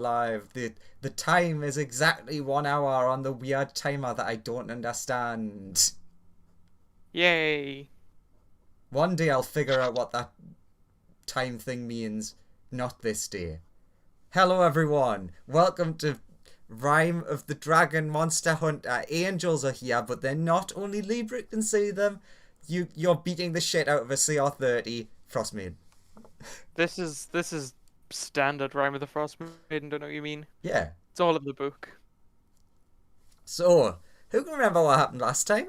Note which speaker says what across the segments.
Speaker 1: live. The time is exactly 1 hour on the weird timer that I don't understand.
Speaker 2: Yay.
Speaker 1: One day I'll figure out what that time thing means. Not this day. Hello everyone. Welcome to Rime of the Dragon Monster Hunter. Angels are here, but they're not. Only Libra can see them. You're beating the shit out of a CR30 Frostmaiden.
Speaker 2: This is standard Rime of the Frost Maiden, don't know what you mean.
Speaker 1: Yeah.
Speaker 2: It's all in the book.
Speaker 1: So, who can remember what happened last time?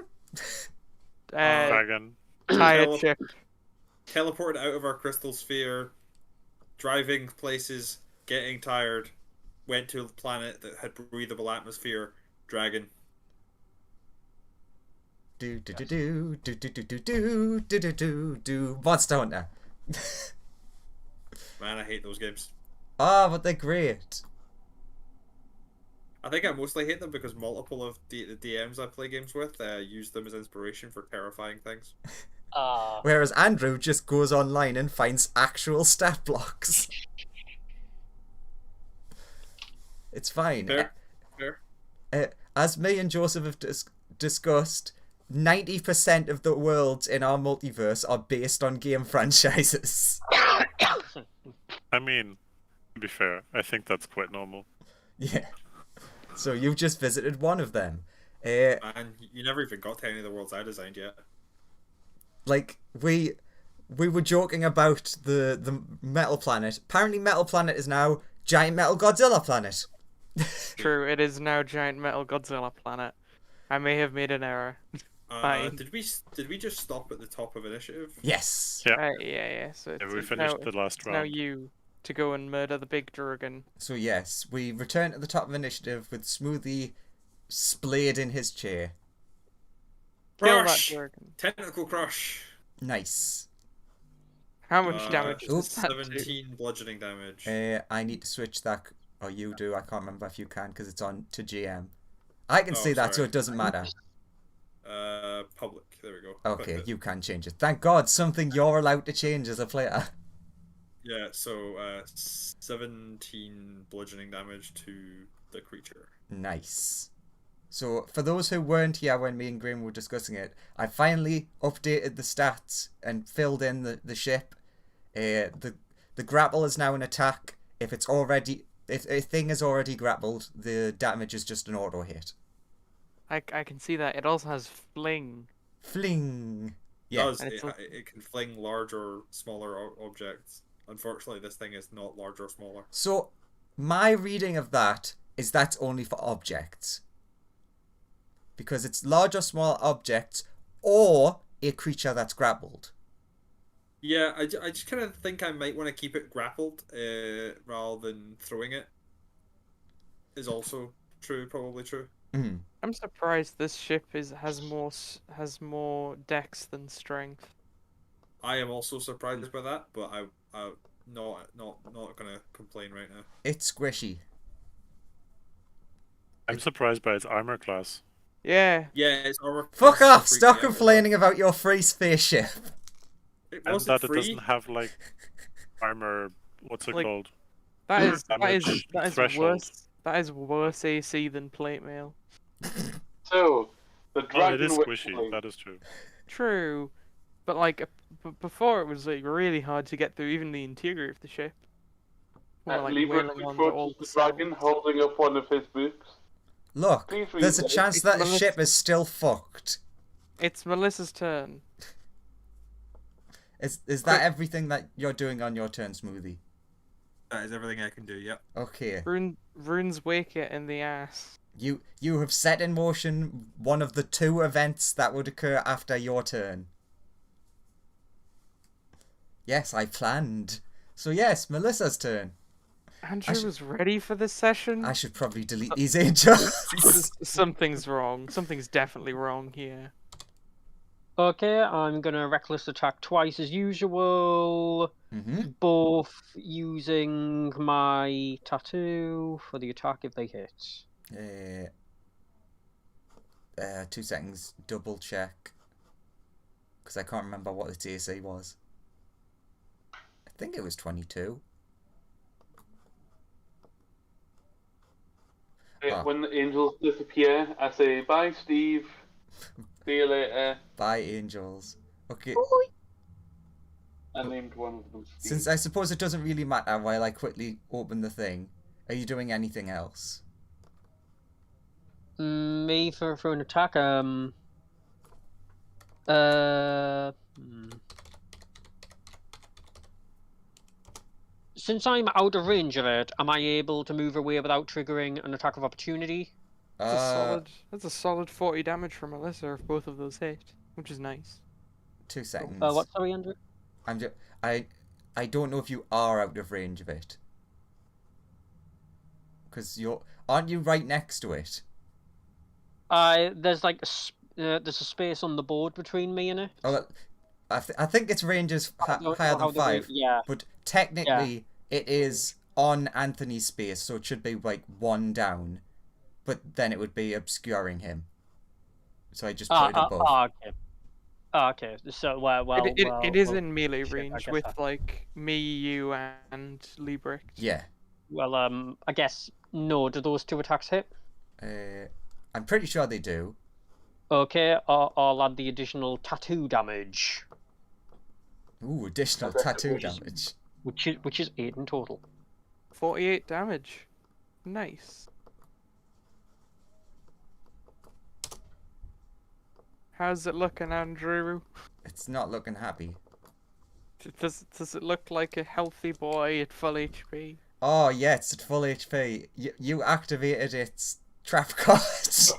Speaker 3: Dragon.
Speaker 2: Tired ship.
Speaker 4: Teleported out of our crystal sphere, driving places, getting tired, went to a planet that had breathable atmosphere, dragon.
Speaker 1: Monster Hunter.
Speaker 4: Man, I hate those games.
Speaker 1: Ah, but they're great.
Speaker 4: I think I mostly hate them because multiple of the DMs I play games with use them as inspiration for terrifying things.
Speaker 1: Whereas Andrew just goes online and finds actual stat blocks. It's fine.
Speaker 4: Fair.
Speaker 1: As me and Joseph have discussed, 90% of the worlds in our multiverse are based on game franchises.
Speaker 3: I mean, to be fair, I think that's quite normal.
Speaker 1: Yeah. So you've just visited one of them.
Speaker 4: And you never even got to any of the worlds I designed yet.
Speaker 1: Like, we were joking about the Metal Planet. Apparently Metal Planet is now Giant Metal Godzilla Planet.
Speaker 2: True, it is now Giant Metal Godzilla Planet. I may have made an error. Fine.
Speaker 4: Did we just stop at the top of initiative?
Speaker 1: Yes.
Speaker 3: Yeah.
Speaker 2: Yeah. So
Speaker 3: Yeah, we
Speaker 2: it's
Speaker 3: finished
Speaker 2: now,
Speaker 3: the last
Speaker 2: it's now
Speaker 3: round.
Speaker 2: you to go and murder the big dragon.
Speaker 1: So yes, we return to the top of initiative with Smoothie splayed in his chair.
Speaker 2: Kill that
Speaker 4: Crush!
Speaker 2: dragon.
Speaker 4: Technical crush!
Speaker 1: Nice.
Speaker 2: How much damage
Speaker 1: oops.
Speaker 2: does that do?
Speaker 4: 17 bludgeoning damage.
Speaker 1: I need to switch that, or you do. I can't remember if you can because it's on to GM. I can see that, so
Speaker 4: sorry.
Speaker 1: it doesn't matter.
Speaker 4: Public. There we go.
Speaker 1: Okay,
Speaker 4: Click it.
Speaker 1: you can change it. Thank God, something you're allowed to change as a player.
Speaker 4: Yeah, so 17 bludgeoning damage to the creature.
Speaker 1: Nice. So, for those who weren't here when me and Graham were discussing it, I finally updated the stats and filled in the ship. The grapple is now an attack. If a thing is already grappled, the damage is just an auto hit.
Speaker 2: I can see that. It also has fling.
Speaker 1: Fling. Yeah.
Speaker 4: It can fling large or smaller objects. Unfortunately, this thing is not large or smaller.
Speaker 1: So, my reading of that is that's only for objects. Because it's large or small objects or a creature that's grappled.
Speaker 4: Yeah, I just kind of think I might want to keep it grappled rather than throwing it. Is also true, probably true.
Speaker 1: Mm.
Speaker 2: I'm surprised this ship has more dex than strength.
Speaker 4: I am also surprised by that, but I'm not gonna complain right now.
Speaker 1: It's squishy.
Speaker 3: I'm surprised by its armor class.
Speaker 2: Yeah.
Speaker 4: Yeah, it's armor.
Speaker 1: Fuck off!
Speaker 4: freaked
Speaker 1: Stop
Speaker 4: me out.
Speaker 1: complaining about your free spaceship.
Speaker 4: It
Speaker 3: And
Speaker 4: wasn't
Speaker 3: that
Speaker 4: free.
Speaker 3: it doesn't have, like, armor... What's it
Speaker 2: Like-
Speaker 3: called?
Speaker 2: That is
Speaker 3: Damage threshold.
Speaker 2: worse. That is worse AC than plate mail.
Speaker 5: So, the
Speaker 3: Oh,
Speaker 5: dragon
Speaker 3: it is
Speaker 5: which
Speaker 3: squishy. That is true.
Speaker 2: True, but like before it was like really hard to get through even the interior of the ship. We were, like,
Speaker 5: Libra
Speaker 2: wailing on all
Speaker 5: approaches
Speaker 2: the
Speaker 5: the dragon
Speaker 2: cells.
Speaker 5: holding up one of his books.
Speaker 1: Look,
Speaker 5: Please read
Speaker 1: there's a
Speaker 5: that.
Speaker 1: chance
Speaker 2: It's
Speaker 1: that the
Speaker 2: Melissa-
Speaker 1: ship is still fucked.
Speaker 2: It's Melissa's turn.
Speaker 1: Is that everything that you're doing on your turn, Smoothie?
Speaker 4: That is everything I can do. Yep.
Speaker 1: Okay.
Speaker 2: Runes wake it in the ass.
Speaker 1: You have set in motion one of the two events that would occur after your turn. Yes, I planned. So yes, Melissa's turn.
Speaker 2: Andrew was ready for this session.
Speaker 1: I should probably delete these angels.
Speaker 2: Something's wrong. Something's definitely wrong here.
Speaker 6: Okay, I'm gonna reckless attack twice as usual. Both using my tattoo for the attack if they hit.
Speaker 1: 2 seconds, double check. Because I can't remember what its AC was. I think it was 22. Ah.
Speaker 5: When the angels disappear, I say, bye, Steve. See you later.
Speaker 1: Bye, angels. Okay.
Speaker 5: I named one of them Steve.
Speaker 1: Since I suppose it doesn't really matter while I quickly open the thing, are you doing anything else?
Speaker 6: Me for an attack. Since I'm out of range of it, am I able to move away without triggering an attack of opportunity?
Speaker 2: That's a solid 40 damage from Alyssa if both of those hit, which is nice.
Speaker 1: 2 seconds.
Speaker 6: What, sorry, Andrew?
Speaker 1: I don't know if you are out of range of it. Because aren't you right next to it?
Speaker 6: There's like there's a space on the board between me and it.
Speaker 1: Oh, I think its range is
Speaker 6: don't
Speaker 1: higher
Speaker 6: know how
Speaker 1: than
Speaker 6: the
Speaker 1: 5.
Speaker 6: yeah.
Speaker 1: But technically, it is on Anthony's space, so it should be like 1 down. But then it would be obscuring him. So I just put it above.
Speaker 6: Okay. Okay. So well,
Speaker 2: It is in melee
Speaker 6: shit, I
Speaker 2: range
Speaker 6: guess
Speaker 2: with
Speaker 6: that-
Speaker 2: like me, you, and Liebrecht.
Speaker 1: Yeah.
Speaker 6: Well, I guess no. Do those 2 attacks hit?
Speaker 1: I'm pretty sure they do.
Speaker 6: Okay, I'll add the additional tattoo damage,
Speaker 1: Ooh, additional tattoo damage.
Speaker 6: which is 8 in total.
Speaker 2: 48 damage. Nice. How's it looking, Andrew?
Speaker 1: It's not looking happy.
Speaker 2: Does it look like a healthy boy at full HP?
Speaker 1: Oh, yeah, it's at full HP. You activated its trap cards.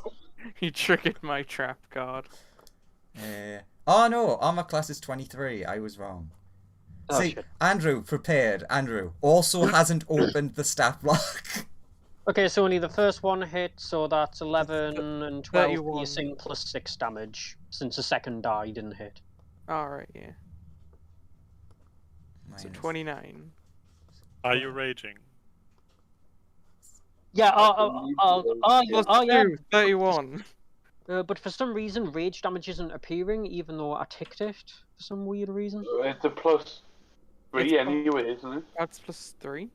Speaker 2: You triggered my trap card.
Speaker 1: Oh no, armor class is 23. I was wrong.
Speaker 6: Oh,
Speaker 1: See,
Speaker 6: shit.
Speaker 1: Andrew, prepared. Andrew also hasn't opened the stat block.
Speaker 6: Okay, so only the first one hit, so that's 11 and 12
Speaker 2: 31.
Speaker 6: piercing plus 6 damage, since the second die didn't hit.
Speaker 2: Alright, yeah. So 29.
Speaker 3: Are you raging?
Speaker 6: Yeah, yeah.
Speaker 2: 31.
Speaker 6: But for some reason, rage damage isn't appearing, even though I ticked it for some weird reason.
Speaker 5: It's a +3
Speaker 2: It's
Speaker 5: anyway, isn't it?
Speaker 2: That's plus 3.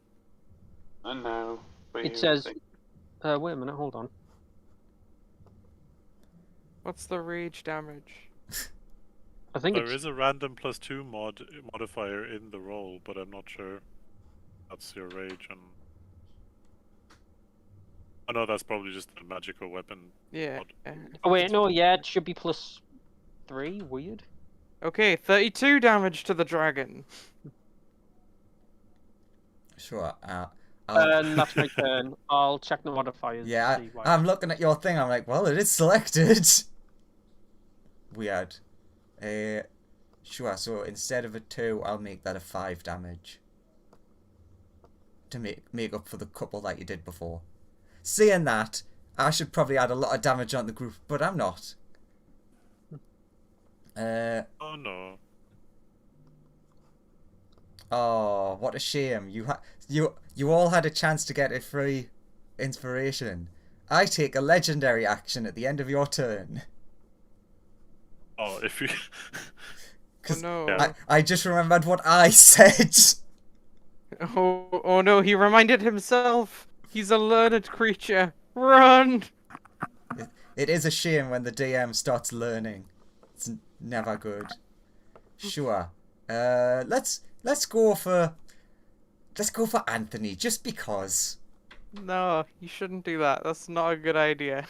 Speaker 5: I know. but
Speaker 6: It
Speaker 5: you
Speaker 6: says,
Speaker 5: think-
Speaker 6: wait a minute, hold on.
Speaker 2: What's the rage damage?
Speaker 6: I think
Speaker 3: There
Speaker 6: it's
Speaker 3: is a random +2 modifier in the roll, but I'm not sure. That's your rage and. Oh no, that's probably just a magical weapon.
Speaker 2: Yeah.
Speaker 6: Oh wait, no, yeah, it should be +3. Weird.
Speaker 2: Okay, 32 damage to the dragon.
Speaker 1: Sure.
Speaker 6: And that's my turn. I'll check the modifiers. to
Speaker 1: Yeah,
Speaker 6: see why.
Speaker 1: I'm looking at your thing. I'm like, well, it is selected. Weird. Sure. So instead of a 2, I'll make that a 5 damage. To make up for the couple that you did before. Seeing that, I should probably add a lot of damage on the group, but I'm not.
Speaker 3: Oh no.
Speaker 1: Oh, what a shame. You all had a chance to get a free inspiration. I take a legendary action at the end of your turn.
Speaker 3: Oh, if you.
Speaker 2: Oh
Speaker 1: 'Cause
Speaker 2: no.
Speaker 3: Yeah.
Speaker 1: I just remembered what I said.
Speaker 2: Oh no, he reminded himself. He's a learned creature. Run!
Speaker 1: It is a shame when the DM starts learning. It's never good. Sure. Let's go for Anthony just because.
Speaker 2: No, you shouldn't do that. That's not a good idea.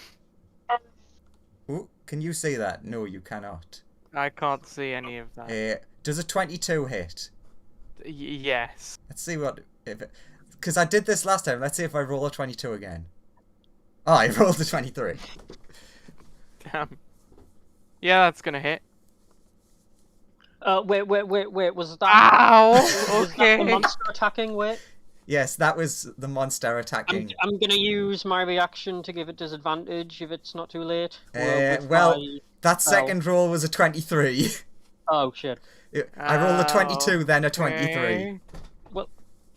Speaker 1: Ooh, can you say that? No, you cannot.
Speaker 2: I can't see any of that.
Speaker 1: Does a 22 hit?
Speaker 2: Yes.
Speaker 1: Let's see what because I did this last time. Let's see if I roll a 22 again. Oh, I rolled a 23.
Speaker 2: Damn. Yeah, that's gonna hit.
Speaker 6: Wait. Was that?
Speaker 2: Ow!
Speaker 6: Was that
Speaker 2: Okay.
Speaker 6: the monster attacking? Wait.
Speaker 1: Yes, that was the monster attacking.
Speaker 6: I'm gonna use my reaction to give it disadvantage if it's not too late.
Speaker 1: Well, that second roll was a 23.
Speaker 6: Oh shit.
Speaker 1: I rolled a 22, then a 23.
Speaker 2: Okay.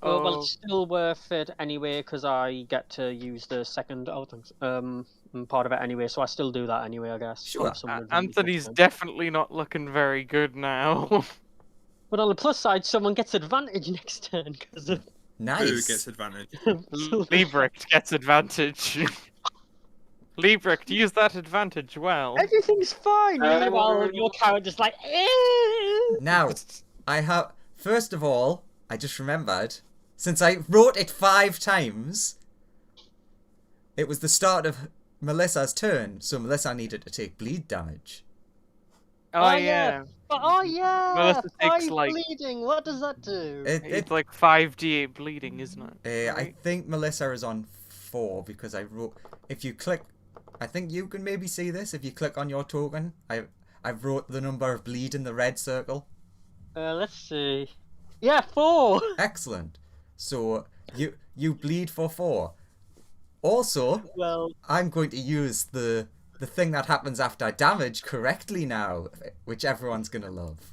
Speaker 6: Well, it's still worth it anyway because I get to use the second part of it anyway, so I still do that anyway, I guess.
Speaker 1: Sure.
Speaker 6: Have some advantage
Speaker 2: Anthony's
Speaker 6: next time.
Speaker 2: definitely not looking very good now.
Speaker 6: But on the plus side, someone gets advantage next turn because of
Speaker 1: Nice.
Speaker 4: Who gets advantage?
Speaker 2: Liebrecht gets advantage. Liebrecht, use that advantage well.
Speaker 6: Everything's fine. Meanwhile, your character's like,
Speaker 1: Now, first of all, I just remembered, since I wrote it 5 times, it was the start of Melissa's turn, so Melissa needed to take bleed damage.
Speaker 2: Oh,
Speaker 6: yeah. Oh yeah.
Speaker 2: Melissa takes,
Speaker 6: 5
Speaker 2: like-
Speaker 6: bleeding. What does that do?
Speaker 2: It's like 5d8 bleeding, isn't it?
Speaker 1: I
Speaker 2: Right?
Speaker 1: think Melissa is on 4 because I wrote. If you click, I think you can maybe see this. If you click on your token, I wrote the number of bleed in the red circle.
Speaker 6: Let's see. Yeah, 4.
Speaker 1: Excellent. So you bleed for 4. Also,
Speaker 6: Well,
Speaker 1: I'm going to use the thing that happens after damage correctly now, which everyone's gonna love.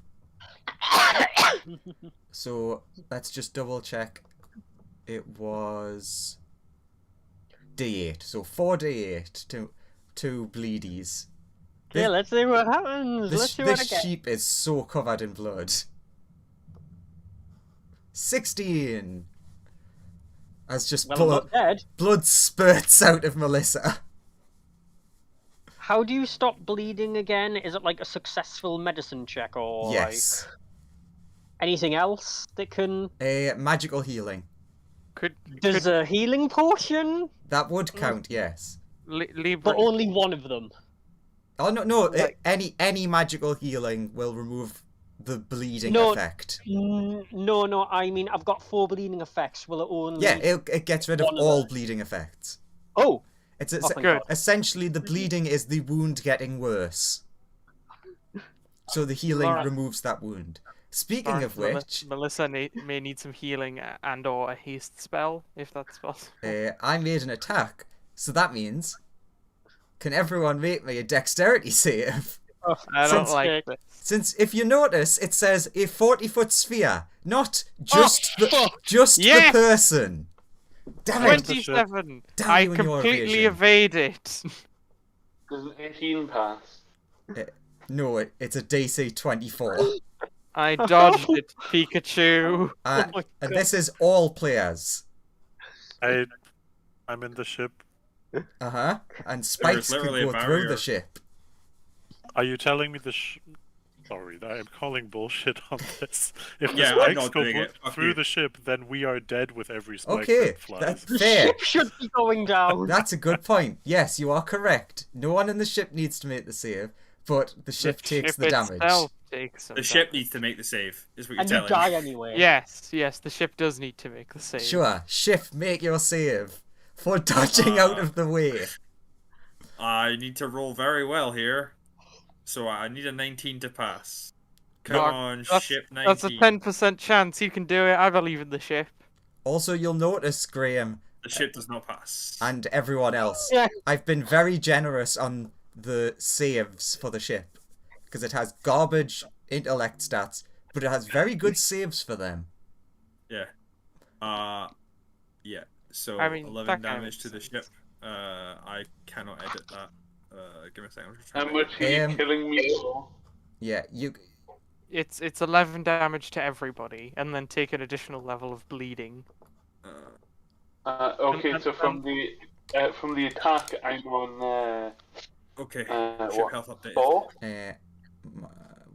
Speaker 1: So let's just double check. It was D8, so 4d8 to 2 bleedies.
Speaker 6: yeah. Let's see what happens. Let's see what I
Speaker 1: This
Speaker 6: get.
Speaker 1: sheep is so covered in blood. 16. As just
Speaker 6: Well, I'm not dead.
Speaker 1: blood spurts out of Melissa.
Speaker 6: How do you stop bleeding again? Is it like a successful medicine check or
Speaker 1: Yes.
Speaker 6: like anything else that can?
Speaker 1: A magical healing.
Speaker 6: Does a healing potion?
Speaker 1: That would count, yes.
Speaker 6: But
Speaker 2: Liebrecht,
Speaker 6: only one of them.
Speaker 1: Oh no!
Speaker 2: Like-
Speaker 1: Any magical healing will remove the bleeding
Speaker 6: No.
Speaker 1: effect.
Speaker 6: No. I mean, I've got 4 bleeding effects. Will it only?
Speaker 1: Yeah, it gets rid of
Speaker 6: one of
Speaker 1: all
Speaker 6: them.
Speaker 1: bleeding effects.
Speaker 6: Oh.
Speaker 1: It's
Speaker 6: Oh, thank
Speaker 2: Good.
Speaker 6: God.
Speaker 1: essentially the bleeding is the wound getting worse. So the healing
Speaker 2: Alright.
Speaker 1: removes that wound. Speaking of which,
Speaker 2: Melissa may need some healing and/or a haste spell, if that's possible.
Speaker 1: I made an attack, so that means, can everyone make me a dexterity save?
Speaker 2: I don't
Speaker 1: since-
Speaker 2: like this.
Speaker 1: Since if you notice, it says a 40-foot sphere, not just just
Speaker 2: Yes!
Speaker 1: the person. Damn it!
Speaker 2: 27!
Speaker 1: Damn
Speaker 2: I
Speaker 1: you and your
Speaker 2: completely
Speaker 1: evasion.
Speaker 2: evade it.
Speaker 5: Does an 18 pass?
Speaker 1: No, it's a DC 24.
Speaker 2: I dodged it, Pikachu.
Speaker 1: And
Speaker 6: my
Speaker 1: this is all players.
Speaker 3: I'm in the ship.
Speaker 1: Uh-huh. And spikes can
Speaker 4: literally a
Speaker 1: go through
Speaker 4: barrier.
Speaker 1: the ship.
Speaker 3: Are you telling me Sorry, I'm calling bullshit on this. If the
Speaker 4: Yeah, I'm
Speaker 3: spikes
Speaker 4: not
Speaker 3: go
Speaker 4: doing it. Fuck
Speaker 3: through
Speaker 4: you.
Speaker 3: the ship, then we are dead with every spike
Speaker 1: Okay,
Speaker 3: that flies.
Speaker 1: that's
Speaker 6: The
Speaker 1: fair.
Speaker 6: ship should be going down.
Speaker 1: That's a good point. Yes, you are correct. No one in the ship needs to make the save, but the ship takes the damage.
Speaker 2: itself takes some
Speaker 4: The ship
Speaker 2: damage.
Speaker 4: needs to make the save, is what you're
Speaker 6: And you
Speaker 4: telling
Speaker 6: die
Speaker 4: me.
Speaker 6: anyway.
Speaker 2: Yes, the ship does need to make the save.
Speaker 1: Sure, ship, make your save for dodging out of the way.
Speaker 4: I need to roll very well here. So I need a 19 to pass. Come
Speaker 2: Mark,
Speaker 4: on,
Speaker 2: that's-
Speaker 4: ship 19.
Speaker 2: That's a 10% chance you can do it. I believe in the ship.
Speaker 1: Also, you'll notice, Graham,
Speaker 4: The ship does not pass.
Speaker 1: and everyone else,
Speaker 6: Yeah.
Speaker 1: I've been very generous on the saves for the ship. Because it has garbage intellect stats, but it has very good saves for them.
Speaker 4: Yeah. Yeah. So
Speaker 2: I mean,
Speaker 4: 11
Speaker 2: that kind of
Speaker 4: damage to the
Speaker 2: makes
Speaker 4: ship. I cannot edit that. Give me a second. I'm just
Speaker 5: How
Speaker 4: trying to
Speaker 5: much are you killing me for?
Speaker 1: Yeah, you...
Speaker 2: It's 11 damage to everybody, and then take an additional level of bleeding.
Speaker 5: Okay, so from the attack, I'm on
Speaker 4: Okay.
Speaker 5: what?
Speaker 4: Ship health update.
Speaker 5: 4.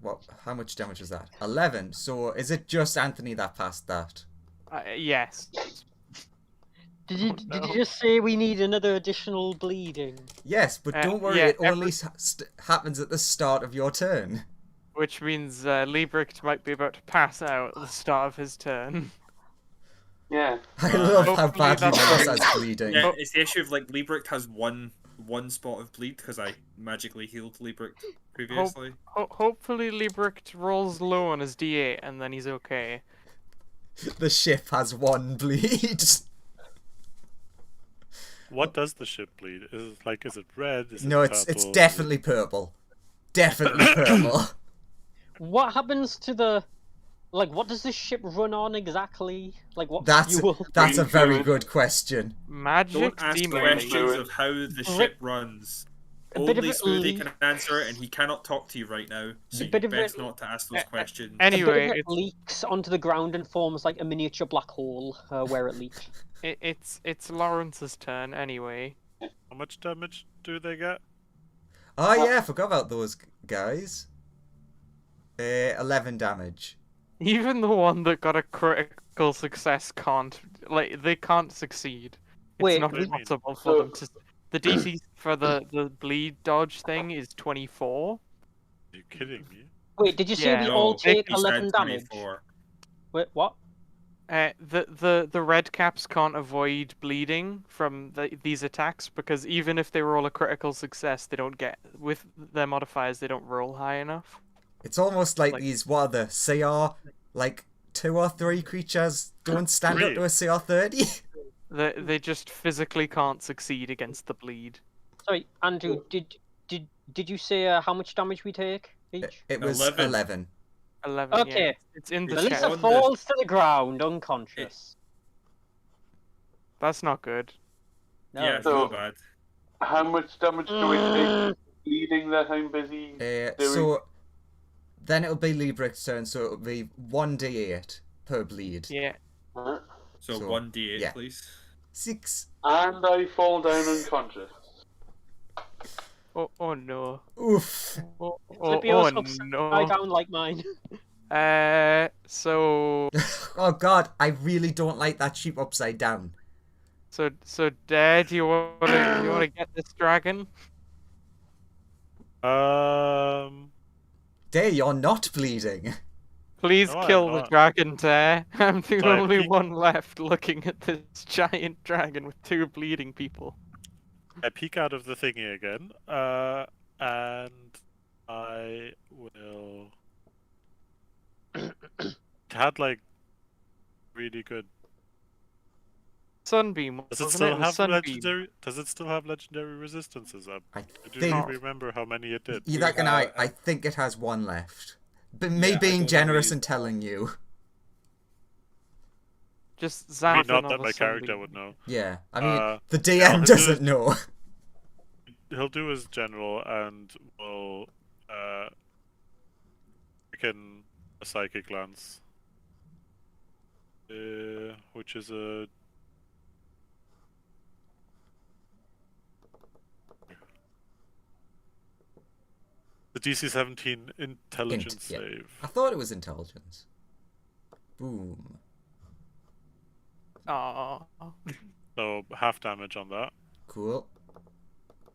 Speaker 1: What? How much damage was that? 11. So is it just Anthony that passed that?
Speaker 2: Yes.
Speaker 6: Did you just say we need another additional bleeding?
Speaker 1: Yes, but don't worry,
Speaker 2: yeah,
Speaker 1: it only happens at the start of your turn.
Speaker 2: Which means Liebrecht might be about to pass out at the start of his turn.
Speaker 5: Yeah.
Speaker 1: I love how
Speaker 2: hopefully
Speaker 1: badly
Speaker 2: that's
Speaker 1: Melissa's bleeding.
Speaker 4: Yeah, it's the issue of like Liebrecht has one spot of bleed because I magically healed Liebrecht previously.
Speaker 2: Hopefully Liebrecht rolls low on his D8 and then he's okay.
Speaker 1: The ship has 1 bleed.
Speaker 3: What does the ship bleed? Is it red? Is
Speaker 1: No,
Speaker 3: it
Speaker 1: it's
Speaker 3: purple?
Speaker 1: definitely purple. Definitely purple.
Speaker 6: What happens to the... Like, what does this ship run on exactly? Like, what
Speaker 1: That's
Speaker 6: fuel?
Speaker 1: a
Speaker 5: Green
Speaker 1: very
Speaker 5: fluid.
Speaker 1: good question.
Speaker 2: Magic
Speaker 4: Don't ask
Speaker 2: demon.
Speaker 4: questions of how the ship runs.
Speaker 6: A bit of
Speaker 4: Only
Speaker 6: it
Speaker 4: Smoothie
Speaker 6: le-
Speaker 4: can answer it, and he cannot talk to you right now. So
Speaker 6: A
Speaker 4: you
Speaker 6: bit of
Speaker 4: best
Speaker 6: it-
Speaker 4: not to ask those questions.
Speaker 6: A bit
Speaker 2: Anyway,
Speaker 6: of it leaks onto the ground and forms like a miniature black hole where it leaked.
Speaker 2: it's Lawrence's turn anyway.
Speaker 3: How much damage do they get?
Speaker 1: Oh yeah, I forgot about those guys. 11 damage.
Speaker 2: Even the one that got a critical success can't, like, they can't succeed. It's
Speaker 6: Wait,
Speaker 2: not
Speaker 3: what do you mean?
Speaker 2: possible for
Speaker 5: So-
Speaker 2: them to. The DC for the bleed dodge thing is 24.
Speaker 3: Are you kidding me?
Speaker 6: Wait, did you say
Speaker 2: Yeah.
Speaker 6: we all
Speaker 4: No,
Speaker 6: take
Speaker 4: he said
Speaker 6: 11 damage?
Speaker 4: 24.
Speaker 6: Wait, what?
Speaker 2: The red caps can't avoid bleeding from these attacks because even if they roll a critical success, they don't get with their modifiers. They don't roll high enough.
Speaker 1: It's almost like,
Speaker 2: Like-
Speaker 1: these, what are the CR, like 2 or 3 creatures don't stand up
Speaker 3: Three.
Speaker 1: to a CR 30?
Speaker 2: They just physically can't succeed against the bleed.
Speaker 6: Sorry, Andrew, did you say how much damage we take each?
Speaker 1: It was
Speaker 4: 11.
Speaker 1: 11.
Speaker 2: 11.
Speaker 6: Okay.
Speaker 2: Yeah, it's in the
Speaker 4: It's
Speaker 2: chat.
Speaker 6: Melissa
Speaker 4: on the-
Speaker 6: falls to the ground unconscious.
Speaker 2: That's not good.
Speaker 6: No.
Speaker 4: Yeah,
Speaker 5: So-
Speaker 4: too bad.
Speaker 5: How much damage do we take bleeding that I'm busy doing?
Speaker 1: So, then it'll be Libric's turn, so it'll be 1d8 per bleed.
Speaker 2: Yeah.
Speaker 5: Huh?
Speaker 4: So
Speaker 1: So,
Speaker 4: 1d8,
Speaker 1: yeah.
Speaker 4: please.
Speaker 1: 6.
Speaker 5: And I fall down unconscious.
Speaker 2: Oh no.
Speaker 1: Oof.
Speaker 2: Oh
Speaker 6: Flippio's upside
Speaker 2: no.
Speaker 6: down like mine.
Speaker 2: So
Speaker 1: Oh god, I really don't like that sheep upside down.
Speaker 2: Dad, do you wanna get this dragon?
Speaker 1: Dare, you're not bleeding.
Speaker 2: Please
Speaker 3: No, I'm
Speaker 2: kill the
Speaker 3: not.
Speaker 2: dragon, Dare. I'm the
Speaker 3: So I
Speaker 2: only
Speaker 3: peek-
Speaker 2: one left looking at this giant dragon with 2 bleeding people.
Speaker 3: I peek out of the thingy again, and I will. It had like really good.
Speaker 2: Sunbeam,
Speaker 3: Does it
Speaker 2: wasn't
Speaker 3: still
Speaker 2: it? It was
Speaker 3: have
Speaker 2: Sunbeam.
Speaker 3: legendary? Does it still have legendary resistances? I
Speaker 1: I
Speaker 3: do
Speaker 1: think
Speaker 3: not remember how many it did.
Speaker 1: either can
Speaker 4: have-
Speaker 1: I think it has 1 left. But me
Speaker 4: Yeah, I
Speaker 1: being
Speaker 4: don't know
Speaker 1: generous
Speaker 4: either.
Speaker 1: and telling you.
Speaker 2: Just
Speaker 3: I
Speaker 2: zap
Speaker 3: mean, not
Speaker 2: on
Speaker 3: that
Speaker 2: the
Speaker 3: my character
Speaker 2: Sunbeam.
Speaker 3: would know.
Speaker 1: Yeah, I mean, the
Speaker 3: yeah,
Speaker 1: DM
Speaker 3: I'll do
Speaker 1: doesn't
Speaker 3: it.
Speaker 1: know.
Speaker 3: He'll do his general and will freaking a psychic lance, which is a. The DC 17 intelligence
Speaker 1: yeah.
Speaker 3: save.
Speaker 1: I thought it was intelligence. Boom.
Speaker 2: Aw.
Speaker 3: So half damage on that.
Speaker 1: Cool.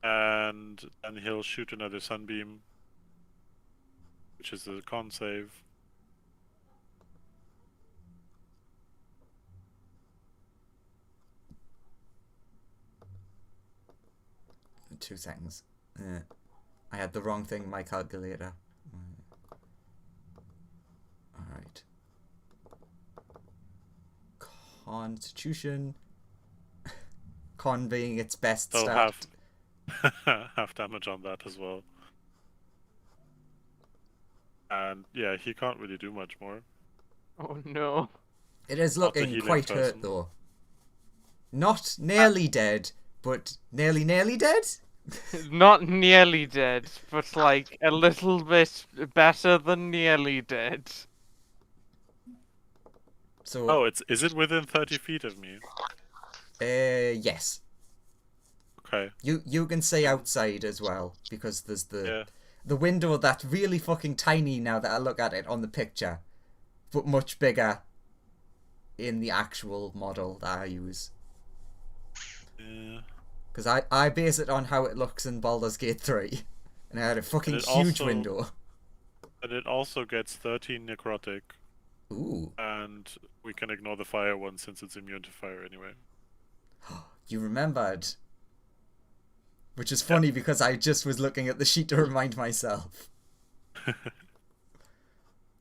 Speaker 3: And then he'll shoot another sunbeam, which is a con save.
Speaker 1: Two seconds. I had the wrong thing in my calculator. Alright. Constitution. Con being its best
Speaker 3: So
Speaker 1: stat.
Speaker 3: half damage on that as well. And yeah, he can't really do much more.
Speaker 2: Oh no.
Speaker 1: It is
Speaker 3: Not the
Speaker 1: looking
Speaker 3: healing
Speaker 1: quite
Speaker 3: person.
Speaker 1: hurt though. Not nearly dead, but nearly dead?
Speaker 2: Not nearly dead, but like a little bit better than nearly dead.
Speaker 1: So,
Speaker 3: Oh, is it within 30 feet of me?
Speaker 1: yes.
Speaker 3: Okay.
Speaker 1: You can say outside as well, because there's
Speaker 3: Yeah.
Speaker 1: the window that's really fucking tiny now that I look at it on the picture, but much bigger in the actual model that I use.
Speaker 3: Yeah.
Speaker 1: Because I base it on how it looks in Baldur's Gate 3. And I had a fucking
Speaker 3: And it
Speaker 1: huge
Speaker 3: also-
Speaker 1: window.
Speaker 3: And it also gets 13 necrotic,
Speaker 1: Ooh,
Speaker 3: and we can ignore the fire one since it's immune to fire anyway.
Speaker 1: you remembered. Which is funny because I just was looking at the sheet to remind myself.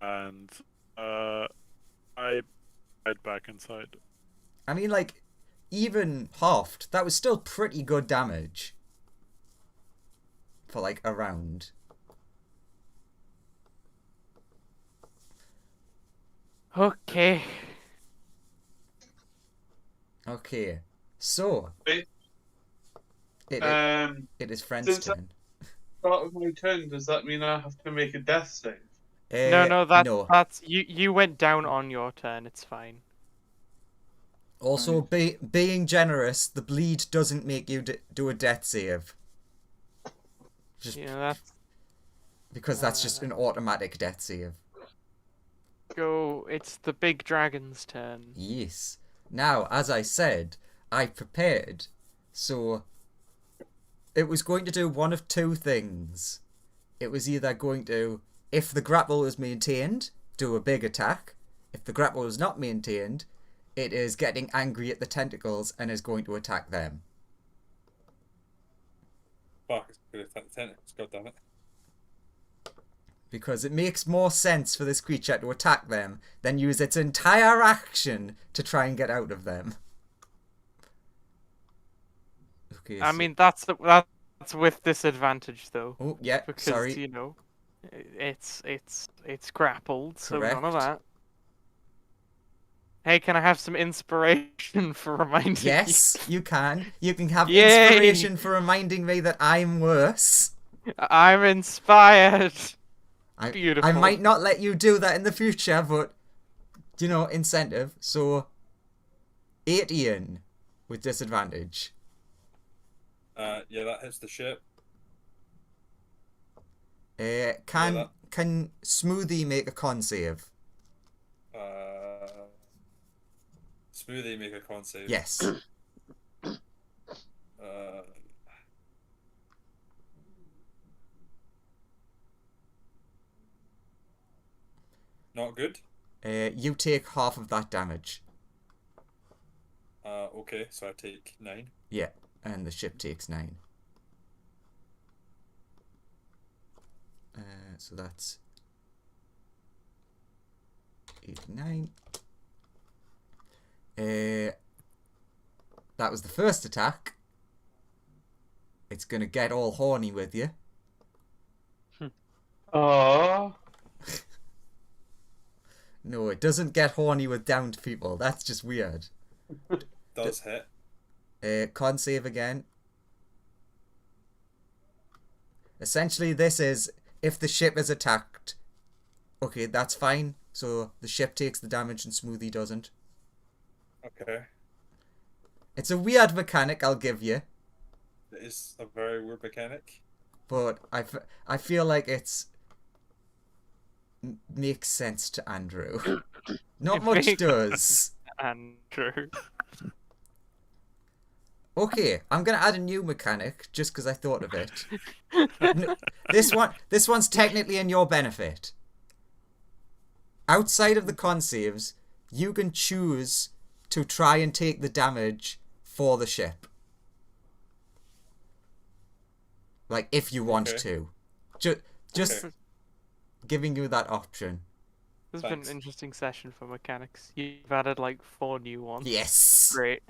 Speaker 3: And I head back inside.
Speaker 1: I mean, like, even halved, that was still pretty good damage. For, like, a round.
Speaker 2: Okay.
Speaker 1: Okay, so...
Speaker 7: Wait.
Speaker 1: It is Friend's
Speaker 7: since I-
Speaker 1: turn.
Speaker 7: Start of my turn, does that mean I have to make a death save?
Speaker 2: No,
Speaker 1: No.
Speaker 2: that's you went down on your turn. It's fine.
Speaker 1: Also, being generous, the bleed doesn't make you do a death save. Just
Speaker 2: that's
Speaker 1: because that's just an automatic death save.
Speaker 2: go. It's the big dragon's turn.
Speaker 1: Yes. Now, as I said, I prepared. So, it was going to do one of two things. It was either going to, if the grapple was maintained, do a big attack. If the grapple was not maintained, it is getting angry at the tentacles and is going to attack them.
Speaker 4: Fuck, it's going to attack the tentacles, god damn it.
Speaker 1: Because it makes more sense for this creature to attack them than use its entire action to try and get out of them. Okay,
Speaker 2: I mean, that's with disadvantage though.
Speaker 1: Oh, yeah,
Speaker 2: Because
Speaker 1: sorry.
Speaker 2: you know, it's grappled, so none of
Speaker 1: Correct.
Speaker 2: that. Hey, can I have some inspiration for reminding
Speaker 1: Yes, you can. You can have
Speaker 2: Yay!
Speaker 1: inspiration for reminding me that I'm worse.
Speaker 2: you? I'm inspired.
Speaker 1: I
Speaker 2: Beautiful.
Speaker 1: might not let you do that in the future, but, you know, incentive. So, 18 with disadvantage.
Speaker 4: Yeah, that hits the ship.
Speaker 1: Can
Speaker 4: that-
Speaker 1: Smoothie make a con save?
Speaker 4: Smoothie make a con save.
Speaker 1: Yes.
Speaker 4: Not good.
Speaker 1: You take half of that damage.
Speaker 4: Okay, so I take 9.
Speaker 1: Yeah, and the ship takes 9. So that's 89. That was the first attack. It's gonna get all horny with you.
Speaker 5: Oh.
Speaker 1: No, it doesn't get horny with downed people. That's just weird.
Speaker 4: Does hit.
Speaker 1: Con save again. Essentially, this is if the ship is attacked. Okay, that's fine. So the ship takes the damage and Smoothie doesn't.
Speaker 4: Okay.
Speaker 1: It's a weird mechanic, I'll give you.
Speaker 4: It is a very weird mechanic.
Speaker 1: But I feel like it's makes sense to Andrew. Not
Speaker 2: It
Speaker 1: much
Speaker 2: makes
Speaker 1: does.
Speaker 2: Andrew.
Speaker 1: Okay, I'm gonna add a new mechanic just because I thought of it. This one's technically in your benefit. Outside of the con saves, you can choose to try and take the damage for the ship. Like if you want
Speaker 4: Okay.
Speaker 1: to, just
Speaker 4: Okay.
Speaker 1: giving you that option.
Speaker 2: This has been
Speaker 4: Thanks.
Speaker 2: an interesting session for mechanics. You've added like 4 new ones.
Speaker 1: Yes.
Speaker 2: Great.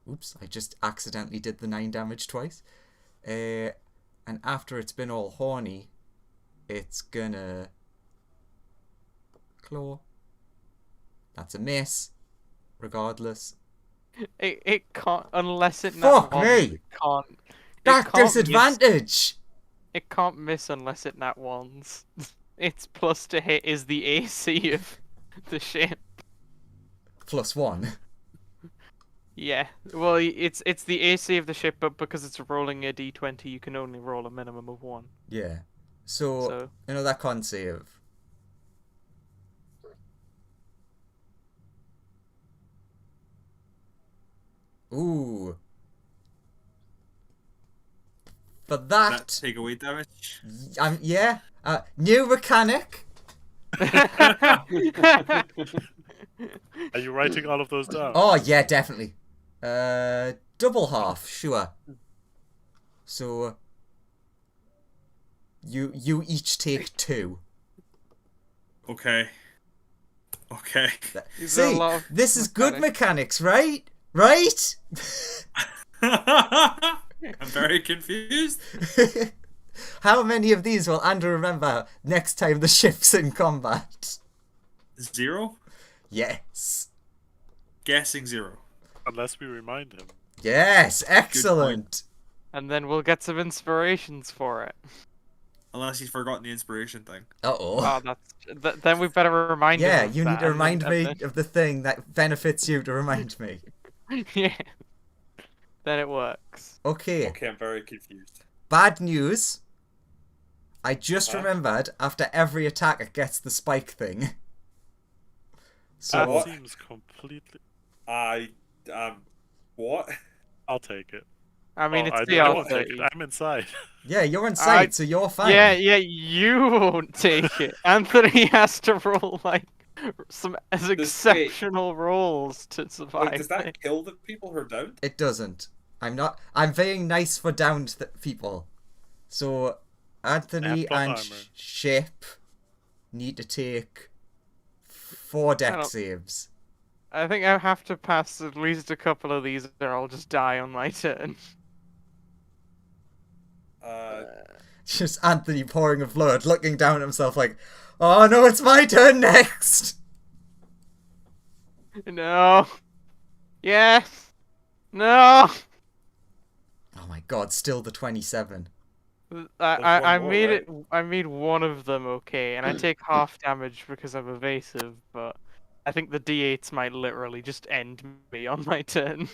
Speaker 1: Oops, I just accidentally did the 9 damage twice. And after it's been all horny, it's gonna claw. That's a miss, regardless.
Speaker 2: It can't unless it
Speaker 1: Fuck
Speaker 2: nat
Speaker 1: me!
Speaker 2: It can't.
Speaker 1: That
Speaker 2: can't miss-
Speaker 1: disadvantage!
Speaker 2: It can't miss unless it nat ones. Its plus to hit is the AC of the ship.
Speaker 1: +1.
Speaker 2: Yeah. Well, it's the AC of the ship, but because it's rolling a d20, you can only roll a minimum of 1.
Speaker 1: Yeah. So,
Speaker 2: So
Speaker 1: you know that con save. Ooh. For
Speaker 4: That
Speaker 1: that,
Speaker 4: take away damage.
Speaker 1: yeah. New mechanic.
Speaker 3: Are you writing all of those down?
Speaker 1: Oh yeah, definitely. Double half, sure. So you each take 2.
Speaker 4: Okay. Okay.
Speaker 2: These are a
Speaker 1: See,
Speaker 2: lot of
Speaker 1: this is good
Speaker 2: mechanics.
Speaker 1: mechanics, right? Right?
Speaker 4: I'm very confused.
Speaker 1: How many of these will Andrew remember next time the ship's in combat?
Speaker 4: 0?
Speaker 1: Yes.
Speaker 4: Guessing 0.
Speaker 3: Unless we remind him.
Speaker 1: Yes, excellent.
Speaker 2: And then we'll get some inspirations for it.
Speaker 4: Unless he's forgotten the inspiration thing.
Speaker 2: Oh, then we better remind
Speaker 1: Yeah,
Speaker 2: him of
Speaker 1: you need
Speaker 2: that,
Speaker 1: to
Speaker 2: and
Speaker 1: remind
Speaker 2: then-
Speaker 1: me
Speaker 2: and
Speaker 1: of the thing that benefits you to remind me.
Speaker 2: then- yeah. Then it works.
Speaker 1: Okay,
Speaker 4: Okay, I'm very confused.
Speaker 1: bad news. I just
Speaker 4: Huh?
Speaker 1: remembered after every attack it gets the spike thing. So
Speaker 3: That
Speaker 4: what?
Speaker 3: seems completely.
Speaker 4: What?
Speaker 3: I'll take it.
Speaker 2: I mean,
Speaker 3: Oh,
Speaker 2: it's
Speaker 3: I
Speaker 2: the
Speaker 3: won't take it.
Speaker 2: R30.
Speaker 3: I'm inside.
Speaker 1: yeah, you're inside,
Speaker 2: I-
Speaker 1: so you're fine.
Speaker 2: Yeah, you won't take it. Anthony has to roll like some exceptional rolls to survive.
Speaker 4: Wait, does that kill the people who are down?
Speaker 1: It doesn't. I'm being nice for downed people. So Anthony
Speaker 3: Yeah,
Speaker 1: and
Speaker 3: plus armor.
Speaker 1: Ship need to take 4
Speaker 2: I
Speaker 1: deck
Speaker 2: don't-
Speaker 1: saves.
Speaker 2: I think I have to pass at least a couple of these, or I'll just die on my turn.
Speaker 1: Just Anthony pouring of blood, looking down at himself like, oh no, it's my turn next!
Speaker 2: No. Yes. No.
Speaker 1: Oh my god, still the 27.
Speaker 2: I
Speaker 4: one more,
Speaker 2: made
Speaker 4: right?
Speaker 2: it. I made one of them okay, and I take half damage because I'm evasive. But I think the D8s might literally just end me on my turn.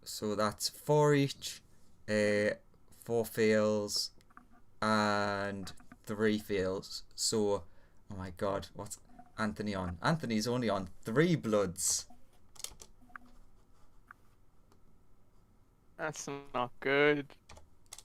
Speaker 1: So that's 4 each, 4 fails, and 3 fails. So, oh my god, what's Anthony on? Anthony's only on 3 bloods.
Speaker 2: That's not good.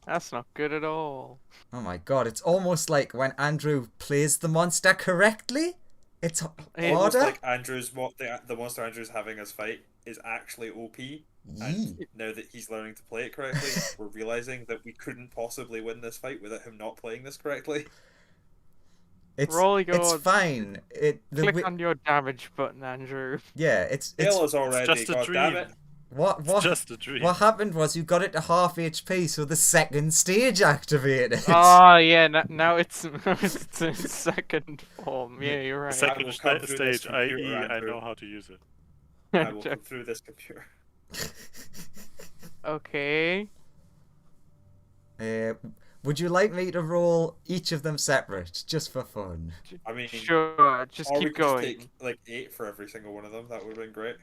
Speaker 2: That's not good at all.
Speaker 1: Oh my god, it's almost like when Andrew plays the monster correctly, it's
Speaker 4: Almost
Speaker 1: harder.
Speaker 4: like Andrew's what the monster Andrew's having us fight is actually OP.
Speaker 1: Yee.
Speaker 4: And now that he's learning to play it correctly, we're realizing that we couldn't possibly win this fight without him not playing this correctly.
Speaker 1: It's
Speaker 2: Roll your-
Speaker 1: it's fine.
Speaker 2: Click on your damage button, Andrew.
Speaker 1: Yeah, it's
Speaker 4: Kill us already,
Speaker 3: just a
Speaker 4: god damn
Speaker 3: dream.
Speaker 4: it.
Speaker 1: what
Speaker 3: Just a dream.
Speaker 1: what happened was you got it to half HP, so the second stage activated.
Speaker 2: Oh yeah, now it's it's in second form. Yeah, you're right.
Speaker 3: Second
Speaker 4: will come through this
Speaker 3: stage, i.e.,
Speaker 4: computer,
Speaker 3: I
Speaker 4: Andrew.
Speaker 3: know how to use it.
Speaker 4: I will come through this computer.
Speaker 2: Okay.
Speaker 1: Would you like me to roll each of them separate, just for fun?
Speaker 4: I mean,
Speaker 2: Sure, just
Speaker 4: or we
Speaker 2: keep
Speaker 4: could just
Speaker 2: going.
Speaker 4: take like 8 for every single one of them. That would have been great.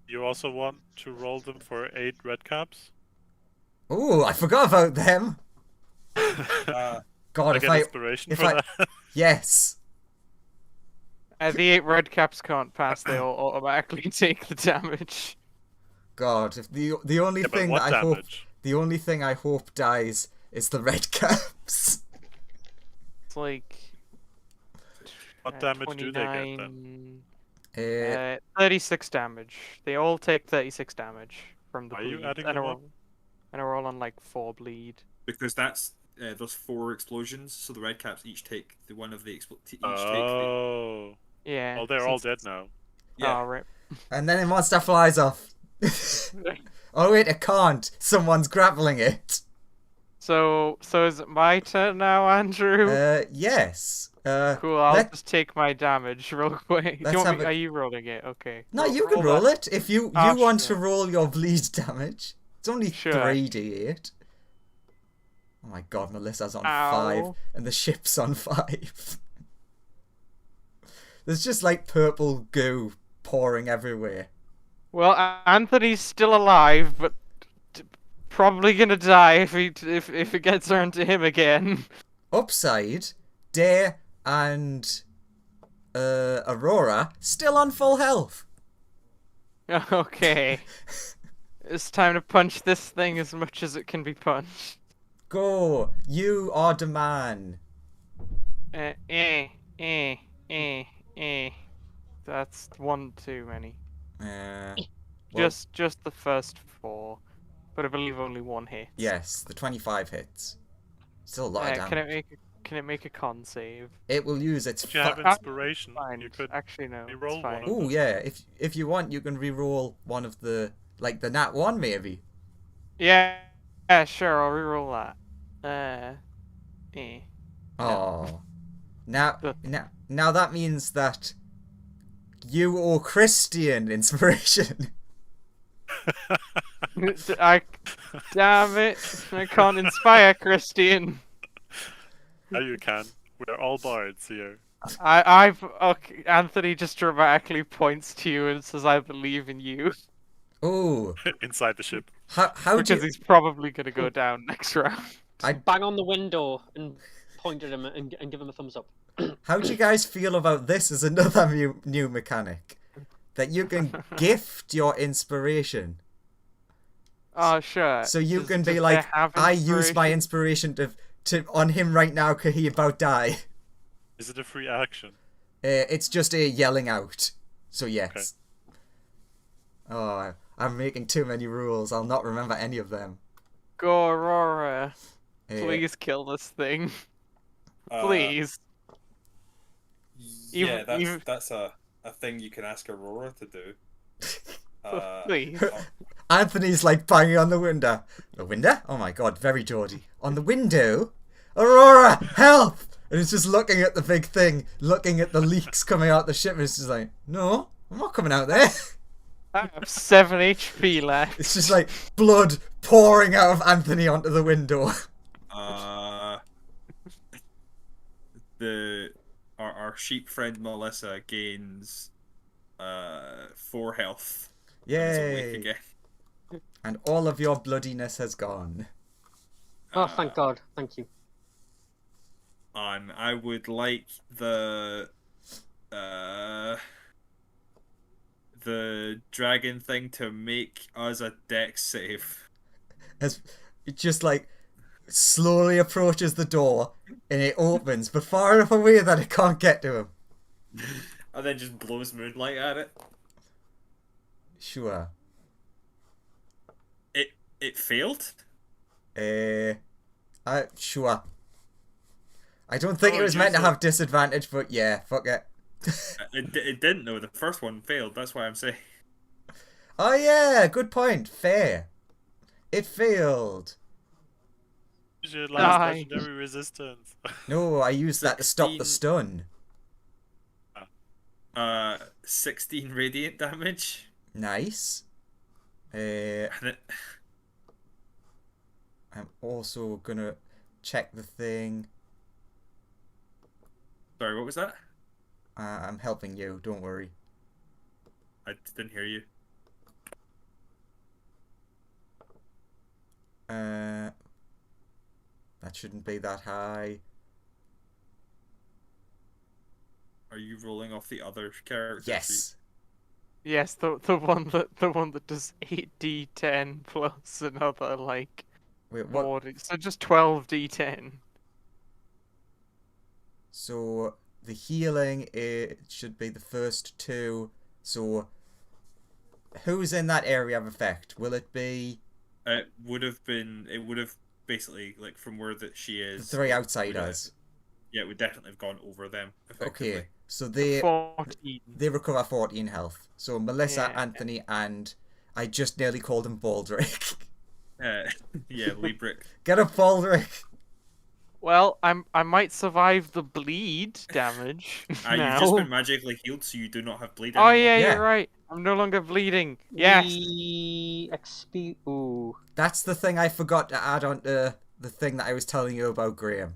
Speaker 3: You also want to roll them for 8 red caps?
Speaker 1: Ooh, I forgot about them.
Speaker 4: Uh,
Speaker 1: God,
Speaker 3: I
Speaker 1: if
Speaker 3: get
Speaker 1: I
Speaker 3: inspiration
Speaker 1: if
Speaker 3: for
Speaker 1: I
Speaker 3: that.
Speaker 1: yes.
Speaker 2: The 8 red caps can't pass, they all automatically take the damage.
Speaker 1: God, if the only
Speaker 3: Yeah, but
Speaker 1: thing
Speaker 3: what
Speaker 1: that I hope
Speaker 3: damage?
Speaker 1: the only thing I hope dies is the red caps.
Speaker 2: It's like.
Speaker 3: What damage do they get then?
Speaker 2: 29,
Speaker 1: 'Cause
Speaker 2: 36 damage. They all take 36 damage from the
Speaker 3: Are
Speaker 2: bleed.
Speaker 3: you adding
Speaker 2: and
Speaker 3: them
Speaker 2: are
Speaker 3: up?
Speaker 2: all, and are all on like 4 bleed.
Speaker 4: because that's those 4 explosions, so the red caps each take the one of the each take the
Speaker 3: Oh.
Speaker 2: Yeah.
Speaker 3: Well, they're all
Speaker 2: since
Speaker 3: dead now.
Speaker 4: yeah.
Speaker 2: Oh, right.
Speaker 1: and then the monster flies off. Oh wait, it can't. Someone's grappling it.
Speaker 2: So is it my turn now, Andrew?
Speaker 1: Yes.
Speaker 2: Cool, I'll
Speaker 1: let-
Speaker 2: just take my damage real quick. Do
Speaker 1: Let's
Speaker 2: you want
Speaker 1: have
Speaker 2: me,
Speaker 1: a-
Speaker 2: are you rolling it? Okay.
Speaker 1: No, you can roll it if you
Speaker 2: Ah,
Speaker 1: want
Speaker 2: sure.
Speaker 1: to roll your bleed damage. It's only
Speaker 2: Sure.
Speaker 1: 3d8. Oh my god, Melissa's on
Speaker 2: Ow.
Speaker 1: 5 and the ship's on 5. There's just like purple goo pouring everywhere.
Speaker 2: Well, Anthony's still alive, but probably gonna die if it gets around to him again.
Speaker 1: Upside, Day and Aurora still on full health.
Speaker 2: Okay. It's time to punch this thing as much as it can be punched.
Speaker 1: Go, you are the man.
Speaker 2: Eh. That's one too many.
Speaker 1: Well,
Speaker 2: Just the first 4, but I believe only 1 hit.
Speaker 1: yes, the 25 hits. Still a lot of damage.
Speaker 2: Can it make a con save?
Speaker 1: It will use its.
Speaker 3: If you have
Speaker 2: Ah,
Speaker 3: inspiration,
Speaker 2: Fine.
Speaker 3: you could
Speaker 2: Actually no.
Speaker 3: re-roll
Speaker 2: It's fine.
Speaker 3: one of
Speaker 1: Oh yeah, if you want, you can re-roll one of the the nat 1 maybe.
Speaker 2: Yeah, sure. I'll reroll that.
Speaker 1: Oh, now
Speaker 2: Good.
Speaker 1: now that means that you owe Christian inspiration.
Speaker 2: Damn it! I can't inspire Christian.
Speaker 3: Now you can. We're all bards here.
Speaker 2: Okay, Anthony just dramatically points to you and says, "I believe in you,"
Speaker 1: Ooh.
Speaker 3: Inside the ship.
Speaker 1: How do
Speaker 2: because he's probably gonna go down next round.
Speaker 6: Bang on the window and point at him and give him a thumbs up.
Speaker 1: how do you guys feel about this as another new mechanic? That you can gift your inspiration.
Speaker 2: Oh, sure.
Speaker 1: So you
Speaker 2: Does-
Speaker 1: can
Speaker 2: does
Speaker 1: be
Speaker 2: they
Speaker 1: like,
Speaker 2: have
Speaker 1: I use my inspiration to on him right now because he about die.
Speaker 3: Is it a free action?
Speaker 1: It's just a yelling out. So yes. Okay. Oh, I'm making too many rules. I'll not remember any of them.
Speaker 2: Go, Aurora.
Speaker 1: Uh,
Speaker 2: Please kill this thing.
Speaker 4: Uh,
Speaker 2: Please.
Speaker 4: Yeah,
Speaker 2: Even-
Speaker 4: that's a thing you can ask Aurora to do.
Speaker 2: Please.
Speaker 1: Anthony's like banging on the window. The window? Oh my god, very Geordie. On the window? Aurora, help! And it's just looking at the big thing, looking at the leaks coming out the ship, and it's just like, no, I'm not coming out there.
Speaker 2: I have 7 HP left.
Speaker 1: It's just like blood pouring out of Anthony onto the window.
Speaker 4: Our sheep friend Melissa gains 4 health. And is awake
Speaker 1: Yay!
Speaker 4: again.
Speaker 1: And all of your bloodiness has gone.
Speaker 6: Oh, thank God. Thank you.
Speaker 4: And I would like the dragon thing to make us a dex save.
Speaker 1: As it just like slowly approaches the door and it opens, but far enough away that it can't get to him.
Speaker 4: And then just blows moonlight at it.
Speaker 1: Sure.
Speaker 4: It failed?
Speaker 1: Sure. I don't think
Speaker 4: Oh,
Speaker 1: it was meant to
Speaker 4: usually-
Speaker 1: have disadvantage, but yeah, fuck it.
Speaker 4: It didn't though. The first one failed. That's why I'm saying.
Speaker 1: Oh yeah, good point. Fair. It failed.
Speaker 3: Use your last
Speaker 2: Die.
Speaker 3: legendary resistance.
Speaker 1: No, I used that to stop the
Speaker 4: 16.
Speaker 1: stun.
Speaker 4: 16 radiant damage.
Speaker 1: Nice.
Speaker 4: And it,
Speaker 1: I'm also gonna check the thing.
Speaker 4: sorry, what was that?
Speaker 1: I'm helping you, don't worry.
Speaker 4: I didn't hear you.
Speaker 1: That shouldn't be that high.
Speaker 4: Are you rolling off the other character sheet?
Speaker 1: Yes.
Speaker 2: Yes, the one that does 8d10 plus another like
Speaker 1: Wait, what?
Speaker 2: 40. So just 12d10.
Speaker 1: So the healing, it should be the first 2. So who's in that area of effect? Will it be
Speaker 4: It would have basically like from where that she
Speaker 1: the
Speaker 4: is.
Speaker 1: 3
Speaker 4: it would
Speaker 1: outsiders?
Speaker 4: Yeah, it would definitely have gone over them. Effectively.
Speaker 1: Okay, so they
Speaker 2: 14.
Speaker 1: recover 14 health. So Melissa,
Speaker 2: Yeah.
Speaker 1: Anthony, and I just nearly called him Baldric.
Speaker 4: Yeah, Librick.
Speaker 1: Get up, Baldric.
Speaker 2: Well, I might survive the bleed damage
Speaker 4: You've
Speaker 2: now.
Speaker 4: just been magically healed, so you do not have bleed
Speaker 2: Oh
Speaker 4: anymore.
Speaker 2: yeah,
Speaker 1: Yeah.
Speaker 2: you're right. I'm no longer bleeding. Yes.
Speaker 6: The XP. Ooh.
Speaker 1: That's the thing I forgot to add on to the thing that I was telling you about, Graham.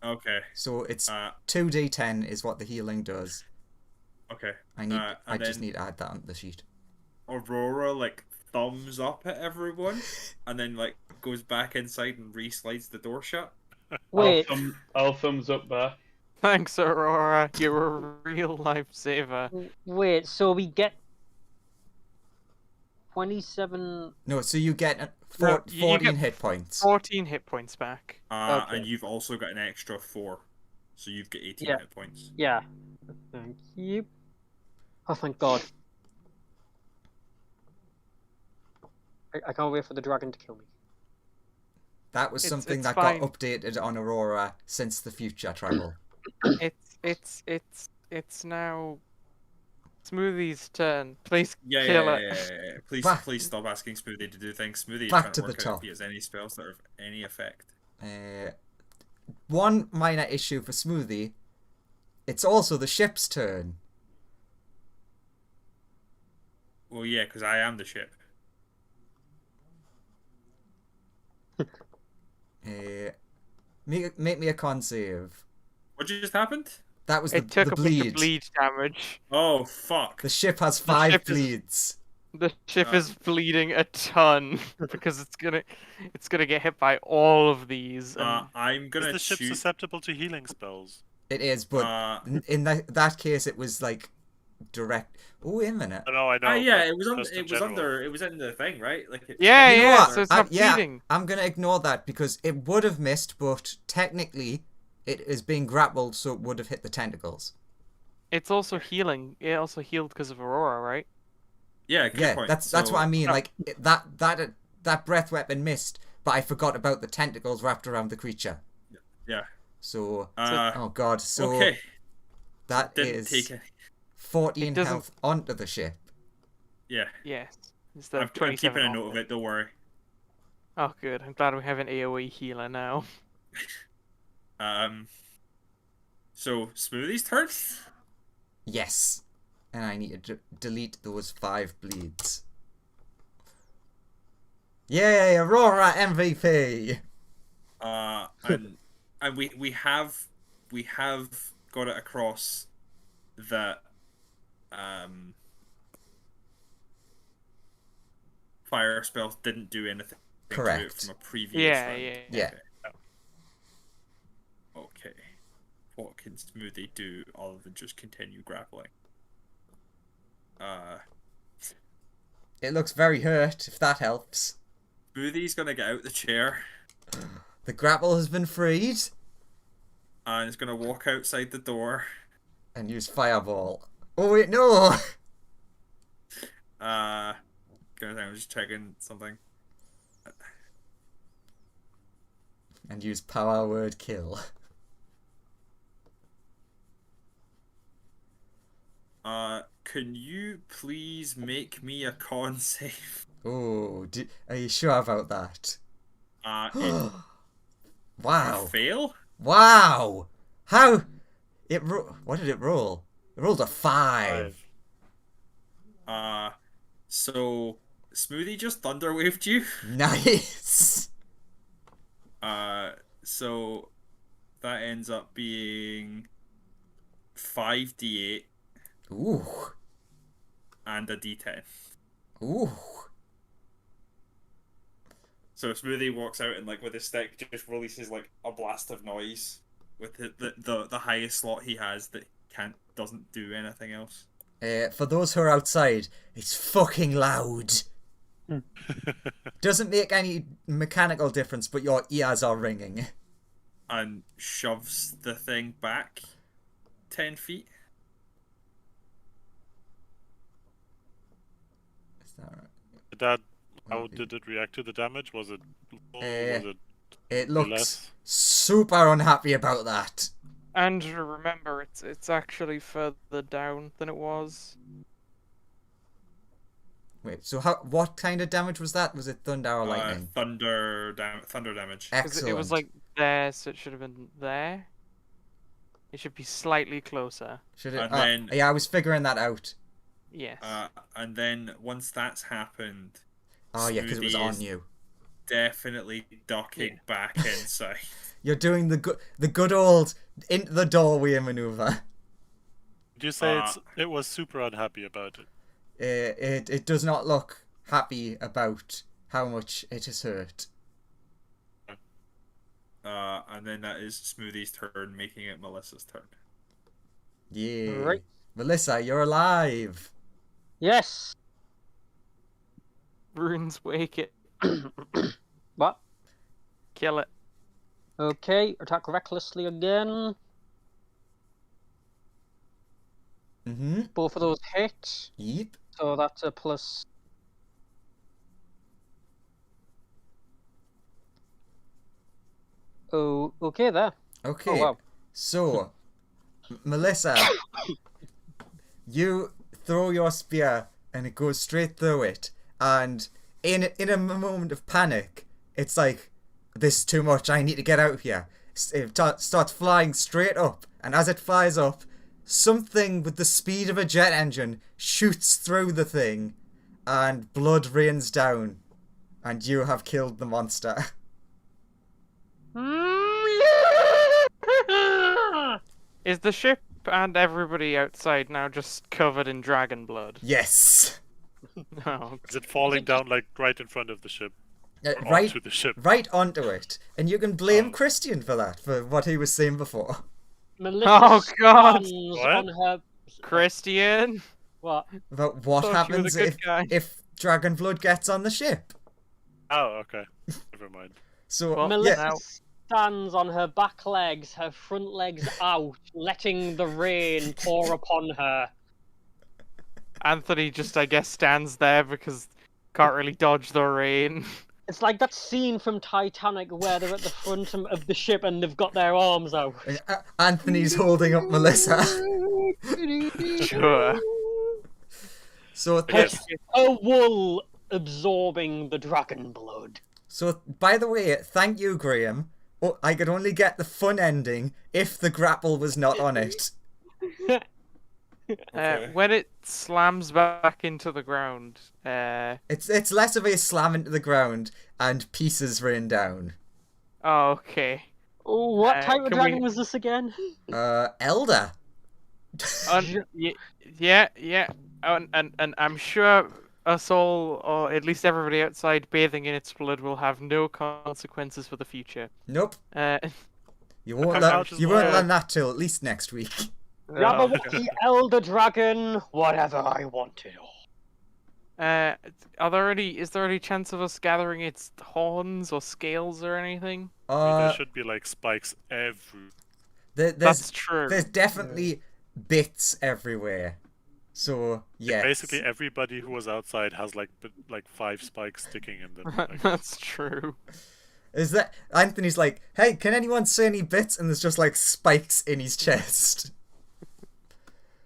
Speaker 4: Okay.
Speaker 1: So it's
Speaker 4: Uh,
Speaker 1: 2d10 is what the healing does.
Speaker 4: okay.
Speaker 1: I need.
Speaker 4: and
Speaker 1: I just
Speaker 4: then
Speaker 1: need to add that on the sheet.
Speaker 4: Aurora like thumbs up at everyone, and then like goes back inside and re-slides the door shut.
Speaker 6: Wait.
Speaker 7: I'll thumbs up there.
Speaker 2: Thanks, Aurora. You're a real lifesaver.
Speaker 6: Wait. So we get 27.
Speaker 1: No, so you get
Speaker 2: No, you
Speaker 1: 14
Speaker 2: get
Speaker 1: hit points.
Speaker 2: 14 hit points back.
Speaker 6: Okay.
Speaker 4: And you've also got an extra 4, so you've got 18
Speaker 6: Yeah.
Speaker 4: hit points.
Speaker 6: Yeah. Thank you. Oh, thank God. I can't wait for the dragon to kill me.
Speaker 1: That was
Speaker 2: It's-
Speaker 1: something
Speaker 2: it's
Speaker 1: that
Speaker 2: fine.
Speaker 1: got updated on Aurora since the future travel.
Speaker 2: It's now Smoothie's turn. Please
Speaker 4: Yeah,
Speaker 2: kill
Speaker 4: yeah,
Speaker 2: it.
Speaker 4: yeah, yeah, yeah. Please,
Speaker 1: Back-
Speaker 4: please stop asking Smoothie to do things. Smoothie is
Speaker 1: Back
Speaker 4: trying
Speaker 1: to
Speaker 4: to
Speaker 1: the
Speaker 4: work out
Speaker 1: top.
Speaker 4: if he has any spells that are of any effect.
Speaker 1: One minor issue for Smoothie. It's also the ship's turn.
Speaker 4: Well, yeah, because I am the ship.
Speaker 1: Make me a con save.
Speaker 4: What just happened?
Speaker 1: That was
Speaker 2: It
Speaker 1: the
Speaker 2: took a bunch
Speaker 1: bleed.
Speaker 2: of bleed damage.
Speaker 4: Oh fuck!
Speaker 1: The ship has
Speaker 2: The
Speaker 1: 5
Speaker 2: ship is-
Speaker 1: bleeds.
Speaker 2: The ship
Speaker 4: Uh.
Speaker 2: is bleeding a ton because it's gonna get hit by all of these. And
Speaker 4: I'm
Speaker 3: Is
Speaker 4: gonna
Speaker 3: the ship
Speaker 4: shoot.
Speaker 3: susceptible to healing spells?
Speaker 1: It is, but in that case, it was like direct. Oh, wait a minute.
Speaker 3: I know.
Speaker 4: Yeah,
Speaker 3: but
Speaker 4: it was on.
Speaker 3: just in
Speaker 4: It was
Speaker 3: general.
Speaker 4: under. It was in the thing, right? Like.
Speaker 2: yeah,
Speaker 1: You know
Speaker 2: yeah.
Speaker 1: what?
Speaker 2: So it's not
Speaker 1: yeah,
Speaker 2: bleeding.
Speaker 1: I'm gonna ignore that because it would have missed, but technically, it is being grappled, so it would have hit the tentacles.
Speaker 2: It's also healing. It also healed because of Aurora, right?
Speaker 4: Yeah, good
Speaker 1: Yeah,
Speaker 4: point.
Speaker 1: that's what I mean. Like that breath weapon missed, but I forgot about the tentacles wrapped around the creature.
Speaker 4: Yeah.
Speaker 1: So,
Speaker 4: Uh,
Speaker 1: oh god, so
Speaker 4: okay.
Speaker 1: that
Speaker 4: Didn't
Speaker 1: is
Speaker 4: take it.
Speaker 1: 14
Speaker 2: doesn't-
Speaker 1: health onto the ship.
Speaker 4: Yeah.
Speaker 2: Yes. Instead
Speaker 4: I'm
Speaker 2: of 27.
Speaker 4: keeping a
Speaker 2: off
Speaker 4: note of it. Don't worry.
Speaker 2: Oh, good. I'm glad we have an AoE healer now.
Speaker 4: So Smoothie's turn.
Speaker 1: Yes, and I need to delete those 5 bleeds. Yay, Aurora MVP!
Speaker 4: And we have got it across that fire spells didn't do anything to it
Speaker 1: Correct.
Speaker 4: from a previous
Speaker 2: Yeah,
Speaker 4: round.
Speaker 2: yeah.
Speaker 1: Yeah.
Speaker 4: Okay. What can Smoothie do other than just continue grappling?
Speaker 1: It looks very hurt, if that helps.
Speaker 4: Smoothie's gonna get out the chair
Speaker 1: The grapple has been freed,
Speaker 4: and is gonna walk outside the door.
Speaker 1: and use Fireball. Oh wait, no!
Speaker 4: I'm just checking something.
Speaker 1: And use Power Word Kill.
Speaker 4: Can you please make me a con save?
Speaker 1: Oh, are you sure about that?
Speaker 4: It
Speaker 1: Wow.
Speaker 4: fail?
Speaker 1: Wow! How? What did it roll? It rolled a 5.
Speaker 4: So Smoothie just thunderwaved you.
Speaker 1: Nice!
Speaker 4: So that ends up being 5d8
Speaker 1: Ooh.
Speaker 4: and a d10.
Speaker 1: Ooh.
Speaker 4: So Smoothie walks out and like with his stick just releases like a blast of noise with the highest slot he has that doesn't do anything else.
Speaker 1: For those who are outside, it's fucking loud. Doesn't make any mechanical difference, but your ears are ringing.
Speaker 4: And shoves the thing back 10 feet.
Speaker 1: Is that right?
Speaker 3: How did it react to the damage? Was it full? Was it
Speaker 1: It
Speaker 3: or
Speaker 1: looks
Speaker 3: less?
Speaker 1: super unhappy about that.
Speaker 2: And remember, it's actually further down than it was.
Speaker 1: Wait, so what kind of damage was that? Was it thunder or lightning?
Speaker 4: Thunder damage.
Speaker 2: 'Cause
Speaker 1: Excellent.
Speaker 2: it was like there, so it should have been there. It should be slightly closer.
Speaker 1: Should it?
Speaker 4: And then-
Speaker 1: yeah, I was figuring that out.
Speaker 2: Yes.
Speaker 4: And then once that's happened,
Speaker 1: Oh yeah, because it was
Speaker 4: Smoothie
Speaker 1: on
Speaker 4: is
Speaker 1: you.
Speaker 4: definitely ducking back inside.
Speaker 1: You're doing the good old into the doorway maneuver.
Speaker 3: Did you say it was super unhappy about it?
Speaker 1: It does not look happy about how much it has hurt.
Speaker 4: And then that is Smoothie's turn, making it Melissa's turn.
Speaker 1: Yeah.
Speaker 6: Right.
Speaker 1: Melissa, you're alive.
Speaker 6: Yes.
Speaker 2: Runes wake it.
Speaker 6: What?
Speaker 2: Kill it.
Speaker 6: Okay, attack recklessly again.
Speaker 1: Mm-hmm.
Speaker 6: Both of those hit,
Speaker 1: Yep.
Speaker 6: so that's a plus. Oh, okay there.
Speaker 1: Okay.
Speaker 6: Oh wow.
Speaker 1: So, Melissa, you throw your spear and it goes straight through it. And in a moment of panic, it's like, this is too much. I need to get out of here. It starts flying straight up, and as it flies up, something with the speed of a jet engine shoots through the thing, and blood rains down, and you have killed the monster.
Speaker 2: Is the ship and everybody outside now just covered in dragon blood?
Speaker 1: Yes.
Speaker 2: No.
Speaker 3: Is it falling down like right in front of the ship? Or
Speaker 1: Right,
Speaker 3: onto the ship?
Speaker 1: right onto it, and you can blame
Speaker 3: Oh.
Speaker 1: Christian for that, for what he was saying before.
Speaker 6: Melissa
Speaker 2: Oh, God.
Speaker 6: stands
Speaker 3: What?
Speaker 6: on her.
Speaker 2: Christian?
Speaker 6: What?
Speaker 1: About what
Speaker 2: Thought you were the
Speaker 1: happens
Speaker 2: good guy.
Speaker 1: if dragon blood gets on the ship.
Speaker 3: Oh, okay. Never mind.
Speaker 1: So
Speaker 2: Well,
Speaker 6: Melissa
Speaker 2: now-
Speaker 6: stands on her back legs, her front legs out, letting the rain pour upon her.
Speaker 2: Anthony just, I guess, stands there because can't really dodge the rain.
Speaker 6: It's like that scene from Titanic where they're at the front of the ship and they've got their arms out.
Speaker 1: Anthony's holding up Melissa.
Speaker 2: Sure.
Speaker 1: So
Speaker 3: Yes.
Speaker 6: A wool absorbing the dragon blood.
Speaker 1: So, by the way, thank you, Graham. Oh, I could only get the fun ending if the grapple was not on it.
Speaker 4: Okay.
Speaker 2: When it slams back into the ground,
Speaker 1: It's less of a slam into the ground and pieces rain down.
Speaker 2: oh, okay.
Speaker 6: Oh, what type of
Speaker 2: can
Speaker 6: dragon
Speaker 2: we-
Speaker 6: was this again?
Speaker 1: Elder.
Speaker 2: Yeah. And I'm sure us all, or at least everybody outside bathing in its blood, will have no consequences for the future.
Speaker 1: Nope. You won't
Speaker 3: Come
Speaker 1: learn.
Speaker 3: out as
Speaker 1: You won't
Speaker 3: well.
Speaker 1: learn that till at least next week.
Speaker 6: Jabberwocky Elder Dragon, whatever I wanted.
Speaker 2: Is there any chance of us gathering its horns or scales or anything?
Speaker 3: There should be like spikes every.
Speaker 1: There's
Speaker 2: That's true.
Speaker 1: there's definitely bits everywhere. So yes.
Speaker 3: Basically, everybody who was outside has like 5 spikes sticking in them. Like,
Speaker 2: That's true.
Speaker 1: Is that Anthony's like, hey, can anyone see any bits? And there's just like spikes in his chest.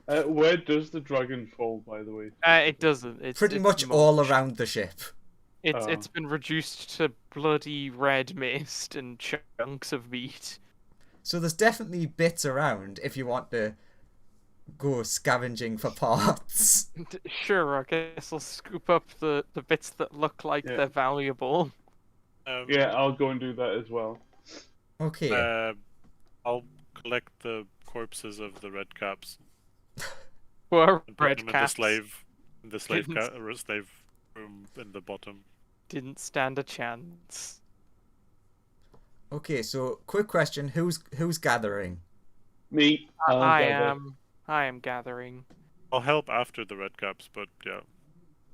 Speaker 7: Where does the dragon fall, by the way?
Speaker 2: It doesn't. It's
Speaker 1: Pretty
Speaker 2: it's
Speaker 1: much all
Speaker 2: mulch.
Speaker 1: around the ship.
Speaker 2: It's been reduced to bloody red mist and chunks of meat.
Speaker 1: So there's definitely bits around if you want to go scavenging for parts.
Speaker 2: Sure, I guess I'll scoop up the bits that look like
Speaker 7: Yeah.
Speaker 2: they're valuable.
Speaker 7: Yeah, I'll go and do that as well.
Speaker 1: Okay.
Speaker 3: I'll collect the corpses of the red caps
Speaker 2: Poor
Speaker 3: and put
Speaker 2: red
Speaker 3: them
Speaker 2: caps
Speaker 3: in the slave
Speaker 2: Didn't-
Speaker 3: slave room in the bottom.
Speaker 2: didn't stand a chance.
Speaker 1: Okay, so quick question, who's gathering?
Speaker 7: Me. I'll
Speaker 2: I
Speaker 7: gather.
Speaker 2: am gathering.
Speaker 3: I'll help after the red caps, but yeah.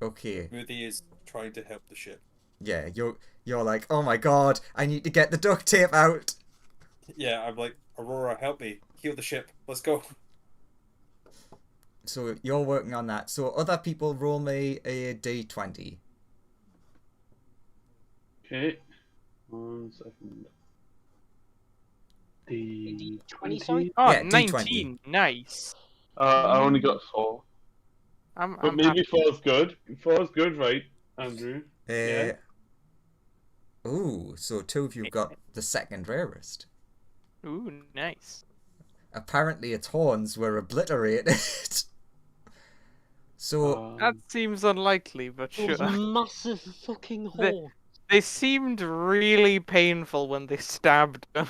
Speaker 1: Okay.
Speaker 4: Moody is trying to help the ship.
Speaker 1: Yeah, you're like, oh my god, I need to get the duct tape out.
Speaker 4: Yeah, I'm like, Aurora, help me. Heal the ship. Let's go.
Speaker 1: So you're working on that. So other people roll me a d20.
Speaker 7: Okay. 1 second. The
Speaker 6: 20, sorry?
Speaker 2: Oh,
Speaker 1: Yeah, D20.
Speaker 2: 19. Nice.
Speaker 7: I only got 4.
Speaker 2: I'm
Speaker 7: But maybe
Speaker 2: happy.
Speaker 7: 4 is good. 4 is good, right, Andrew? Yeah.
Speaker 1: Ooh, so two of you got the second rarest.
Speaker 2: Ooh, nice.
Speaker 1: Apparently its horns were obliterated. So
Speaker 2: That seems unlikely, but
Speaker 6: Those
Speaker 2: sure.
Speaker 6: massive fucking
Speaker 2: The-
Speaker 6: horns.
Speaker 2: They seemed really painful when they stabbed them.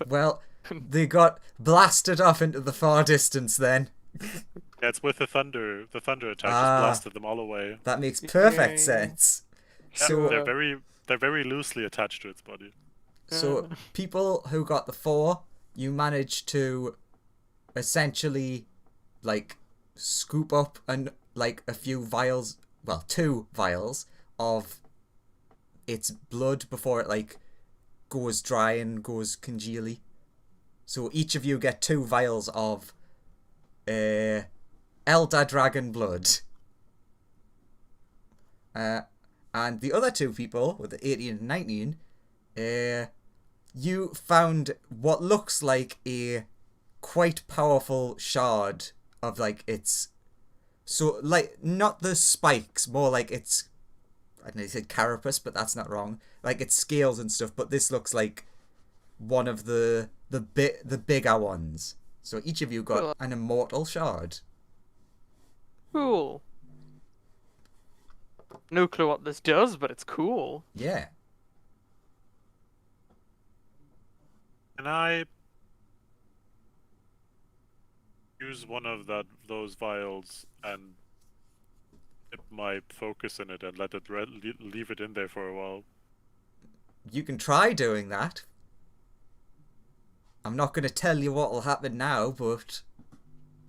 Speaker 1: well, they got blasted off into the far distance then.
Speaker 3: Yeah, it's with the thunder. The thunder attack
Speaker 1: Ah.
Speaker 3: just blasted them all away.
Speaker 1: That makes perfect
Speaker 2: Yay.
Speaker 1: sense.
Speaker 3: Yeah,
Speaker 1: So
Speaker 3: they're very loosely attached to its body.
Speaker 1: So people who got the 4, you managed to essentially like scoop up a few vials, well, 2 vials of its blood before it like goes dry and goes congealy. So each of you get 2 vials of Elder Dragon blood. And the other 2 people with the 18 and 19, you found what looks like a quite powerful shard of like its, so like not the spikes, more like its, I don't know, you said carapace, but that's not wrong, like its scales and stuff, but this looks like one of the bigger ones. So each of you got
Speaker 2: Cool.
Speaker 1: an immortal shard.
Speaker 2: Cool. No clue what this does, but it's cool.
Speaker 1: Yeah.
Speaker 3: Can I use one of those vials and dip my focus in it and let it leave it in there for a while?
Speaker 1: You can try doing that. I'm not going to tell you what will happen now, but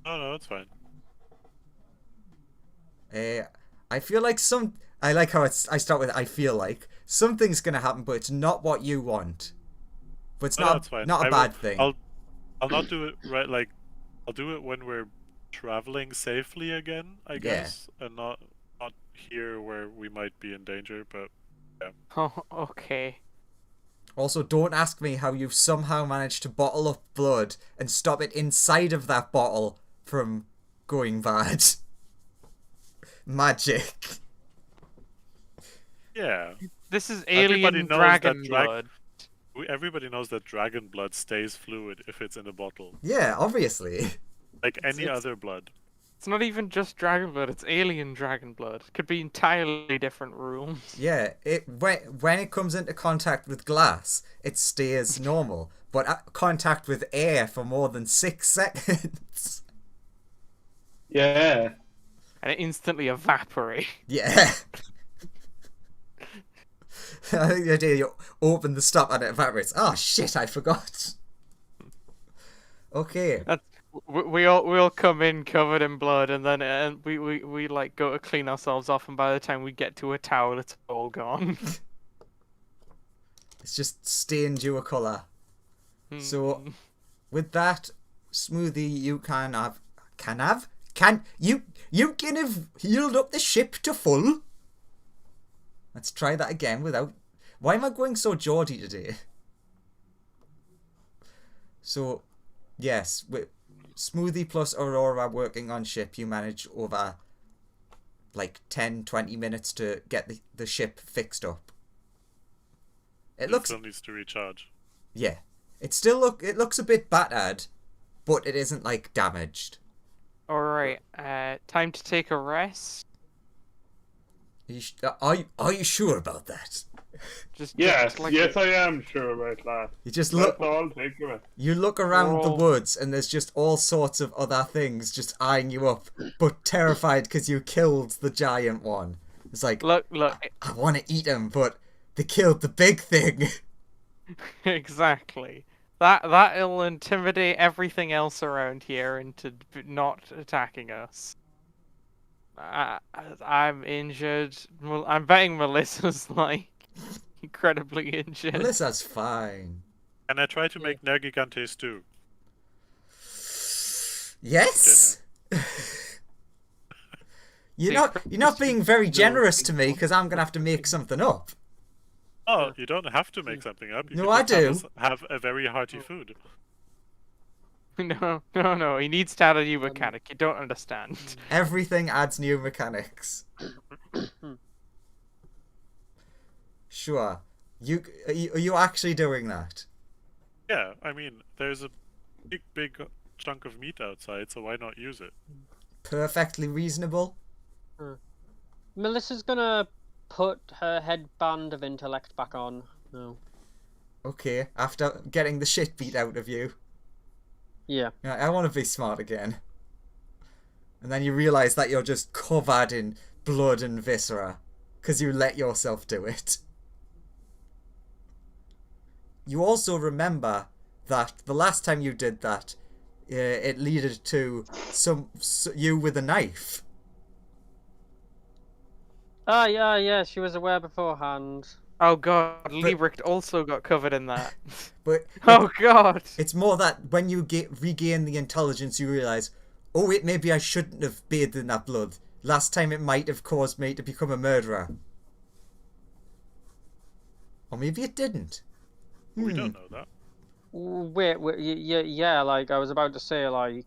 Speaker 3: No, it's fine.
Speaker 1: I feel like I like how I start with I feel like something's going to happen, but it's not what you want. But it's
Speaker 3: That's fine.
Speaker 1: not a bad thing.
Speaker 3: I'll not do it right. Like, I'll do it when we're traveling safely again, I guess, and not here where we might be in danger. But yeah.
Speaker 2: Oh, okay.
Speaker 1: Also, don't ask me how you've somehow managed to bottle up blood and stop it inside of that bottle from going bad. Magic.
Speaker 3: Yeah.
Speaker 2: This is
Speaker 3: Everybody
Speaker 2: alien
Speaker 3: knows
Speaker 2: dragon
Speaker 3: that
Speaker 2: blood.
Speaker 3: Everybody knows that dragon blood stays fluid if it's in a bottle,
Speaker 1: Yeah, obviously.
Speaker 3: like any
Speaker 2: it's-
Speaker 3: other blood.
Speaker 2: It's not even just dragon blood, it's alien dragon blood. Could be entirely different rules.
Speaker 1: Yeah, when it comes into contact with glass, it stays normal. But at contact with air for more than 6 seconds.
Speaker 7: Yeah.
Speaker 2: And it instantly evaporates.
Speaker 1: Yeah. I think the idea you open the stop and it evaporates. Oh shit, I forgot. Okay.
Speaker 2: We all come in covered in blood, and then we like go to clean ourselves off, and by the time we get to a towel, it's all gone.
Speaker 1: It's just stained you a colour. So, with that, Smoothie, you can have healed up the ship to full. Let's try that again without. Why am I going so Geordie today? So, yes, with Smoothie plus Aurora working on ship, you manage over like 10-20 minutes to get the ship fixed up. It
Speaker 3: Still needs to recharge.
Speaker 1: Yeah. It looks a bit battered, but it isn't like damaged.
Speaker 2: Alright, time to take a rest.
Speaker 1: Are you sure about that?
Speaker 7: Yes,
Speaker 2: like
Speaker 7: yes, I am sure about that.
Speaker 1: You just
Speaker 7: That's
Speaker 1: look.
Speaker 7: all. Think of it.
Speaker 1: You look around the
Speaker 2: Oh.
Speaker 1: woods, and there's just all sorts of other things just eyeing you up, but terrified because you killed the giant one. It's like,
Speaker 2: Look,
Speaker 1: I want to eat him, but they killed the big thing.
Speaker 2: exactly. That'll intimidate everything else around here into not attacking us. I'm injured. Well, I'm betting Melissa's like incredibly injured.
Speaker 1: Melissa's fine.
Speaker 3: And I try to make Nergigante stew.
Speaker 1: Yes. You're not being very generous to me because I'm gonna have to make something up.
Speaker 3: Oh, you don't have to make something up. You
Speaker 1: No,
Speaker 3: can
Speaker 1: I
Speaker 3: just
Speaker 1: do.
Speaker 3: have a very hearty food.
Speaker 2: No. He needs to add a new mechanic. You don't understand.
Speaker 1: Everything adds new mechanics. Sure. Are you actually doing that?
Speaker 3: Yeah, I mean, there's a big chunk of meat outside, so why not use it?
Speaker 1: Perfectly reasonable.
Speaker 6: Melissa's gonna put her headband of intellect back on. No.
Speaker 1: Okay, after getting the shit beat out of you.
Speaker 6: Yeah.
Speaker 1: I want to be smart again. And then you realise that you're just covered in blood and viscera. Because you let yourself do it. You also remember that the last time you did that, it led to you with a knife.
Speaker 6: Ah, yeah, she was aware beforehand.
Speaker 2: Oh god, Liebrecht also got covered in that.
Speaker 1: But
Speaker 2: Oh god.
Speaker 1: it's more that when you regain the intelligence, you realise, oh wait, maybe I shouldn't have bathed in that blood. Last time it might have caused me to become a murderer. Or maybe it didn't.
Speaker 3: We don't know that.
Speaker 6: Wait, yeah, like I was about to say, like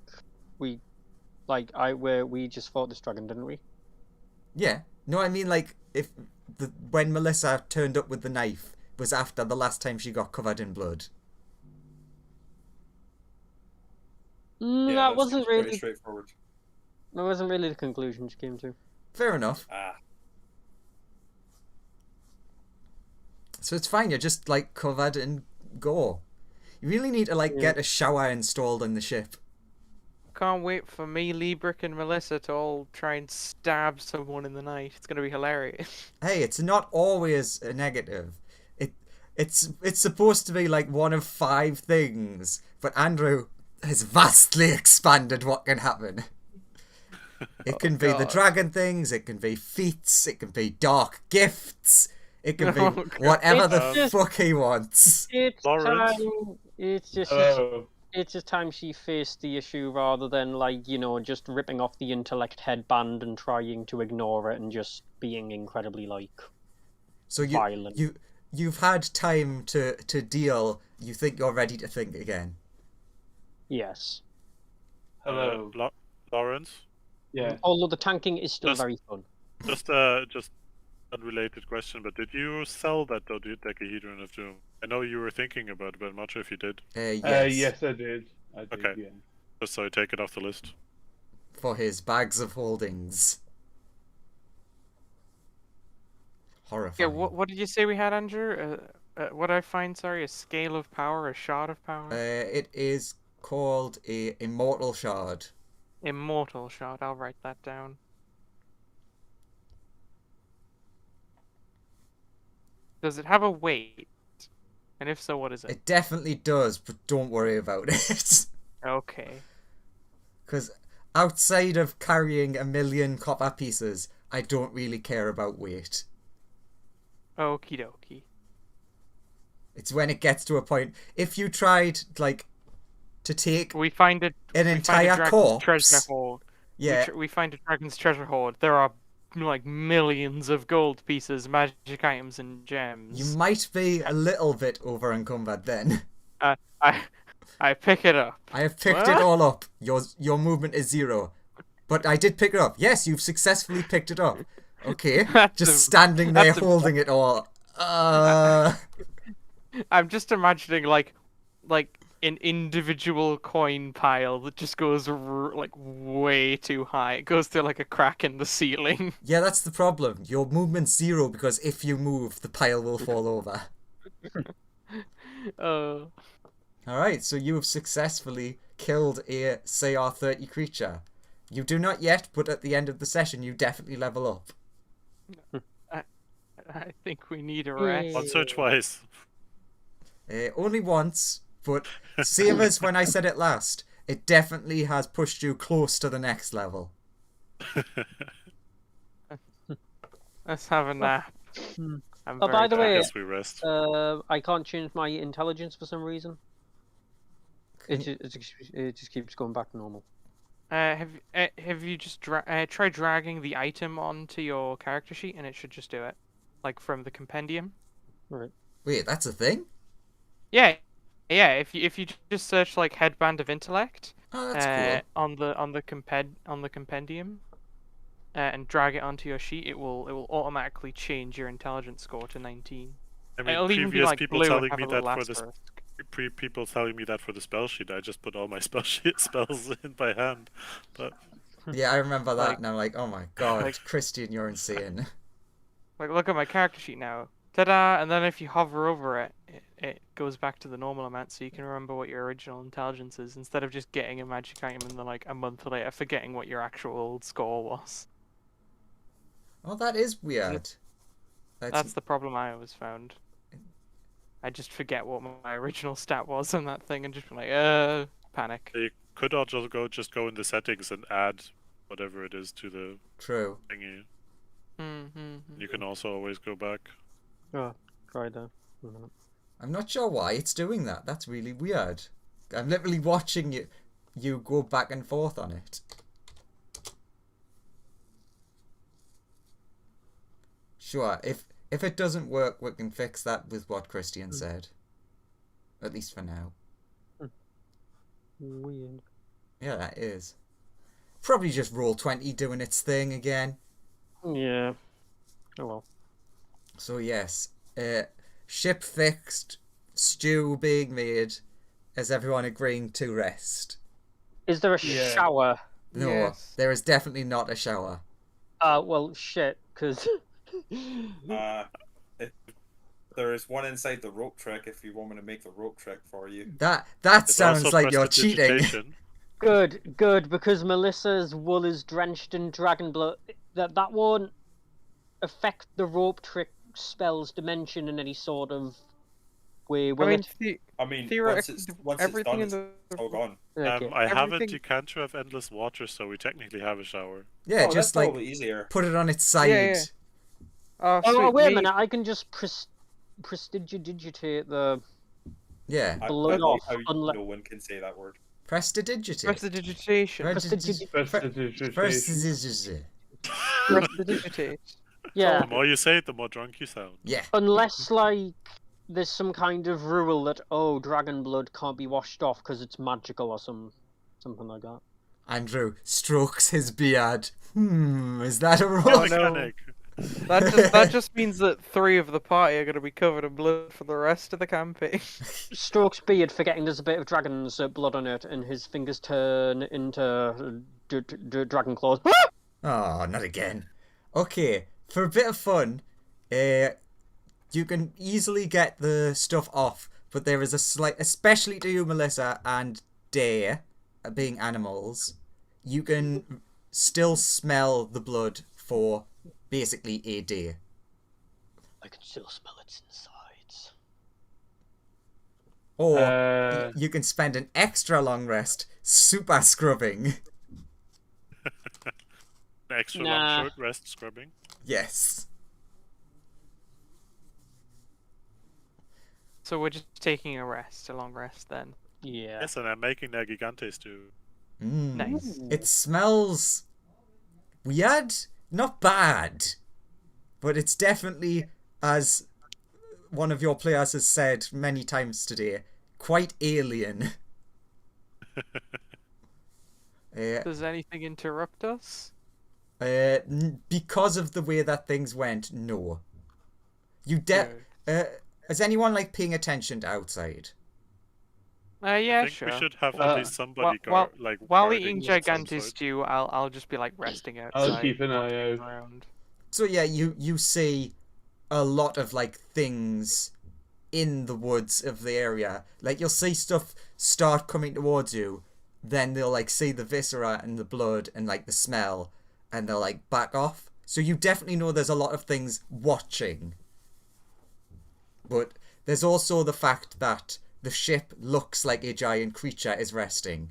Speaker 6: we just fought this dragon, didn't we?
Speaker 1: Yeah. No, I mean, like, when Melissa turned up with the knife was after the last time she got covered in blood.
Speaker 6: That wasn't
Speaker 4: pretty
Speaker 6: really.
Speaker 4: straightforward.
Speaker 6: That wasn't really the conclusion she came to.
Speaker 1: Fair enough. So it's fine, you're just, like, covered in gore. You really need to
Speaker 6: Yeah.
Speaker 1: get a shower installed in the ship.
Speaker 2: Can't wait for me, Librick, and Melissa to all try and stab someone in the night. It's gonna be hilarious.
Speaker 1: Hey, it's not always a negative. It's supposed to be like one of 5 things, but Andrew has vastly expanded what can happen. It can be the
Speaker 2: God.
Speaker 1: dragon things, it can be feats, it can be dark gifts, it can be
Speaker 2: Oh, God.
Speaker 1: whatever the
Speaker 6: It's just-
Speaker 1: fuck he wants.
Speaker 6: It's
Speaker 3: Lawrence?
Speaker 6: time. It's just.
Speaker 7: Hello.
Speaker 6: It's just time she faced the issue rather than just ripping off the intellect headband and trying to ignore it and just being incredibly
Speaker 1: So
Speaker 6: violent.
Speaker 1: you've had time to deal. You think you're ready to think again.
Speaker 6: Yes.
Speaker 7: Hello.
Speaker 3: Lawrence?
Speaker 7: Yeah.
Speaker 6: Although the tanking is still
Speaker 3: Just-
Speaker 6: very fun.
Speaker 3: Just unrelated question, but did you sell that dodecahedron of doom? I know you were thinking about it, but I'm not sure if you did.
Speaker 1: Yes.
Speaker 7: Yes, I did.
Speaker 3: Okay.
Speaker 7: Yeah.
Speaker 3: Just so I take it off the list.
Speaker 1: For his bags of holdings.
Speaker 2: Yeah,
Speaker 1: Horrifying.
Speaker 2: what did you say we had, Andrew? What did I find? Sorry, a scale of power, a shard of power,
Speaker 1: It is called a immortal shard.
Speaker 2: immortal shard. I'll write that down. Does it have a weight? And if so, what is it?
Speaker 1: It definitely does, but don't worry about it.
Speaker 2: Okay.
Speaker 1: Because outside of carrying 1,000,000 copper pieces, I don't really care about weight.
Speaker 2: Okie dokie.
Speaker 1: It's when it gets to a point. If you tried, to take
Speaker 2: We find it.
Speaker 1: an
Speaker 2: we find a
Speaker 1: entire
Speaker 2: dragon's
Speaker 1: corpse,
Speaker 2: treasure hoard.
Speaker 1: yeah,
Speaker 2: We find a dragon's treasure hoard. There are like millions of gold pieces, magic items, and gems.
Speaker 1: you might be a little bit over encumbered then.
Speaker 2: I pick it up.
Speaker 1: I have picked it
Speaker 2: What?
Speaker 1: all up. Your movement is 0. But I did pick it up. Yes, you've successfully picked it up. Okay.
Speaker 2: That's
Speaker 1: Just
Speaker 2: a-
Speaker 1: standing there
Speaker 2: that's a-
Speaker 1: holding it all.
Speaker 2: I'm just imagining like an individual coin pile that just goes way too high. It goes to like a crack in the ceiling.
Speaker 1: Yeah, that's the problem. Your movement's 0 because if you move, the pile will fall over. Alright, so you have successfully killed a CR30 creature. You do not yet, but at the end of the session, you definitely level up.
Speaker 2: I think we need a rest.
Speaker 3: Once or twice.
Speaker 1: Only once, but same as when I said it last, it definitely has pushed you close to the next level.
Speaker 2: Let's have a nap.
Speaker 6: Hmm.
Speaker 2: I'm
Speaker 6: Oh, by
Speaker 2: very
Speaker 6: the
Speaker 3: I
Speaker 6: way,
Speaker 3: guess we rest.
Speaker 6: I can't change my intelligence for some reason. It just keeps going back to normal.
Speaker 2: Have you just tried dragging the item onto your character sheet and it should just do it, like from the compendium?
Speaker 6: Right.
Speaker 1: Wait, that's a thing?
Speaker 2: Yeah. If you just search like headband of intellect,
Speaker 1: Oh, that's cool.
Speaker 2: on the compendium, and drag it onto your sheet, it will automatically change your intelligence score to 19.
Speaker 3: I mean,
Speaker 2: It'll even be
Speaker 3: previous
Speaker 2: like
Speaker 3: people
Speaker 2: blue and
Speaker 3: telling
Speaker 2: have
Speaker 3: me
Speaker 2: a
Speaker 3: that
Speaker 2: little
Speaker 3: for the
Speaker 2: asterisk.
Speaker 3: people telling me that for the spell sheet, I just put all my spells in by hand. But
Speaker 1: Yeah, I remember that,
Speaker 2: Like-
Speaker 1: and I'm like, oh my god,
Speaker 2: like-
Speaker 1: Christian, you're insane.
Speaker 2: Like, look at my character sheet now. Ta-da! And then if you hover over it, it goes back to the normal amount, so you can remember what your original intelligence is, instead of just getting a magic item and then, like, a month later forgetting what your actual score was.
Speaker 1: Oh, that is weird.
Speaker 2: That's the problem I always found. I just forget what my original stat was on that thing and just be like, panic.
Speaker 3: you could also just go in the settings and add whatever it is to the
Speaker 1: True.
Speaker 3: thingy.
Speaker 2: Mm-hmm.
Speaker 3: You can also always go back.
Speaker 6: Oh, try that. Wait a minute.
Speaker 1: I'm not sure why it's doing that. That's really weird. I'm literally watching you go back and forth on it. Sure, if it doesn't work, we can fix that with what Christian said. At least for now.
Speaker 6: Weird.
Speaker 1: Yeah, that is. Probably just Roll20 doing its thing again.
Speaker 6: Yeah. Oh well.
Speaker 1: So yes, ship fixed, stew being made, is everyone agreeing to rest?
Speaker 6: Is there a
Speaker 7: Yeah.
Speaker 6: shower?
Speaker 1: No,
Speaker 2: Yes.
Speaker 1: there is definitely not a shower.
Speaker 6: Well, shit, because...
Speaker 4: There is one inside the rope trick if you want me to make the rope trick for you.
Speaker 1: That
Speaker 3: There's
Speaker 1: sounds
Speaker 3: also
Speaker 1: like you're cheating.
Speaker 3: prestidigitation.
Speaker 6: Good, because Melissa's wool is drenched in dragon blood. That won't affect the rope trick spell's dimension in any sort of way, will
Speaker 2: I mean,
Speaker 6: it?
Speaker 4: I mean,
Speaker 2: theoretically,
Speaker 4: once it's
Speaker 2: everything
Speaker 4: done,
Speaker 2: in the
Speaker 4: it's all gone.
Speaker 6: Okay.
Speaker 3: I have a
Speaker 2: Everything-
Speaker 3: decanter of endless water, so we technically have a shower.
Speaker 1: Yeah,
Speaker 4: Oh, that's
Speaker 1: just like
Speaker 4: probably easier.
Speaker 1: put it on its side.
Speaker 2: Yeah. Oh,
Speaker 6: Oh,
Speaker 2: sweet,
Speaker 6: wait a
Speaker 2: me-
Speaker 6: minute, I can just prestidigitate the
Speaker 1: Yeah.
Speaker 4: I
Speaker 6: blood
Speaker 4: love
Speaker 6: off
Speaker 4: how
Speaker 6: unless...
Speaker 4: no one can say that word.
Speaker 1: Prestidigitate.
Speaker 2: Prestidigitation.
Speaker 1: Prestidigitate.
Speaker 2: Prestidigitate.
Speaker 6: Yeah,
Speaker 3: The more you say it, the more drunk you sound.
Speaker 1: Yeah.
Speaker 6: unless, like, there's some kind of rule that, oh, dragon blood can't be washed off because it's magical or something like that.
Speaker 1: Andrew strokes his beard. Is that a
Speaker 3: Oh,
Speaker 1: rule?
Speaker 2: no.
Speaker 3: mechanic.
Speaker 2: That just means that 3 of the party are going to be covered in blood for the rest of the campaign.
Speaker 6: Strokes beard, forgetting there's a bit of dragon's blood on it, and his fingers turn into dragon claws.
Speaker 1: Oh, not again. Okay, for a bit of fun, you can easily get the stuff off, but there is a slight, especially to you, Melissa, and Day, being animals, you can still smell the blood for basically a day.
Speaker 6: I can still smell its insides.
Speaker 1: Or you can spend an extra long rest super scrubbing.
Speaker 3: An extra
Speaker 6: Nah.
Speaker 3: long short rest scrubbing.
Speaker 1: Yes.
Speaker 2: So we're just taking a long rest then.
Speaker 6: Yeah.
Speaker 3: Yes, and I'm making their gigantes too.
Speaker 2: Nice.
Speaker 1: It smells weird, not bad, but it's definitely, as one of your players has said many times today, quite alien.
Speaker 2: Does anything interrupt us?
Speaker 1: Because of the way that things went, no. You
Speaker 2: Good.
Speaker 1: is anyone like paying attention to outside?
Speaker 2: Yeah,
Speaker 3: I think
Speaker 2: sure.
Speaker 3: we should have at least somebody
Speaker 2: while
Speaker 3: guarding
Speaker 2: eating
Speaker 3: of some
Speaker 2: Gigantes
Speaker 3: sort.
Speaker 2: stew, I'll just be like resting outside.
Speaker 7: I'll keep an
Speaker 2: not
Speaker 7: eye
Speaker 2: looking
Speaker 7: out.
Speaker 2: around.
Speaker 1: So yeah, you see a lot of like things in the woods of the area. Like you'll see stuff start coming towards you, then they'll like see the viscera and the blood and like the smell, and they'll like back off. So you definitely know there's a lot of things watching. But there's also the fact that the ship looks like a giant creature is resting.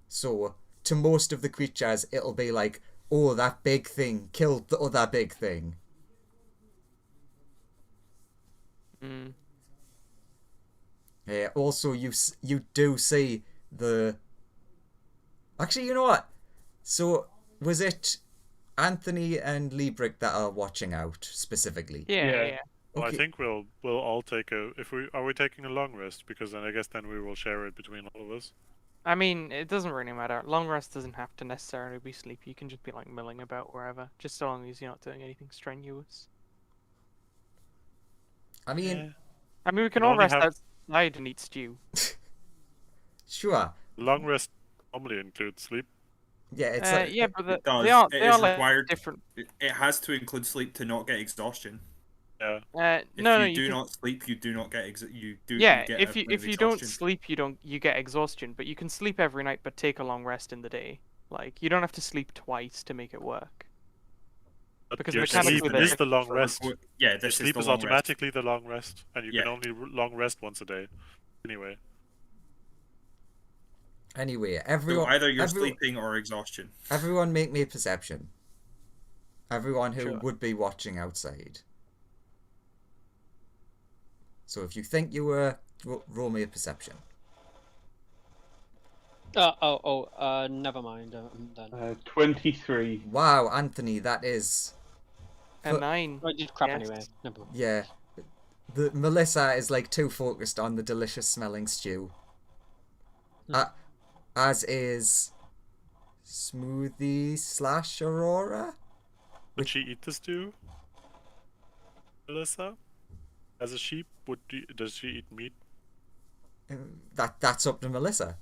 Speaker 1: So to most of the creatures, it'll be like, oh, that big thing killed the other big thing.
Speaker 2: Mm.
Speaker 1: Also, you do see the... Actually, you know what? So, was it Anthony and Liebrick that are watching out, specifically?
Speaker 2: Yeah.
Speaker 7: Yeah.
Speaker 3: Well,
Speaker 1: Okay.
Speaker 3: I think we'll all take a. Are we taking a long rest? Because then I guess then we will share it between all of us.
Speaker 2: I mean, it doesn't really matter. Long rest doesn't have to necessarily be sleep. You can just be like milling about wherever, just so long as you're not doing anything strenuous.
Speaker 1: I mean,
Speaker 3: Yeah.
Speaker 2: I mean, we can
Speaker 3: We
Speaker 2: all
Speaker 3: only
Speaker 2: rest
Speaker 3: have-
Speaker 2: outside and eat stew.
Speaker 1: sure.
Speaker 3: Long rest normally includes sleep.
Speaker 1: Yeah, it's like...
Speaker 2: Yeah, but
Speaker 4: It does.
Speaker 2: they are
Speaker 4: It is
Speaker 2: like
Speaker 4: required.
Speaker 2: different.
Speaker 4: It has to include sleep to not get exhaustion.
Speaker 3: Yeah.
Speaker 4: If
Speaker 2: No,
Speaker 4: you do
Speaker 2: can-
Speaker 4: not sleep, you do not get you do.
Speaker 2: Yeah,
Speaker 4: you get
Speaker 2: if
Speaker 4: a
Speaker 2: you
Speaker 4: bit of
Speaker 2: if you don't
Speaker 4: exhaustion.
Speaker 2: sleep, you get exhaustion. But you can sleep every night, but take a long rest in the day. Like you don't have to sleep twice to make it work.
Speaker 3: But
Speaker 2: Because
Speaker 3: your
Speaker 2: mechanically
Speaker 3: sleep
Speaker 2: they're
Speaker 3: is the long
Speaker 4: For
Speaker 3: rest.
Speaker 4: record- Yeah,
Speaker 3: Your
Speaker 4: this
Speaker 3: sleep
Speaker 4: is
Speaker 3: is
Speaker 4: the long rest.
Speaker 3: automatically the long rest, and you
Speaker 4: Yeah.
Speaker 3: can only long rest once a day. Anyway,
Speaker 1: Anyway,
Speaker 4: So
Speaker 1: everyone...
Speaker 4: either you're
Speaker 1: everyone,
Speaker 4: sleeping or exhaustion.
Speaker 1: everyone make me a perception. Everyone who
Speaker 2: Sure.
Speaker 1: would be watching outside. So if you think you were... roll me a perception.
Speaker 6: Never mind. Then.
Speaker 7: 23.
Speaker 1: Wow, Anthony, that is...
Speaker 2: A 9.
Speaker 6: I did crap
Speaker 2: Yes.
Speaker 6: anyway. Never mind.
Speaker 1: Yeah. The Melissa is like too focused on the delicious smelling stew. As is Smoothie / Aurora?
Speaker 3: would she eat the stew, Melissa? As a sheep, does she eat meat?
Speaker 1: That's up to Melissa.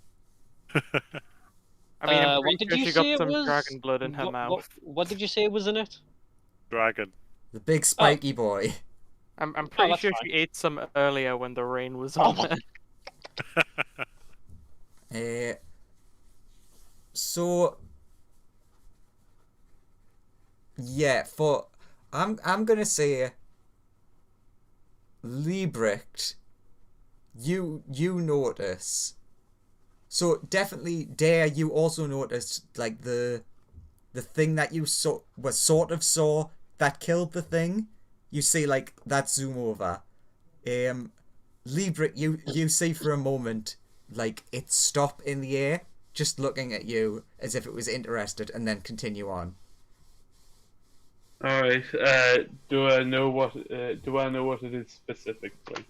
Speaker 2: I mean, I'm
Speaker 6: what
Speaker 2: pretty
Speaker 6: did
Speaker 2: sure
Speaker 6: you
Speaker 2: she
Speaker 6: say
Speaker 2: got
Speaker 6: it
Speaker 2: some
Speaker 6: was?
Speaker 2: dragon blood in her
Speaker 6: What-
Speaker 2: mouth.
Speaker 6: What did you say was in it?
Speaker 3: Dragon.
Speaker 1: The big spiky boy.
Speaker 2: I'm pretty
Speaker 6: that's
Speaker 2: sure
Speaker 6: fine.
Speaker 2: she ate some earlier when the rain was on.
Speaker 1: So yeah, for I'm gonna say Liebricht, you notice. So definitely Dare, you also noticed like the thing that you sort of saw that killed the thing. You see like that zoom over. Liebricht, you see for a moment like it stop in the air, just looking at you as if it was interested, and then continue on.
Speaker 7: All right. Do I know what? Do I know what it is specifically?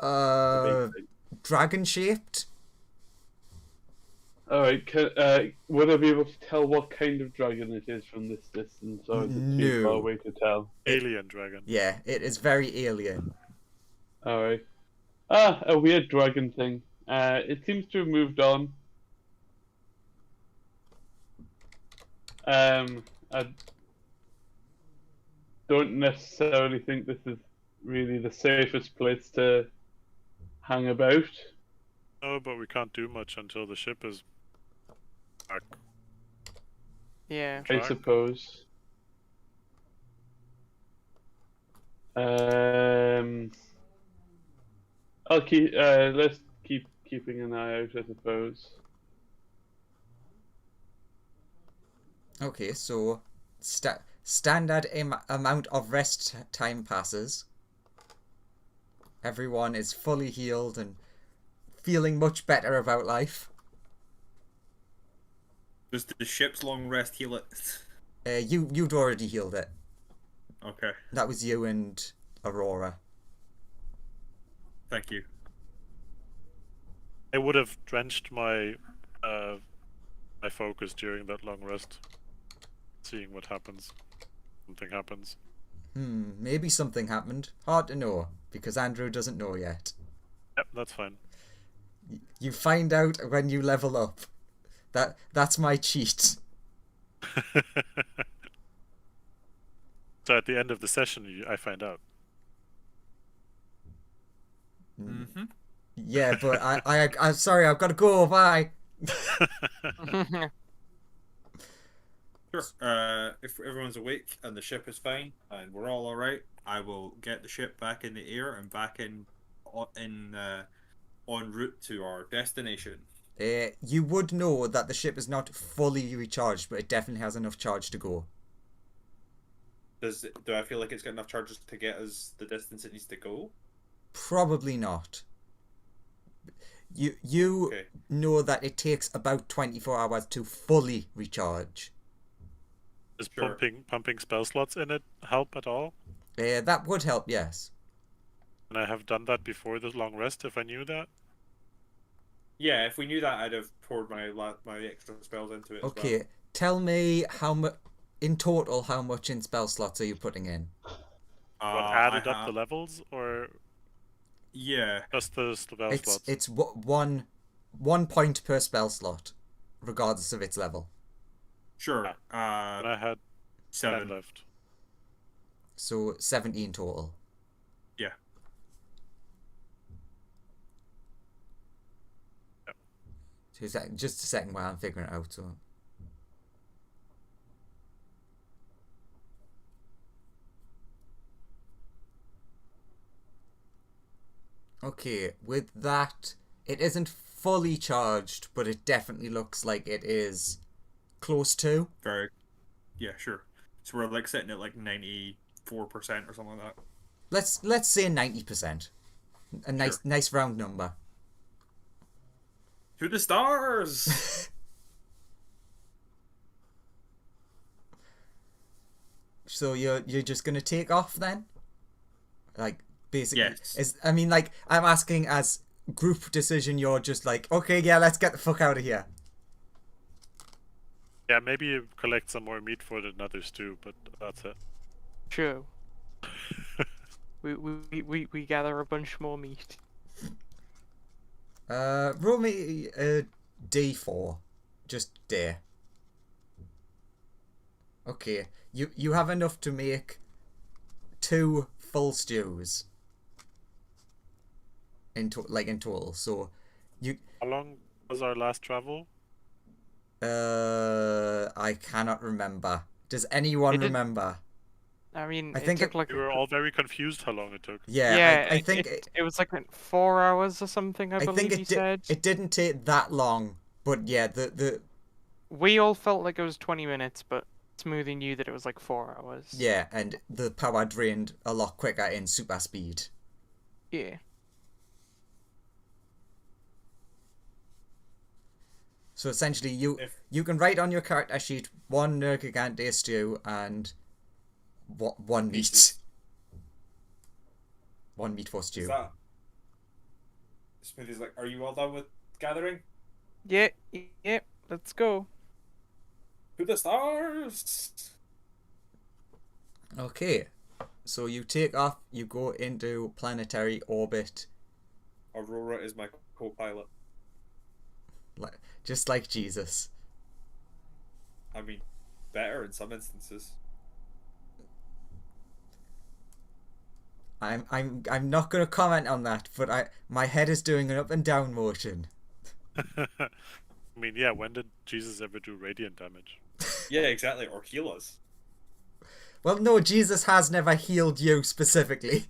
Speaker 7: The big thing.
Speaker 1: Dragon shaped.
Speaker 7: All right. Would I be able to tell what kind of dragon it is from this distance, or is it too far
Speaker 1: No.
Speaker 7: away to tell?
Speaker 3: Alien dragon.
Speaker 1: Yeah, it is very alien.
Speaker 7: All right. Ah, a weird dragon thing. It seems to have moved on. I don't necessarily think this is really the safest place to hang about.
Speaker 3: Oh, but we can't do much until the ship is back.
Speaker 2: Yeah.
Speaker 7: I
Speaker 3: Track.
Speaker 7: suppose. I'll keep. Let's keep keeping an eye out, I suppose.
Speaker 1: Okay, so standard amount of rest time passes. Everyone is fully healed and feeling much better about life.
Speaker 4: Does the ship's long rest heal it?
Speaker 1: You'd already healed it.
Speaker 4: Okay,
Speaker 1: That was you and Aurora.
Speaker 4: thank you.
Speaker 3: I would have drenched my my focus during that long rest, seeing what happens. Something happens.
Speaker 1: Maybe something happened. Hard to know, because Andrew doesn't know yet.
Speaker 3: Yep, that's fine.
Speaker 1: You find out when you level up. That's my cheat.
Speaker 3: So at the end of the session, I find out.
Speaker 4: Mm-hmm.
Speaker 1: Yeah, but I'm sorry, I've got to go. Bye.
Speaker 4: Sure. If everyone's awake and the ship is fine and we're all alright, I will get the ship back in the air and back en route to our destination.
Speaker 1: You would know that the ship is not fully recharged, but it definitely has enough charge to go.
Speaker 4: Do I feel like it's got enough charges to get us the distance it needs to go?
Speaker 1: Probably not. You
Speaker 4: Okay.
Speaker 1: know that it takes about 24 hours to fully recharge.
Speaker 3: Is
Speaker 4: Sure.
Speaker 3: pumping spell slots in it help at all?
Speaker 1: That would help, yes.
Speaker 3: And I have done that before the long rest. If I knew that.
Speaker 4: Yeah, if we knew that, I'd have poured my extra spells into it.
Speaker 1: Okay,
Speaker 4: As well.
Speaker 1: tell me how much in total. How much in spell slots are you putting in?
Speaker 3: What added up the levels, or
Speaker 4: Yeah.
Speaker 3: just the spell slots?
Speaker 1: It's one point per spell slot, regardless of its level.
Speaker 4: Sure.
Speaker 3: And I had 10
Speaker 4: 7.
Speaker 3: left.
Speaker 1: So 17 total.
Speaker 4: Yeah.
Speaker 1: Just a second while I'm figuring it out. So. Okay, with that, it isn't fully charged, but it definitely looks like it is close to.
Speaker 4: Very. Yeah, sure. So we're like sitting at like 94% or something like that.
Speaker 1: Let's say 90%. A nice round number.
Speaker 4: To the stars!
Speaker 1: So you're just gonna take off then? Like basically,
Speaker 4: Yes.
Speaker 1: I'm asking as group decision. You're just like, okay, yeah, let's get the fuck out of here.
Speaker 3: Yeah, maybe you collect some more meat for the others too, but that's it.
Speaker 2: True. We gather a bunch more meat.
Speaker 1: Roll me a D4, just dare. Okay, you have enough to make 2 full stews. In total. So,
Speaker 3: How long was our last travel?
Speaker 1: I cannot remember. Does anyone remember?
Speaker 2: I mean,
Speaker 1: I
Speaker 2: it
Speaker 1: think
Speaker 2: took like
Speaker 3: We were all very confused how long it took.
Speaker 1: Yeah, I think
Speaker 2: it was like 4 hours or something. I believe you said.
Speaker 1: it didn't take that long, but yeah,
Speaker 2: We all felt like it was 20 minutes, but Smoothie knew that it was like 4 hours.
Speaker 1: yeah, and the power drained a lot quicker in super speed.
Speaker 2: Yeah.
Speaker 1: So essentially, you can write on your character sheet 1 Nergigante stew and 1 meat. 1 meat for stew.
Speaker 4: Is that... Smoothie's like, are you all done with gathering?
Speaker 2: Yeah, let's go.
Speaker 4: To the stars!
Speaker 1: Okay, so you take off, you go into planetary orbit.
Speaker 4: Aurora is my co-pilot.
Speaker 1: Just like Jesus.
Speaker 4: I mean, better in some instances.
Speaker 1: I'm not gonna comment on that, but my head is doing an up and down motion.
Speaker 3: I mean, yeah, when did Jesus ever do radiant damage?
Speaker 4: Yeah, exactly, or heal us.
Speaker 1: Well, no, Jesus has never healed you specifically.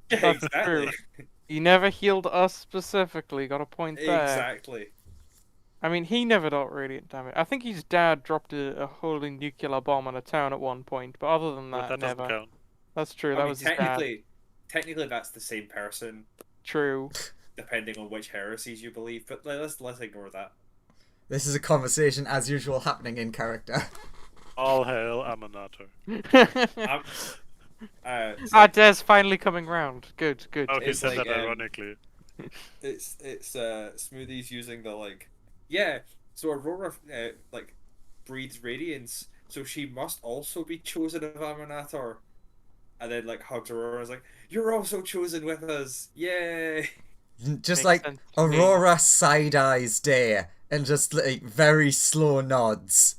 Speaker 4: Yeah,
Speaker 2: That's
Speaker 4: exactly.
Speaker 2: true. He never healed us specifically, got a point there.
Speaker 4: Exactly.
Speaker 2: I mean, he never got radiant damage. I think his dad dropped a holding nuclear bomb on a town at one point, but other than
Speaker 3: But
Speaker 2: that,
Speaker 3: that doesn't
Speaker 2: never.
Speaker 3: count.
Speaker 2: That's true,
Speaker 4: I
Speaker 2: that
Speaker 4: mean,
Speaker 2: was his dad.
Speaker 4: technically that's the same person,
Speaker 2: True.
Speaker 4: depending on which heresies you believe, but let's ignore that.
Speaker 1: This is a conversation as usual happening in character.
Speaker 3: All hail Amonator.
Speaker 2: Des finally coming round. Good.
Speaker 3: Oh, he
Speaker 4: It's
Speaker 3: said
Speaker 4: like,
Speaker 3: that ironically.
Speaker 4: It's Smoothies using the yeah. So Aurora breathes radiance, so she must also be chosen of Amonator. And then hugs Aurora, is like, "You're also chosen with us, yay!"
Speaker 1: Just
Speaker 2: Makes
Speaker 1: like
Speaker 2: sense to me.
Speaker 1: Aurora side eyes Dare and just very slow nods.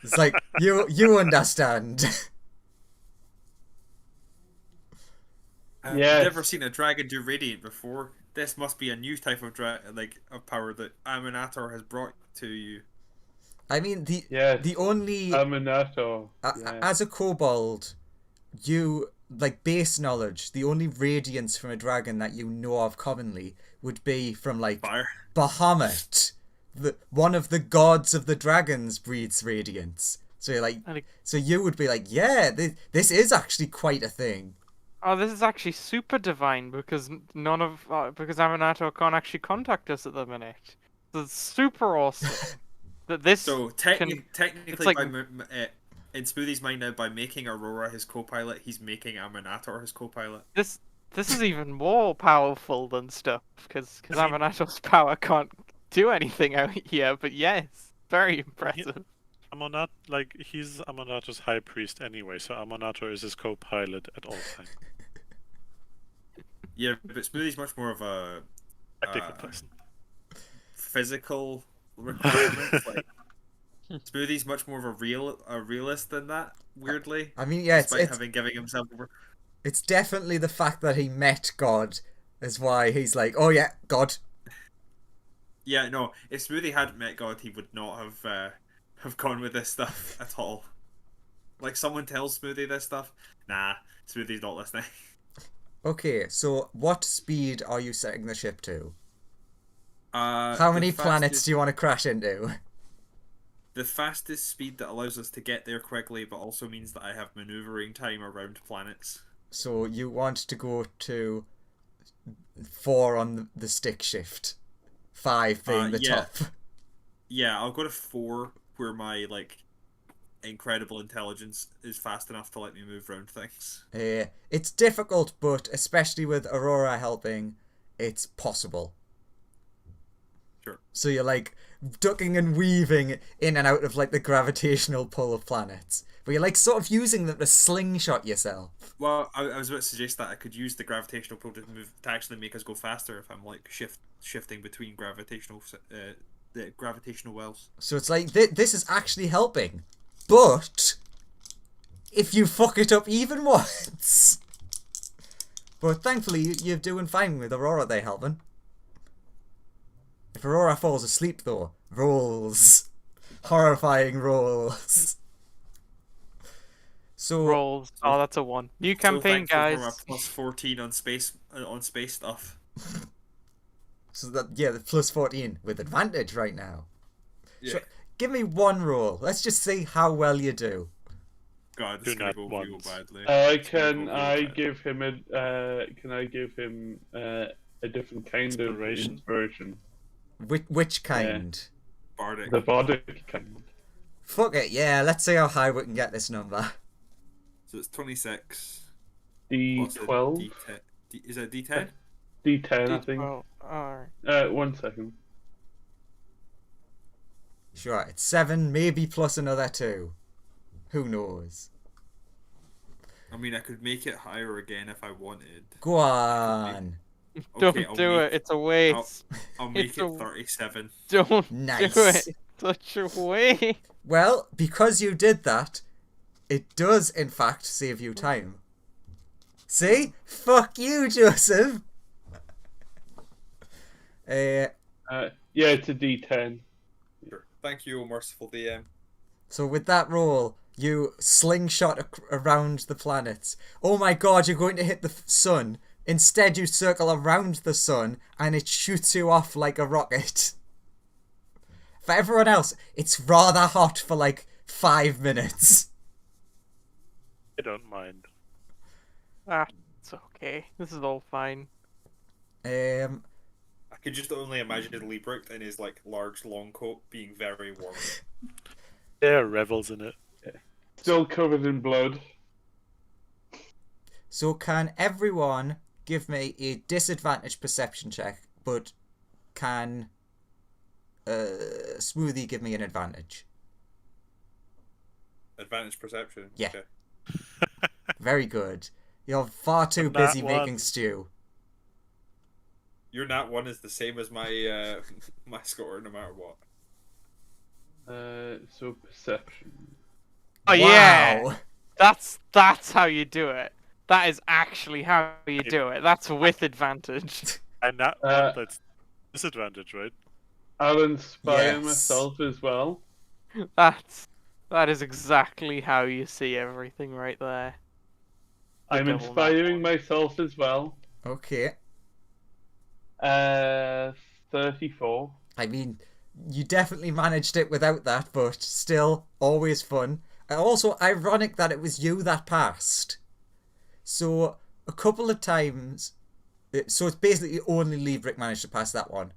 Speaker 1: It's like you understand.
Speaker 4: I've
Speaker 7: Yes.
Speaker 4: never seen a dragon do radiant before. This must be a new type of of power that Amonator has brought to you.
Speaker 1: I mean
Speaker 7: Yes.
Speaker 1: the only
Speaker 7: Aminato. Yeah.
Speaker 1: as a kobold, you base knowledge. The only radiance from a dragon that you know of commonly would be from
Speaker 4: Fire.
Speaker 1: Bahamut. One of the gods of the dragons breathes radiance. So you're so you would be yeah, this is actually quite a thing.
Speaker 2: Oh, this is actually super divine because because Aminato can't actually contact us at the minute. So it's super awesome that this.
Speaker 4: So technically, in Smoothie's mind now, by making Aurora his co-pilot, he's making Amonator his co-pilot.
Speaker 2: This is even more powerful than stuff because Aminato's power can't do anything out here. But yes, very impressive.
Speaker 3: He's Amonator's high priest anyway, so Amonator is his co-pilot at all times.
Speaker 4: Yeah, but Smoothie's much more of a
Speaker 3: Practical person.
Speaker 4: physical requirement. Smoothie's much more of a realist than that. Weirdly,
Speaker 1: I mean, yeah,
Speaker 4: despite having giving himself over.
Speaker 1: it's definitely the fact that he met God is why he's like, oh yeah, God.
Speaker 4: Yeah, no. If Smoothie hadn't met God, he would not have gone with this stuff at all. Someone tells Smoothie this stuff, nah, Smoothie's not listening.
Speaker 1: Okay, so what speed are you setting the ship to? How
Speaker 4: The
Speaker 1: many planets
Speaker 4: fastest-
Speaker 1: do you want to crash into?
Speaker 4: The fastest speed that allows us to get there quickly, but also means that I have maneuvering time around planets.
Speaker 1: So you want to go to 4 on the stick shift, 5 being the
Speaker 4: yeah.
Speaker 1: top.
Speaker 4: Yeah, I'll go to 4, where my incredible intelligence is fast enough to let me move around things.
Speaker 1: It's difficult, but especially with Aurora helping, it's possible.
Speaker 4: Sure.
Speaker 1: So you're ducking and weaving in and out of the gravitational pull of planets, but you're sort of using them to slingshot yourself.
Speaker 4: Well, I was about to suggest that I could use the gravitational pull to actually make us go faster if I'm shifting between gravitational the gravitational wells.
Speaker 1: So it's this is actually helping, but if you fuck it up even once, But thankfully, you're doing fine with Aurora there, helping. If Aurora falls asleep, though, rolls. Horrifying rolls. So
Speaker 2: Rolls. Oh, that's a 1. New campaign,
Speaker 4: so thankful
Speaker 2: guys.
Speaker 4: for my +14 on space stuff.
Speaker 1: So that, yeah, the +14 with advantage right now.
Speaker 4: Yeah.
Speaker 1: So, give me one roll. Let's just see how well you do.
Speaker 4: God,
Speaker 3: Do
Speaker 4: this is gonna
Speaker 3: not
Speaker 4: go real
Speaker 3: once.
Speaker 4: badly.
Speaker 7: Can I give him a different kind
Speaker 3: Inspiration?
Speaker 7: of inspiration?
Speaker 1: Which kind?
Speaker 4: Bardic.
Speaker 7: The bardic kind.
Speaker 1: Fuck it, yeah. Let's see how high we can get this number.
Speaker 4: So it's 26.
Speaker 7: D12?
Speaker 4: Is that D10?
Speaker 7: D10, I think.
Speaker 2: Oh, alright.
Speaker 7: 1 second.
Speaker 1: Sure, it's 7, maybe plus another 2. Who knows?
Speaker 4: I mean, I could make it higher again if I wanted.
Speaker 1: Go on.
Speaker 2: Don't
Speaker 4: I'll
Speaker 2: do
Speaker 4: make-
Speaker 2: it. It's a waste.
Speaker 4: I'll make
Speaker 2: It's
Speaker 4: it
Speaker 2: a-
Speaker 4: 37.
Speaker 2: Don't
Speaker 1: Nice.
Speaker 2: do it. Such a waste.
Speaker 1: Well, because you did that, it does in fact save you time. See? Fuck you, Joseph.
Speaker 7: Yeah, it's a D10.
Speaker 4: Sure. Thank you, merciful DM.
Speaker 1: So with that roll, you slingshot around the planets. Oh my god, you're going to hit the sun. Instead, you circle around the sun, and it shoots you off like a rocket. For everyone else, it's rather hot for like 5 minutes.
Speaker 3: I don't mind.
Speaker 2: Ah, it's okay. This is all fine.
Speaker 4: I could just only imagine Liebrecht in his like large long coat being very warm.
Speaker 3: There are revels in it.
Speaker 7: Still covered in blood.
Speaker 1: So can everyone give me a disadvantage perception check, but can Smoothie give me an advantage?
Speaker 4: Advantage perception.
Speaker 1: Yeah.
Speaker 4: Okay.
Speaker 1: Very good. You're far too
Speaker 3: But that
Speaker 1: busy making
Speaker 3: one-
Speaker 1: stew.
Speaker 4: Your nat 1 is the same as my my score, no matter what.
Speaker 7: So perception.
Speaker 2: Oh yeah,
Speaker 1: Wow.
Speaker 2: that's how you do it. That is actually how you do it. That's with advantage.
Speaker 3: And that
Speaker 7: Uh,
Speaker 3: one, that's disadvantage, right?
Speaker 7: I'll inspire
Speaker 1: Yes.
Speaker 7: myself as well.
Speaker 2: That is exactly how you see everything right there.
Speaker 7: I'm
Speaker 2: double nat
Speaker 7: inspiring
Speaker 2: one.
Speaker 7: myself as well.
Speaker 1: Okay.
Speaker 7: 34.
Speaker 1: I mean, you definitely managed it without that, but still, always fun. And also, ironic that it was you that passed. So, a couple of times... So, it's basically only Liebrecht managed to pass that one.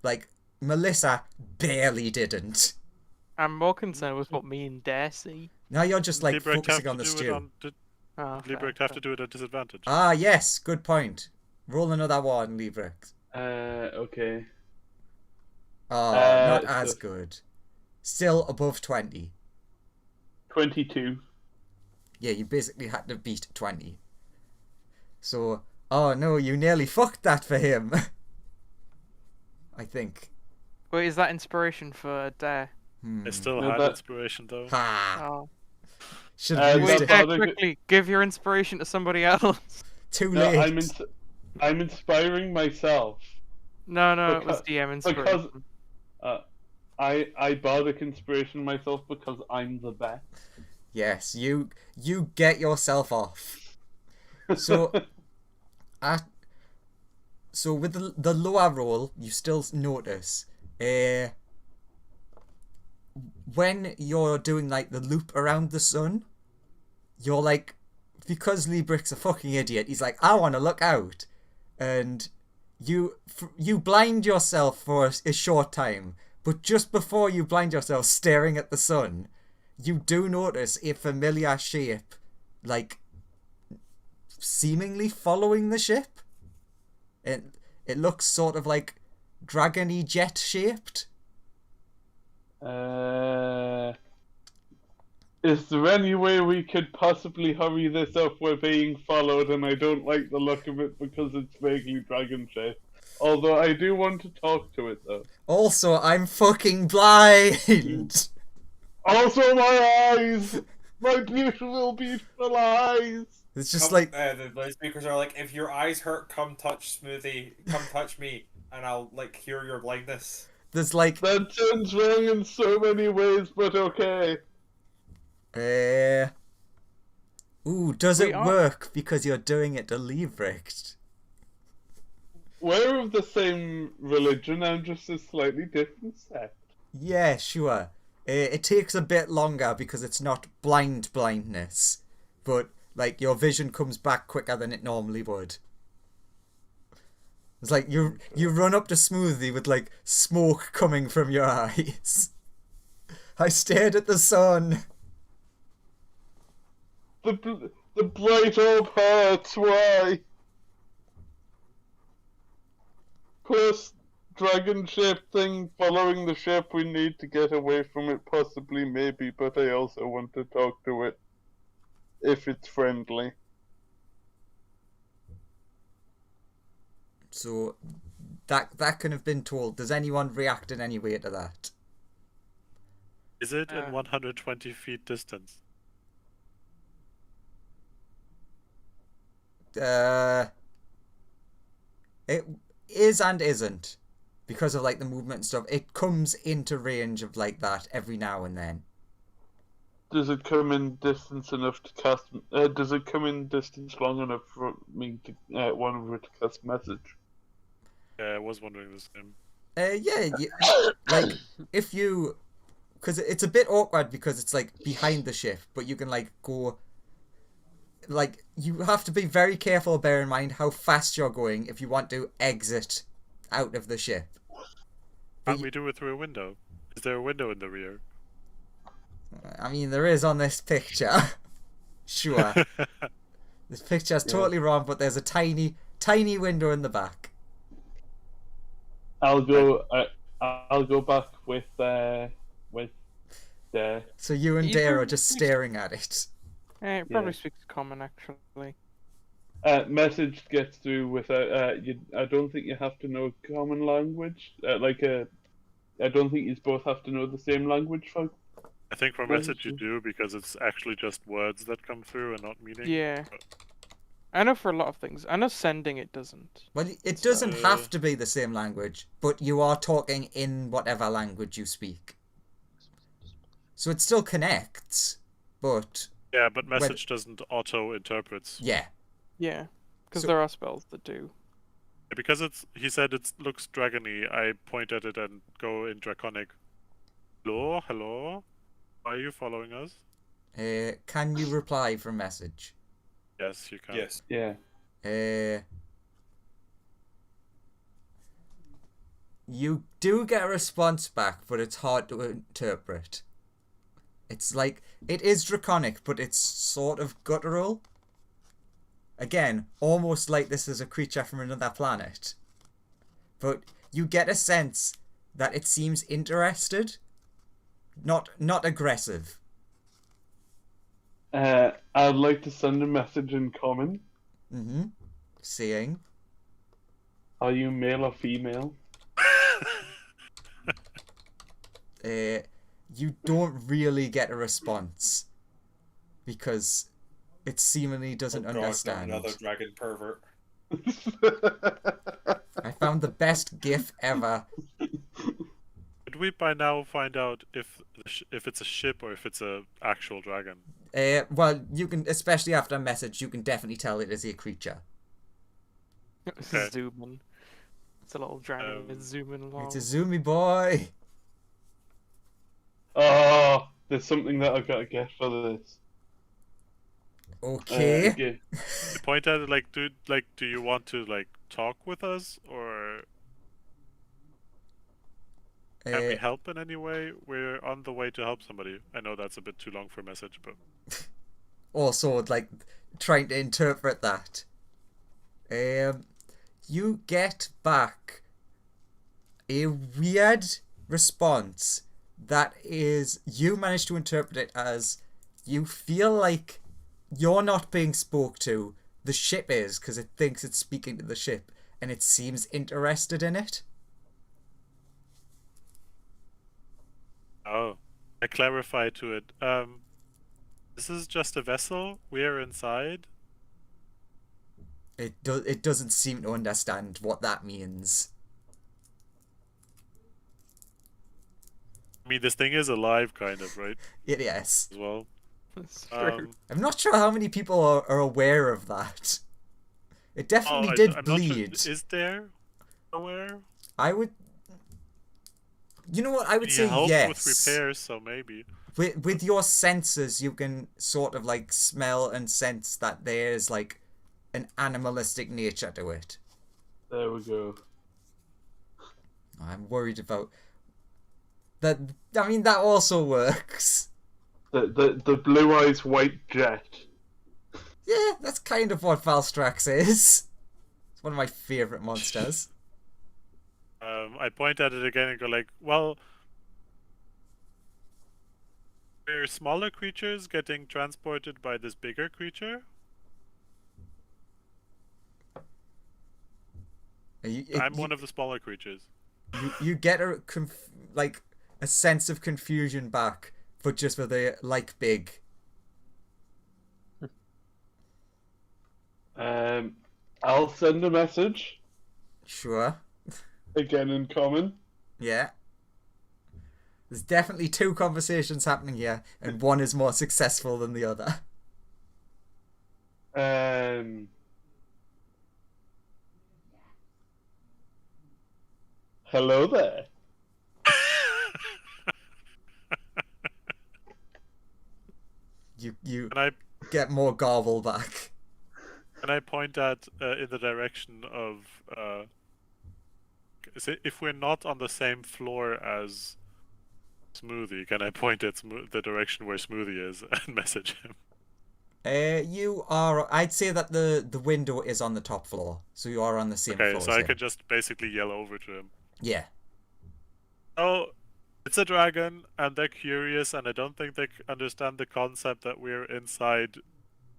Speaker 1: Like, Melissa barely didn't.
Speaker 2: I'm more concerned with what me and Dare see.
Speaker 1: Now you're just, like,
Speaker 3: Liebrecht
Speaker 1: focusing
Speaker 3: have
Speaker 1: on the
Speaker 3: to do it
Speaker 1: stew.
Speaker 3: on
Speaker 2: Oh, fair,
Speaker 3: Liebrecht have
Speaker 2: fair.
Speaker 3: to do it at disadvantage.
Speaker 1: Ah, yes, good point. Roll another one, Liebrecht.
Speaker 7: Okay.
Speaker 1: Oh,
Speaker 7: Uh,
Speaker 1: not as
Speaker 7: so-
Speaker 1: good. Still above 20.
Speaker 7: 22.
Speaker 1: Yeah, you basically had to beat 20. So, oh no, you nearly fucked that for him. I think.
Speaker 2: Wait, is that inspiration for Dare?
Speaker 3: I still
Speaker 7: No,
Speaker 3: had
Speaker 7: that-
Speaker 3: inspiration though.
Speaker 1: Ha!
Speaker 2: Oh.
Speaker 1: Should have used
Speaker 7: that
Speaker 2: Wait,
Speaker 1: it.
Speaker 2: Dare,
Speaker 7: Bardic-
Speaker 2: quickly, give your inspiration to somebody else.
Speaker 1: Too
Speaker 7: No,
Speaker 1: late.
Speaker 7: I'm inspiring myself.
Speaker 2: No, it was
Speaker 7: Because-
Speaker 2: DM inspiration.
Speaker 7: I bardic inspiration myself because I'm the best.
Speaker 1: Yes, you get yourself off. So, so with the lower roll, you still notice, when you're doing like the loop around the sun, you're like, because Liebrecht's a fucking idiot, he's like, I want to look out, and you blind yourself for a short time, but just before you blind yourself staring at the sun, you do notice a familiar shape, like, seemingly following the ship. It looks sort of like dragony jet shaped.
Speaker 7: Is there any way we could possibly hurry this up? We're being followed, and I don't like the look of it because it's vaguely dragon shaped. Although I do want to talk to it, though.
Speaker 1: Also, I'm fucking blind.
Speaker 7: Also, my eyes! My beautiful, beautiful eyes!
Speaker 1: It's just
Speaker 4: Come,
Speaker 1: like,
Speaker 4: the loudspeakers are like, if your eyes hurt, come touch Smoothie, come touch me, and I'll like cure your blindness.
Speaker 1: there's like,
Speaker 7: That sounds wrong in so many ways, but okay.
Speaker 1: ooh, does
Speaker 2: We
Speaker 1: it
Speaker 2: are-
Speaker 1: work because you're doing it deliberate?
Speaker 7: We're of the same religion, I'm just a slightly different sect.
Speaker 1: Yeah, sure. It takes a bit longer because it's not blindness, but like your vision comes back quicker than it normally would. It's like you run up to Smoothie with like smoke coming from your eyes. I stared at the sun.
Speaker 7: The bright orb hurts, why? Plus, dragon ship thing following the ship, we need to get away from it, possibly, maybe, but I also want to talk to it. If it's friendly.
Speaker 1: So that can have been told. Does anyone react in any way to that?
Speaker 3: Is it in 120 feet distance?
Speaker 1: It is and isn't because of like the movement and stuff. It comes into range of like that every now and then.
Speaker 7: Does it come in distance enough to cast? Does it come in distance long enough for me to one of it to cast message?
Speaker 3: Yeah, I was wondering the same.
Speaker 1: Like if you, because it's a bit awkward because it's like behind the ship, but you can like go. Like you have to be very careful. Bear in mind how fast you're going if you want to exit out of the ship.
Speaker 3: Can't we do it through a window? Is there a window in the rear?
Speaker 1: I mean, there is on this picture. Sure. This picture's totally wrong, but there's a tiny window in the back.
Speaker 7: I'll go back with Dare.
Speaker 1: So you and
Speaker 2: You
Speaker 1: Dare are
Speaker 2: can-
Speaker 1: just staring at it.
Speaker 2: It probably speaks common, actually.
Speaker 7: Message gets through without. I don't think you have to know common language. I don't think you both have to know the same language for.
Speaker 3: I think for message you do because it's actually just words that come through and not meaning.
Speaker 2: Yeah.
Speaker 3: But
Speaker 2: I know for a lot of things. I know sending it doesn't.
Speaker 1: Well, it doesn't have to be the same language, but you are talking in whatever language you speak. So it still connects, but
Speaker 3: yeah, but message doesn't auto-interprets.
Speaker 1: yeah.
Speaker 2: Yeah. Because
Speaker 1: So-
Speaker 2: there are spells that do.
Speaker 3: Because he said it looks dragony, I point at it and go in draconic. Hello? Hello? Are you following us?
Speaker 1: Can you reply from message?
Speaker 3: Yes, you can.
Speaker 4: Yes.
Speaker 7: Yeah.
Speaker 1: You do get a response back, but it's hard to interpret. It's like, it is draconic, but it's sort of guttural. Again, almost like this is a creature from another planet. But you get a sense that it seems interested, not aggressive.
Speaker 7: I'd like to send a message in common.
Speaker 1: Mm-hmm. Seeing.
Speaker 7: Are you male or female?
Speaker 1: You don't really get a response because it seemingly doesn't
Speaker 4: Oh God, not
Speaker 1: understand.
Speaker 4: another dragon pervert.
Speaker 1: I found the best GIF ever.
Speaker 3: Could we by now find out if it's a ship or if it's a actual dragon?
Speaker 1: Well, you can, especially after a message, you can definitely tell it is a creature.
Speaker 3: Okay.
Speaker 2: Zooming. It's a little dragon. It's zooming along.
Speaker 1: It's a zoomy boy.
Speaker 7: Oh, there's something that I've got to get for this.
Speaker 1: Okay.
Speaker 7: Okay.
Speaker 3: You point at it do you want to like talk with us or can we help in any way? We're on the way to help somebody. I know that's a bit too long for a message, but
Speaker 1: Also, like, trying to interpret that. You get back a weird response that is, you manage to interpret it as you feel like you're not being spoke to, the ship is, because it thinks it's speaking to the ship, and it seems interested in it.
Speaker 3: oh, I clarify to it. This is just a vessel. We are inside.
Speaker 1: It doesn't seem to understand what that means.
Speaker 3: I mean, this thing is alive, kind of, right?
Speaker 1: Yes.
Speaker 3: As well.
Speaker 2: That's true.
Speaker 1: I'm not sure how many people are aware of that. It definitely
Speaker 3: Oh,
Speaker 1: did
Speaker 3: I'm not sure.
Speaker 1: bleed.
Speaker 3: Is there aware?
Speaker 1: I would. You know what? I would
Speaker 3: He
Speaker 1: say
Speaker 3: helped
Speaker 1: yes.
Speaker 3: with repairs, so maybe.
Speaker 1: With your senses, you can sort of like smell and sense that there's like an animalistic nature to it.
Speaker 7: There we go.
Speaker 1: I'm worried about that. I mean, that also works.
Speaker 7: The blue eyes white jet.
Speaker 1: Yeah, that's kind of what Valstrax is. It's one of my favorite monsters.
Speaker 3: I point at it again and go like, well, we're smaller creatures getting transported by this bigger creature. I'm one of the smaller creatures.
Speaker 1: You get like a sense of confusion back, but just for the like big.
Speaker 7: I'll send a message
Speaker 1: Sure.
Speaker 7: again in common.
Speaker 1: Yeah. There's definitely two conversations happening here, and one is more successful than the other.
Speaker 7: Hello there.
Speaker 1: You
Speaker 3: And I
Speaker 1: get more garble back.
Speaker 3: point at in the direction of if we're not on the same floor as Smoothie, can I point at the direction where Smoothie is and message him?
Speaker 1: You are. I'd say that the window is on the top floor, so you are on the same
Speaker 3: Okay,
Speaker 1: floor.
Speaker 3: so
Speaker 1: as
Speaker 3: I
Speaker 1: him.
Speaker 3: could just basically yell over to him.
Speaker 1: Yeah.
Speaker 3: Oh, it's a dragon, and they're curious, and I don't think they understand the concept that we're inside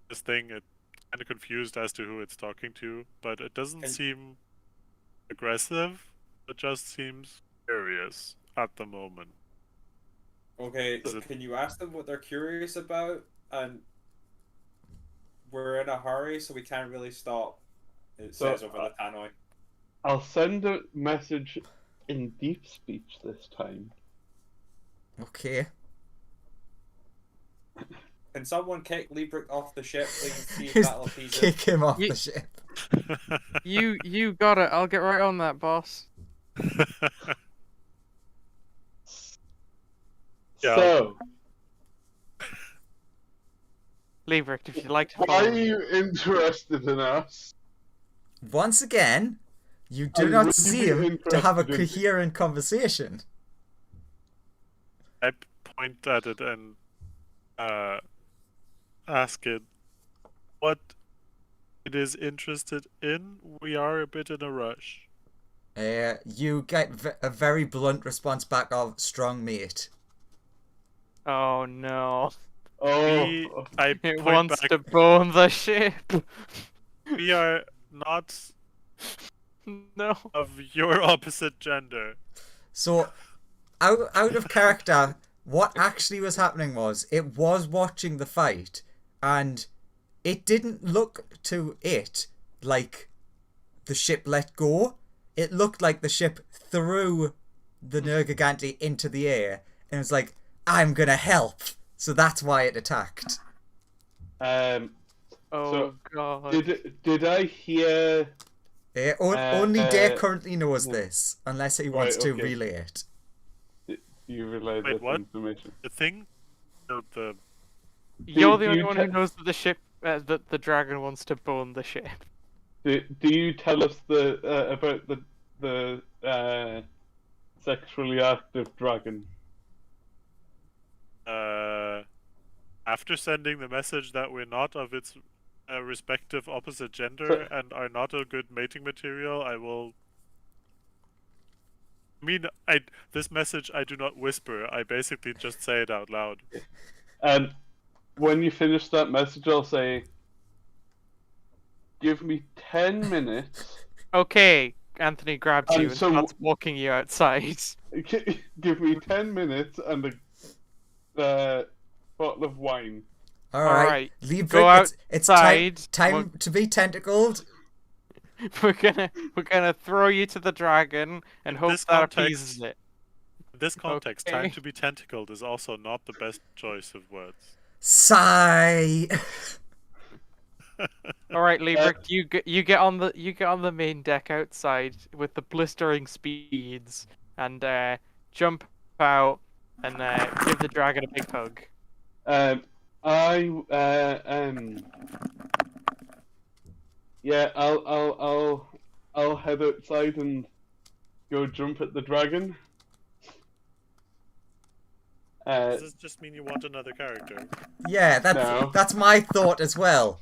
Speaker 3: this thing. It's kind of confused as to who it's talking to, but it doesn't seem aggressive. It just seems curious at the moment.
Speaker 4: Okay, can you ask them what they're curious about? And we're in a hurry, so we can't really stop. It says over the tannoy.
Speaker 7: I'll send a message in deep speech this time.
Speaker 1: Okay.
Speaker 4: Can someone kick Liebrecht off the ship, please? See if
Speaker 1: Just
Speaker 4: that'll appease
Speaker 1: kick him off
Speaker 2: Ye-
Speaker 1: the ship.
Speaker 2: You got it. I'll get right on that, boss.
Speaker 3: Yeah.
Speaker 7: So,
Speaker 2: Liebrecht, if you'd like to
Speaker 7: why
Speaker 2: follow
Speaker 7: are
Speaker 2: me.
Speaker 7: you interested in us?
Speaker 1: Once again, you do
Speaker 7: And
Speaker 1: not
Speaker 7: would you be
Speaker 1: seem to have a
Speaker 7: interested in-
Speaker 1: coherent conversation.
Speaker 3: I point at it and ask it what it is interested in. We are a bit in a rush.
Speaker 1: You get a very blunt response back of strong mate.
Speaker 2: Oh no.
Speaker 7: Oh,
Speaker 3: I
Speaker 2: It
Speaker 3: point
Speaker 2: wants
Speaker 3: back.
Speaker 2: to bone the ship.
Speaker 3: We are not
Speaker 2: No.
Speaker 3: of your opposite gender.
Speaker 1: So, out of character, what actually was happening was it was watching the fight, and it didn't look to it like the ship let go. It looked like the ship threw the Nergigante into the air, and it was like, I'm gonna help. So that's why it attacked.
Speaker 2: Oh
Speaker 7: So,
Speaker 2: god.
Speaker 7: did I hear?
Speaker 1: Only Dare currently knows this, unless he wants
Speaker 7: Right,
Speaker 1: to
Speaker 7: okay.
Speaker 1: relay it.
Speaker 7: Do you realize
Speaker 3: Wait,
Speaker 7: this
Speaker 3: what?
Speaker 7: information?
Speaker 3: The thing, the
Speaker 2: You're the
Speaker 7: do
Speaker 2: only
Speaker 7: you
Speaker 2: one
Speaker 7: te-
Speaker 2: who knows that the ship, that the dragon wants to bone the ship.
Speaker 7: Do you tell us about the sexually active dragon?
Speaker 3: after sending the message that we're not of its respective opposite gender and are not a good mating material, I will. I mean, this message I do not whisper. I basically just say it out loud.
Speaker 7: And when you finish that message, I'll say, "Give me 10 minutes."
Speaker 2: Okay, Anthony grabs
Speaker 7: And
Speaker 2: you and
Speaker 7: so-
Speaker 2: starts walking you outside.
Speaker 7: Give me 10 minutes and a bottle of wine.
Speaker 1: Alright,
Speaker 2: Alright,
Speaker 1: Liebrecht,
Speaker 2: go
Speaker 1: it's time
Speaker 2: outside.
Speaker 1: to be tentacled.
Speaker 2: we're gonna throw you to the dragon and hope
Speaker 3: This
Speaker 2: that
Speaker 3: context-
Speaker 2: appeases it.
Speaker 3: In this context, time
Speaker 2: Okay.
Speaker 3: to be tentacled is also not the best choice of words.
Speaker 1: Sigh.
Speaker 2: All right, Liebrecht, you get on the main deck outside with the blistering speeds and jump out and give the dragon a big hug.
Speaker 7: Yeah, I'll head outside and go jump at the dragon.
Speaker 3: Does this just mean you want another character?
Speaker 1: Yeah,
Speaker 7: No.
Speaker 1: that's my thought as well.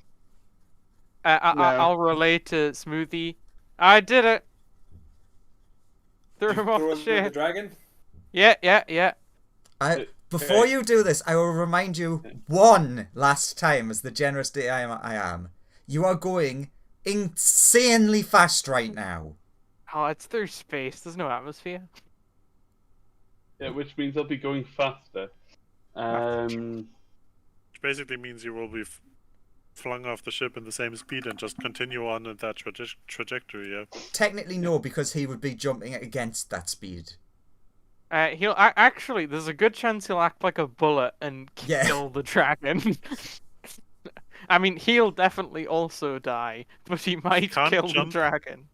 Speaker 7: No.
Speaker 2: I'll relate to Smoothie. I did it. Threw
Speaker 4: You
Speaker 2: him off
Speaker 4: throw
Speaker 2: the
Speaker 4: him through the
Speaker 2: ship.
Speaker 4: dragon?
Speaker 2: Yeah.
Speaker 1: Before you do this, I will remind you one last time, as the generous day I am, you are going insanely fast right now.
Speaker 2: Oh, it's through space. There's no atmosphere.
Speaker 7: Yeah, which means I'll be going faster.
Speaker 3: Which basically means you will be flung off the ship in the same speed and just continue on in that trajectory, yeah?
Speaker 1: Technically, no, because he would be jumping against that speed.
Speaker 2: He'll actually. There's a good chance he'll act like a bullet and
Speaker 1: Yeah.
Speaker 2: kill the dragon. I mean, he'll definitely also die, but he might
Speaker 3: Can't
Speaker 2: kill
Speaker 3: jump.
Speaker 2: the dragon.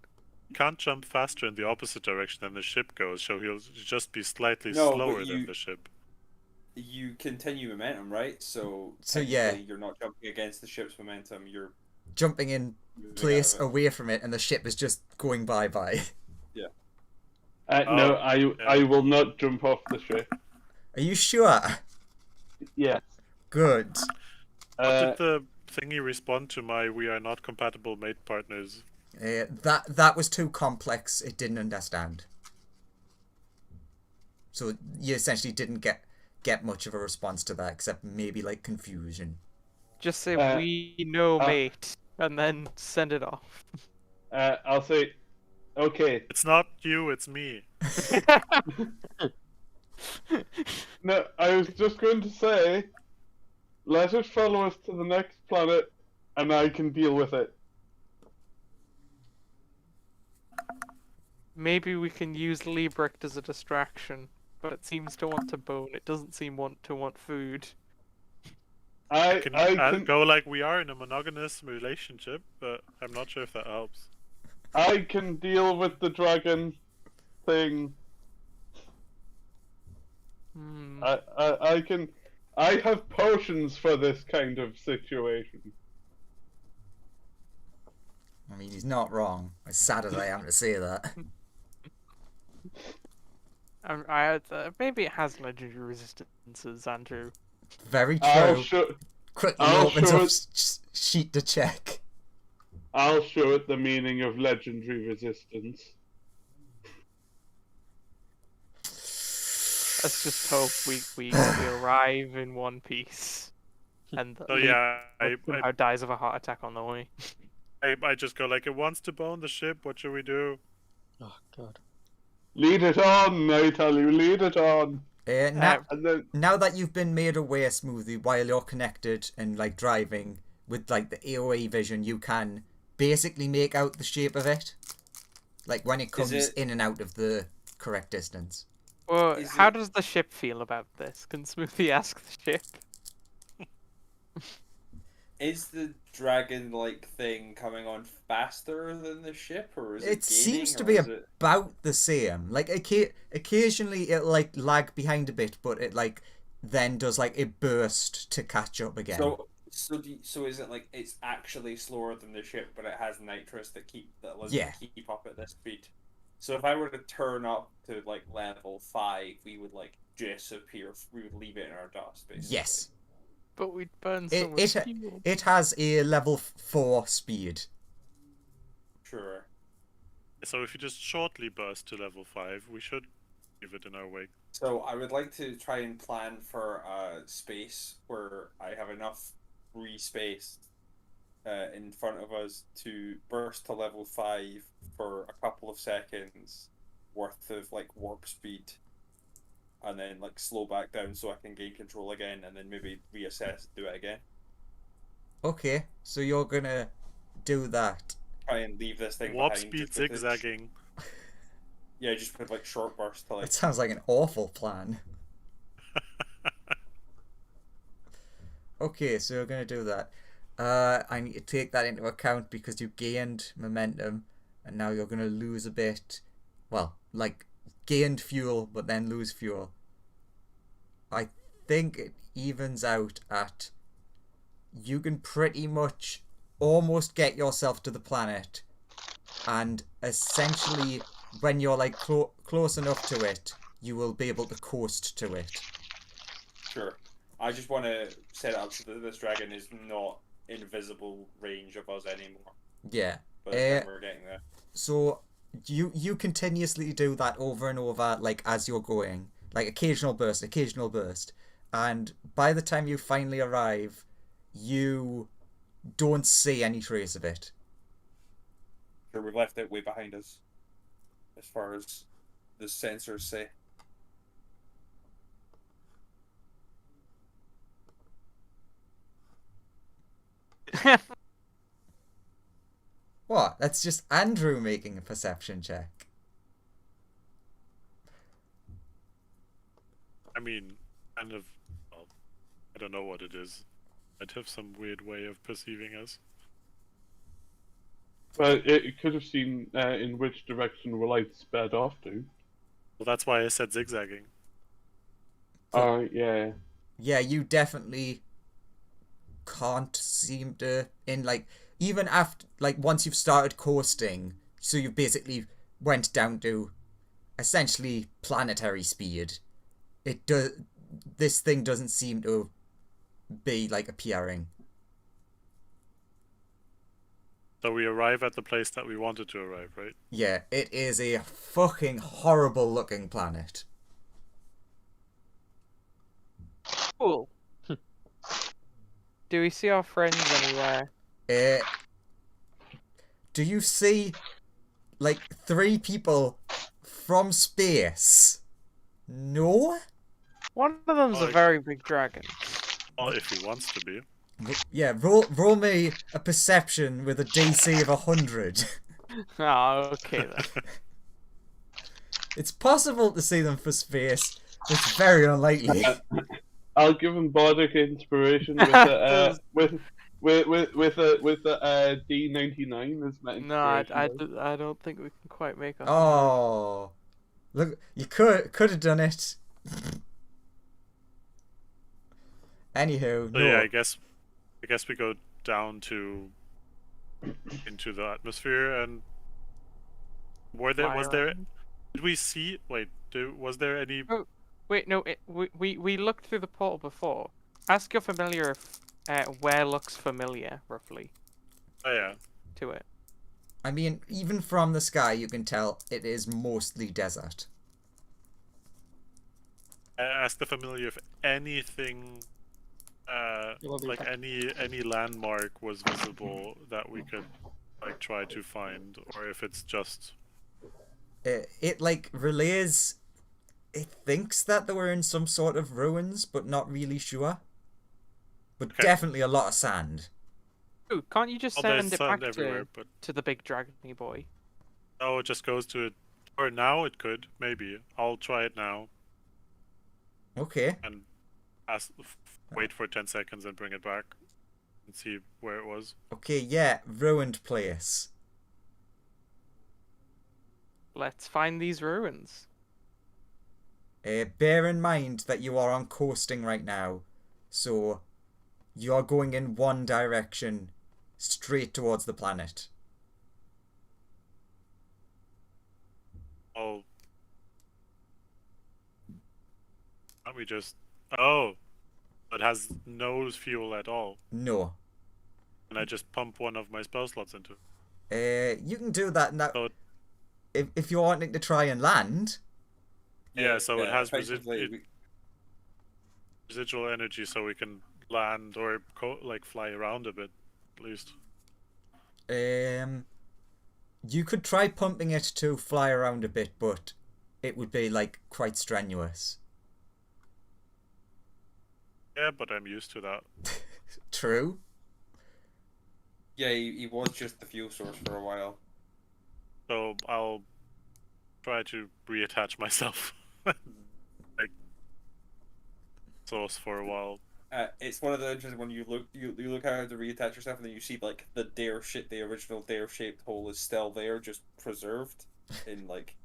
Speaker 3: Can't jump faster in the opposite direction than the ship goes, so he'll just be slightly
Speaker 4: No, but
Speaker 3: slower
Speaker 4: you-
Speaker 3: than the ship.
Speaker 4: You continue momentum, right? So
Speaker 1: yeah.
Speaker 4: technically you're not jumping against the ship's momentum. You're
Speaker 1: Jumping in
Speaker 4: moving
Speaker 1: place
Speaker 4: out of it.
Speaker 1: away from it, and the ship is just going bye-bye.
Speaker 7: No,
Speaker 3: Oh,
Speaker 7: I will not jump off the ship.
Speaker 1: Are you sure?
Speaker 7: Yes.
Speaker 1: Good.
Speaker 3: What did the thingy respond to my "we are not compatible mate partners"?
Speaker 1: That was too complex. It didn't understand. So you essentially didn't get much of a response to that, except maybe like confusion.
Speaker 2: Just say
Speaker 7: Uh,
Speaker 2: we know, mate, and then send it off.
Speaker 7: I'll say, okay.
Speaker 3: It's not you, it's me.
Speaker 7: No, I was just going to say, let it follow us to the next planet, and I can deal with it.
Speaker 2: Maybe we can use Liebrecht as a distraction, but it seems to want to bone. It doesn't seem to want food.
Speaker 7: I can
Speaker 3: Go like we are in a monogamous relationship, but I'm not sure if that helps.
Speaker 7: I can deal with the dragon thing.
Speaker 2: Hmm.
Speaker 7: I can. I have potions for this kind of situation.
Speaker 1: I mean, he's not wrong. As sad as I am to say that.
Speaker 2: Maybe it has legendary resistances, Andrew.
Speaker 1: Very
Speaker 7: I'll
Speaker 1: true.
Speaker 7: show.
Speaker 1: Quickly
Speaker 7: I'll
Speaker 1: opens
Speaker 7: show
Speaker 1: up
Speaker 7: it-
Speaker 1: sheet to check.
Speaker 7: I'll show it the meaning of legendary resistance.
Speaker 2: Let's just hope we arrive in one piece, and
Speaker 3: So yeah,
Speaker 2: somehow dies of a heart attack on the way.
Speaker 3: I just go like, it wants to bone the ship. What should we do?
Speaker 6: Oh god.
Speaker 7: Lead it on, I tell you, lead it on.
Speaker 1: Now,
Speaker 7: And then
Speaker 1: now that you've been made aware, Smoothie, while you're connected and like driving with like the AOE vision, you can basically make out the shape of it, like when it comes
Speaker 4: it-
Speaker 1: in and out of the correct distance.
Speaker 2: Well,
Speaker 4: Is
Speaker 2: how
Speaker 4: it-
Speaker 2: does the ship feel about this? Can Smoothie ask the ship?
Speaker 4: Is the dragon-like thing coming on faster than the ship, or is it
Speaker 1: It seems to
Speaker 4: gaining,
Speaker 1: be
Speaker 4: or is it...
Speaker 1: about the same. Like occasionally it like lag behind a bit, but it like then does like a burst to catch up again.
Speaker 4: So is it like it's actually slower than the ship, but it has nitrous that lets
Speaker 1: Yeah.
Speaker 4: it keep up at this speed? So if I were to turn up to like level 5, we would like disappear. We would leave it in our dust, basically.
Speaker 1: Yes,
Speaker 2: But we'd burn so
Speaker 1: it
Speaker 2: much
Speaker 1: it,
Speaker 2: fuel.
Speaker 1: it has a level 4 speed.
Speaker 4: Sure.
Speaker 3: So if you just shortly burst to level 5, we should leave it in our wake.
Speaker 4: So I would like to try and plan for a space where I have enough free space in front of us to burst to level 5 for a couple of seconds worth of like warp speed, and then like slow back down so I can gain control again, and then maybe reassess and do it again.
Speaker 1: Okay, so you're gonna do that.
Speaker 4: try and leave this thing
Speaker 3: Warp
Speaker 4: behind.
Speaker 3: speed
Speaker 4: just with
Speaker 3: zigzagging.
Speaker 4: Yeah, just with like short bursts to like.
Speaker 1: It sounds like an awful plan. Okay, so we're gonna do that. I need to take that into account because you gained momentum, and now you're gonna lose a bit. Well, like gained fuel, but then lose fuel. I think it evens out at. You can pretty much almost get yourself to the planet, and essentially, when you're like close enough to it, you will be able to coast to it.
Speaker 4: Sure. I just want to set it up so that this dragon is not in visible range of us anymore.
Speaker 1: Yeah.
Speaker 4: By the time we're getting there.
Speaker 1: So you continuously do that over and over, like as you're going, like occasional burst, and by the time you finally arrive, you don't see any trace of it.
Speaker 4: Sure, we've left it way behind us, as far as the sensors say.
Speaker 1: What? That's just Andrew making a perception check.
Speaker 3: I mean, kind of. Well, I don't know what it is. I'd have some weird way of perceiving us.
Speaker 7: Well, it could have seen in which direction the light sped off to.
Speaker 3: Well, that's why I said zigzagging.
Speaker 7: Yeah.
Speaker 1: Yeah, you definitely can't seem to even after once you've started coasting, so you basically went down to essentially planetary speed. This thing doesn't seem to be appearing.
Speaker 3: So we arrive at the place that we wanted to arrive, right?
Speaker 1: Yeah, it is a fucking horrible looking planet.
Speaker 2: Cool. Do we see our friends anywhere?
Speaker 1: Do you see 3 people from space? No?
Speaker 2: One of them's a
Speaker 3: Like-
Speaker 2: very big dragon.
Speaker 3: Well, if he wants to be.
Speaker 1: Yeah, roll me a perception with a DC of 100.
Speaker 2: Oh, okay then.
Speaker 1: It's possible to see them for space. It's very unlikely.
Speaker 7: I'll give him bardic inspiration with a D99 as my
Speaker 2: No,
Speaker 7: inspiration.
Speaker 2: I don't think we can quite make a
Speaker 1: Oh, look! You could have done it. Anywho,
Speaker 3: So
Speaker 1: no.
Speaker 3: yeah, I guess we go down into the atmosphere, and was there? Did we see? Wait, was there any?
Speaker 2: Oh. Wait, no, we looked through the portal before. Ask your familiar if where looks familiar, roughly,
Speaker 3: Oh yeah.
Speaker 2: to it.
Speaker 1: I mean, even from the sky, you can tell it is mostly desert.
Speaker 3: Ask the familiar if anything, like any landmark was visible that we could try to find, or if it's just.
Speaker 1: It relays. It thinks that they were in some sort of ruins, but not really sure. But
Speaker 3: Okay.
Speaker 1: definitely a lot of sand.
Speaker 2: Ooh, can't you just
Speaker 3: Oh, there's
Speaker 2: send it
Speaker 3: sand
Speaker 2: back
Speaker 3: everywhere, but
Speaker 2: to the big dragony boy?
Speaker 3: oh, it just goes to it. Or now it could maybe. I'll try it now
Speaker 1: Okay.
Speaker 3: and wait for 10 seconds and bring it back and see where it was.
Speaker 1: Okay, yeah, ruined place.
Speaker 2: Let's find these ruins.
Speaker 1: Bear in mind that you are on coasting right now, so you are going in one direction, straight towards the planet.
Speaker 3: Oh. Let me just. Oh! It has no fuel at all.
Speaker 1: No.
Speaker 3: And I just pump one of my spell slots into it.
Speaker 1: You can do that now.
Speaker 3: So,
Speaker 1: If you're wanting to try and land.
Speaker 3: yeah, so it has
Speaker 4: effectively,
Speaker 3: residual energy, so we can land or fly around a bit, at least.
Speaker 1: You could try pumping it to fly around a bit, but it would be quite strenuous.
Speaker 3: Yeah, but I'm used to that.
Speaker 1: True.
Speaker 4: Yeah, he was just the fuel source for a while.
Speaker 3: So I'll try to reattach myself, like source for a while.
Speaker 4: It's one of the interesting when you look how to reattach yourself, and then you see like the original dare shaped hole is still there, just preserved in like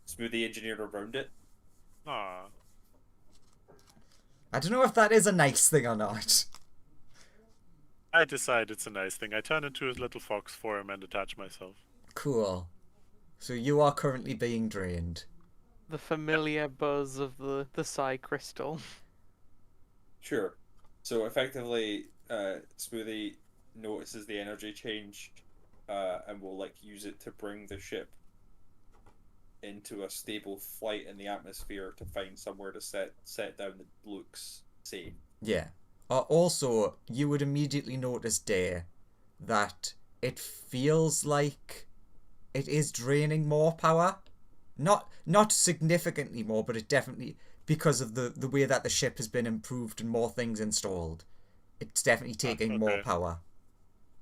Speaker 4: smoothly engineered around it.
Speaker 3: Ah,
Speaker 1: I don't know if that is a nice thing or not.
Speaker 3: I decide it's a nice thing. I turn into a little fox for him and attach myself.
Speaker 1: Cool. So you are currently being drained.
Speaker 2: The familiar buzz of the psi crystal.
Speaker 4: Sure. So effectively, Smoothie notices the energy change, and will like use it to bring the ship into a stable flight in the atmosphere to find somewhere to set down that looks safe.
Speaker 1: Yeah. Also, you would immediately notice, Dare, that it feels like it is draining more power. Not significantly more, but it definitely, because of the way that the ship has been improved and more things installed, it's definitely taking more
Speaker 3: okay.
Speaker 1: power.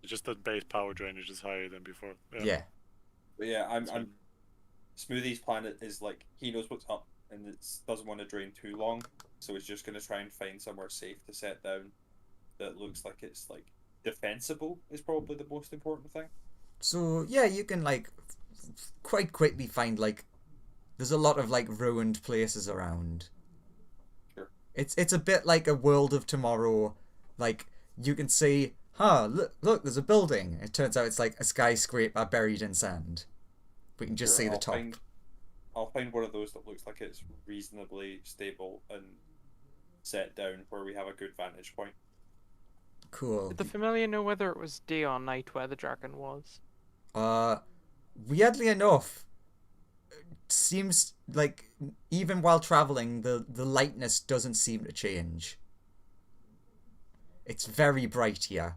Speaker 3: Just the base power drainage is higher than before.
Speaker 1: Yeah.
Speaker 4: But yeah, I'm
Speaker 3: So-
Speaker 4: Smoothie's plan is like he knows what's up and it doesn't want to drain too long, so he's just gonna try and find somewhere safe to set down that looks like it's like defensible is probably the most important thing.
Speaker 1: So yeah, you can like quite quickly find like there's a lot of like ruined places around.
Speaker 4: Sure.
Speaker 1: It's a bit like a World of Tomorrow. Like you can see, look, there's a building. It turns out it's like a skyscraper buried in sand. We can just
Speaker 4: Sure,
Speaker 1: see the top.
Speaker 4: I'll find one of those that looks like it's reasonably stable and set down where we have a good vantage point.
Speaker 1: Cool.
Speaker 2: Did the familiar know whether it was day or night where the dragon was?
Speaker 1: Weirdly enough, it seems like even while traveling, the lightness doesn't seem to change. It's very bright here.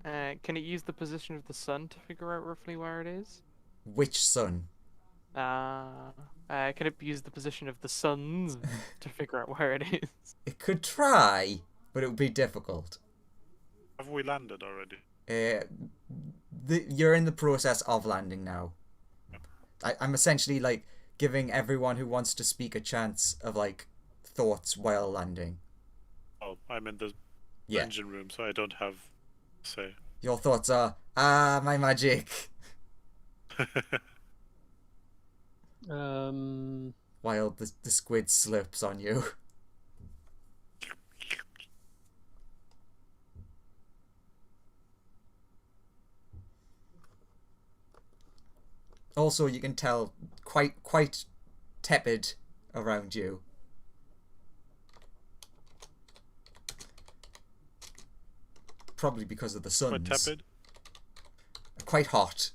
Speaker 2: Can it use the position of the sun to figure out roughly where it is?
Speaker 1: Which sun?
Speaker 2: Can it use the position of the suns to figure out where it is?
Speaker 1: It could try, but it would be difficult.
Speaker 3: Have we landed already?
Speaker 1: You're in the process of landing now. I'm essentially like giving everyone who wants to speak a chance of like thoughts while landing.
Speaker 3: Oh, I'm in the
Speaker 1: Yeah.
Speaker 3: engine room, so I don't have say.
Speaker 1: Your thoughts are, my magic. While the squid slurps on you. Also, you can tell quite tepid around you. Probably because of the suns.
Speaker 3: Quite tepid?
Speaker 1: Quite hot.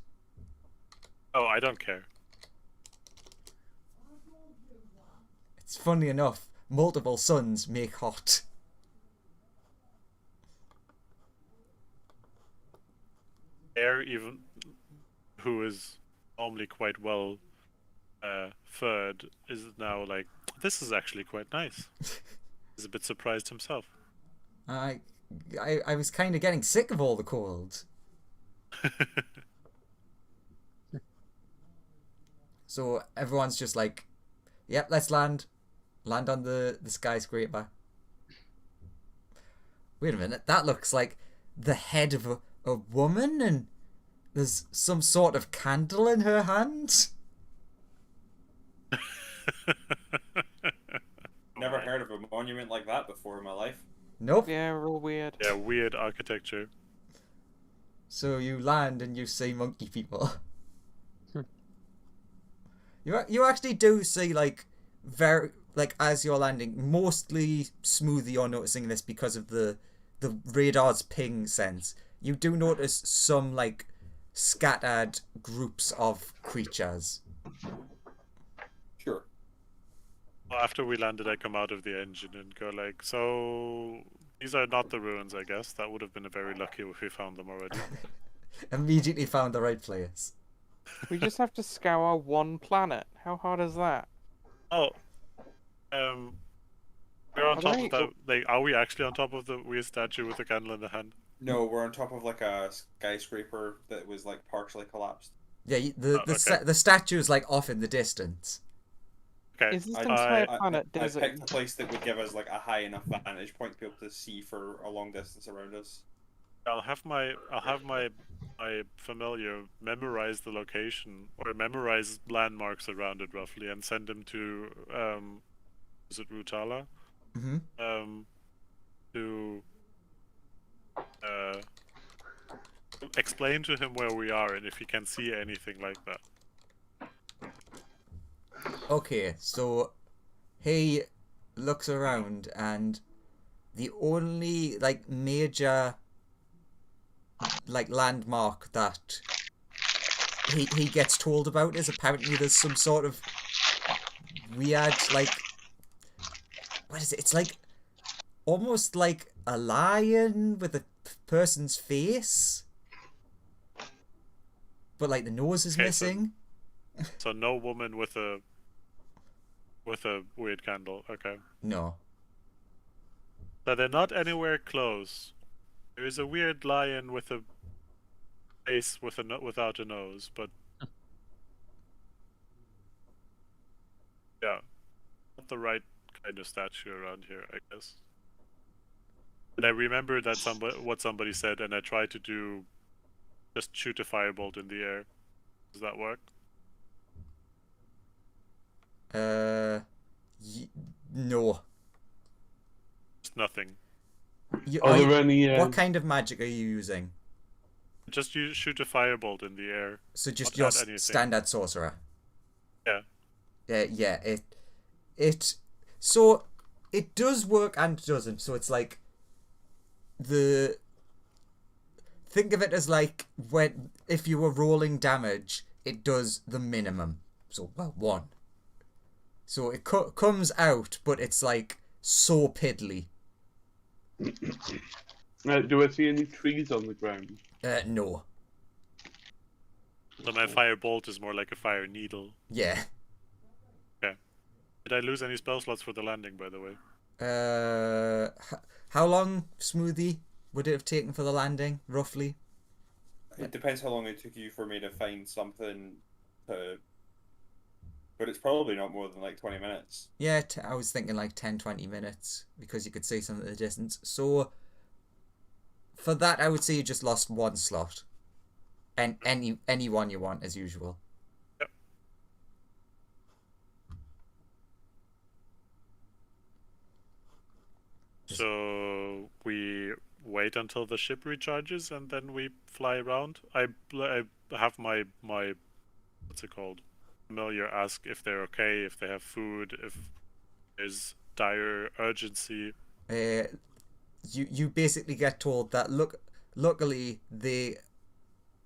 Speaker 3: Oh, I don't care.
Speaker 1: It's funny enough, multiple suns make hot.
Speaker 3: Air, even who is normally quite well furred, is now like, this is actually quite nice. He's a bit surprised himself.
Speaker 1: I was kind of getting sick of all the cold. So everyone's just like, yep, let's land. Land on the skyscraper. Wait a minute, that looks like the head of a woman, and there's some sort of candle in her hand.
Speaker 4: Never heard of a monument like that before in my life.
Speaker 1: Nope.
Speaker 2: Yeah, real weird.
Speaker 3: Yeah, weird architecture.
Speaker 1: So you land and you see monkey people. You actually do see like very like as you're landing, mostly Smoothie you're noticing this because of the radar's ping sense. You do notice some like scattered groups of creatures.
Speaker 4: Sure.
Speaker 3: Well, after we landed, I come out of the engine and go like, so these are not the ruins, I guess. That would have been very lucky if we found them already.
Speaker 1: Immediately found the right place.
Speaker 2: We just have to scour one planet. How hard is that?
Speaker 3: Oh, we're on
Speaker 2: Are
Speaker 3: top
Speaker 2: they-
Speaker 3: of that. Like, are we actually on top of the weird statue with the candle in the hand?
Speaker 4: No, we're on top of like a skyscraper that was like partially collapsed.
Speaker 1: Yeah,
Speaker 3: okay.
Speaker 1: the statue is like off in the distance.
Speaker 3: Okay.
Speaker 2: Is this
Speaker 4: I,
Speaker 2: entire
Speaker 3: I
Speaker 2: planet
Speaker 4: I
Speaker 2: desert?
Speaker 4: picked a place that would give us like a high enough vantage point to be able to see for a long distance around us.
Speaker 3: I'll have my familiar memorize the location or memorize landmarks around it roughly and send them to is it Rutala?
Speaker 1: Mm-hmm.
Speaker 3: To uh explain to him where we are and if he can see anything like that.
Speaker 1: Okay, so he looks around and the only like major like landmark that he gets told about is apparently there's some sort of weird like what is it? It's like almost like a lion with a person's face. But like the nose is
Speaker 3: Okay, so-
Speaker 1: missing.
Speaker 3: So no woman with a weird candle. Okay.
Speaker 1: No.
Speaker 3: So they're not anywhere close. There is a weird lion with a face with without a nose, but yeah, not the right kind of statue around here, I guess. And I remember that what somebody said, and I tried to do just shoot a firebolt in the air. Does that work?
Speaker 1: No.
Speaker 3: Just nothing.
Speaker 7: Are there any?
Speaker 1: What kind of magic are you using?
Speaker 3: Just shoot a firebolt in the air.
Speaker 1: So just
Speaker 3: Not
Speaker 1: your
Speaker 3: anything.
Speaker 1: standard sorcerer.
Speaker 3: Yeah.
Speaker 1: Yeah. So it does work and doesn't. So it's like think of it as like if you were rolling damage, it does the minimum. So 1. So it comes out, but it's like so piddly.
Speaker 7: Do I see any trees on the ground?
Speaker 1: No.
Speaker 3: So my firebolt is more like a fire needle.
Speaker 1: Yeah.
Speaker 3: Did I lose any spell slots for the landing, by the way?
Speaker 1: How long, Smoothie, would it have taken for the landing, roughly?
Speaker 4: It depends how long it took you for me to find something to. But it's probably not more than like 20 minutes.
Speaker 1: Yeah, I was thinking like 10-20 minutes because you could see some of the distance. So for that, I would say you just lost 1 slot, and any one you want as usual.
Speaker 3: Yep. So we wait until the ship recharges and then we fly around. I have my what's it called? Familiar ask if they're okay, if they have food, if there's dire urgency.
Speaker 1: You basically get told that luckily they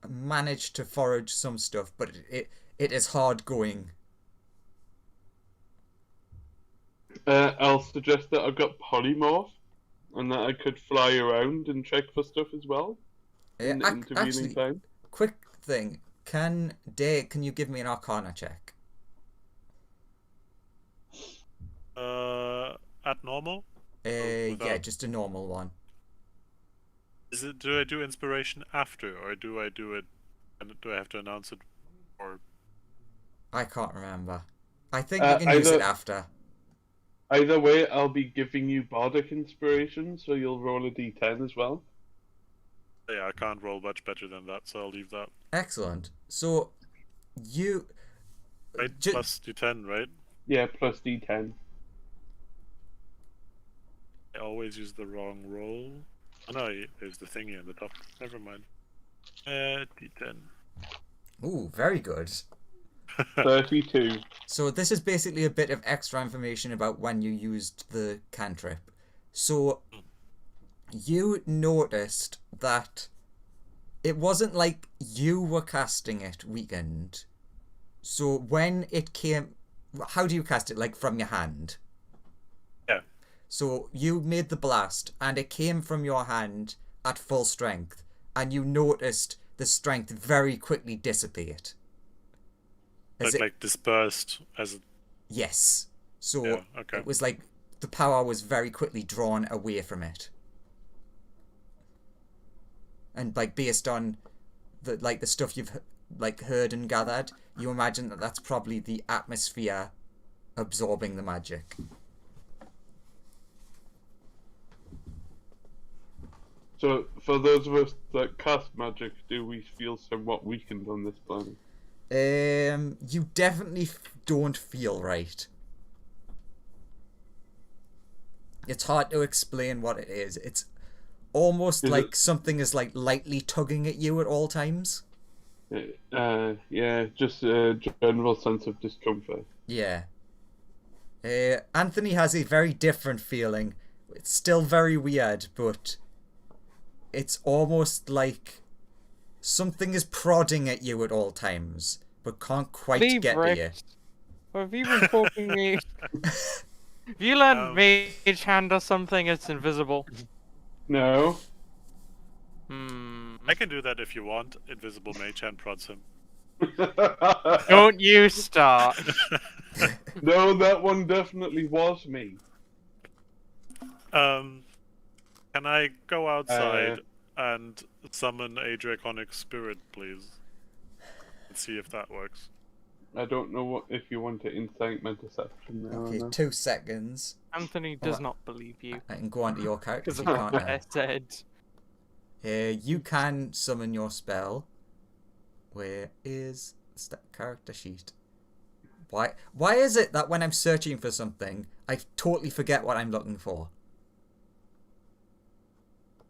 Speaker 1: managed to forage some stuff, but it is hard going.
Speaker 7: I'll suggest that I've got polymorph, and that I could fly around and check for stuff as well. In the intervening
Speaker 1: Actually,
Speaker 7: time.
Speaker 1: quick thing. Can you give me an Arcana check?
Speaker 3: At normal?
Speaker 1: Yeah,
Speaker 3: without-
Speaker 1: just a normal one.
Speaker 3: Do I do inspiration after, or do I do it? And do I have to announce it, or?
Speaker 1: I can't remember. I think you can use it after.
Speaker 7: Either way, I'll be giving you bardic inspiration, so you'll roll a d10 as well.
Speaker 3: Yeah, I can't roll much better than that, so I'll leave that.
Speaker 1: Excellent. So you
Speaker 3: Right, plus d10, right?
Speaker 7: Yeah, plus d10.
Speaker 3: I always use the wrong roll. Oh no, there's the thingy on the top. Never mind. D10.
Speaker 1: Ooh, very good.
Speaker 7: 32.
Speaker 1: So this is basically a bit of extra information about when you used the cantrip. So you noticed that it wasn't like you were casting it weakened. So when it came, how do you cast it? Like from your hand?
Speaker 3: Yeah.
Speaker 1: So you made the blast and it came from your hand at full strength, and you noticed the strength very quickly dissipate.
Speaker 3: Like dispersed as.
Speaker 1: Yes. So
Speaker 3: Yeah, okay.
Speaker 1: it was like the power was very quickly drawn away from it. and like based on the stuff you've like heard and gathered, you imagine that that's probably the atmosphere absorbing the magic.
Speaker 7: So, for those of us that cast magic, do we feel somewhat weakened on this planet?
Speaker 1: You definitely don't feel right. It's hard to explain what it is. It's almost
Speaker 7: Is
Speaker 1: like
Speaker 7: it-
Speaker 1: something is like lightly tugging at you at all times.
Speaker 7: Yeah, just a general sense of discomfort.
Speaker 1: Yeah. Anthony has a very different feeling. It's still very weird, but it's almost like something is prodding at you at all times, but can't quite
Speaker 2: Leave,
Speaker 1: get to you.
Speaker 2: Rick. Well, have you been poking me? If you learn Mage Hand or something, it's invisible.
Speaker 7: No.
Speaker 3: I can do that if you want. Invisible Mage Hand prods him.
Speaker 2: Don't you start.
Speaker 7: No, that one definitely was me.
Speaker 3: Can I go outside and summon a draconic spirit, please? And see if that works.
Speaker 7: I don't know if you want to insight my deception there.
Speaker 1: Okay,
Speaker 7: or not.
Speaker 1: 2 seconds.
Speaker 2: Anthony does not believe you.
Speaker 1: I can go onto your character.
Speaker 2: Because
Speaker 1: You
Speaker 2: of
Speaker 1: can't
Speaker 2: what
Speaker 1: now.
Speaker 2: I said.
Speaker 1: You can summon your spell. Where is the character sheet? Why is it that when I'm searching for something, I totally forget what I'm looking for?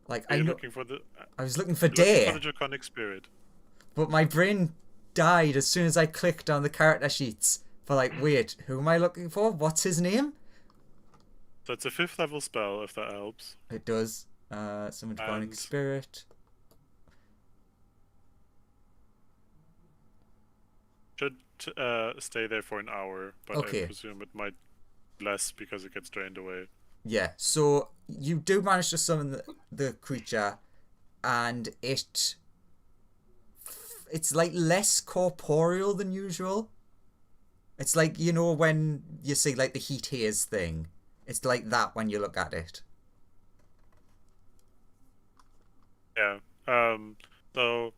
Speaker 1: Like
Speaker 3: Are
Speaker 1: I
Speaker 3: you
Speaker 1: know,
Speaker 3: looking for the?
Speaker 1: I was looking for
Speaker 3: Looking for
Speaker 1: Dare,
Speaker 3: the draconic spirit.
Speaker 1: but my brain died as soon as I clicked on the character sheets. For like, wait, who am I looking for? What's his name?
Speaker 3: So it's a 5th level spell, if that helps.
Speaker 1: It does. Summon Draconic
Speaker 3: And-
Speaker 1: Spirit.
Speaker 3: Should stay there for an hour, but
Speaker 1: Okay.
Speaker 3: I presume it might less because it gets drained away.
Speaker 1: Yeah, so you do manage to summon the creature, and it's like less corporeal than usual. It's like, you know, when you see like the heat haze thing. It's like that when you look at it.
Speaker 3: Yeah. So.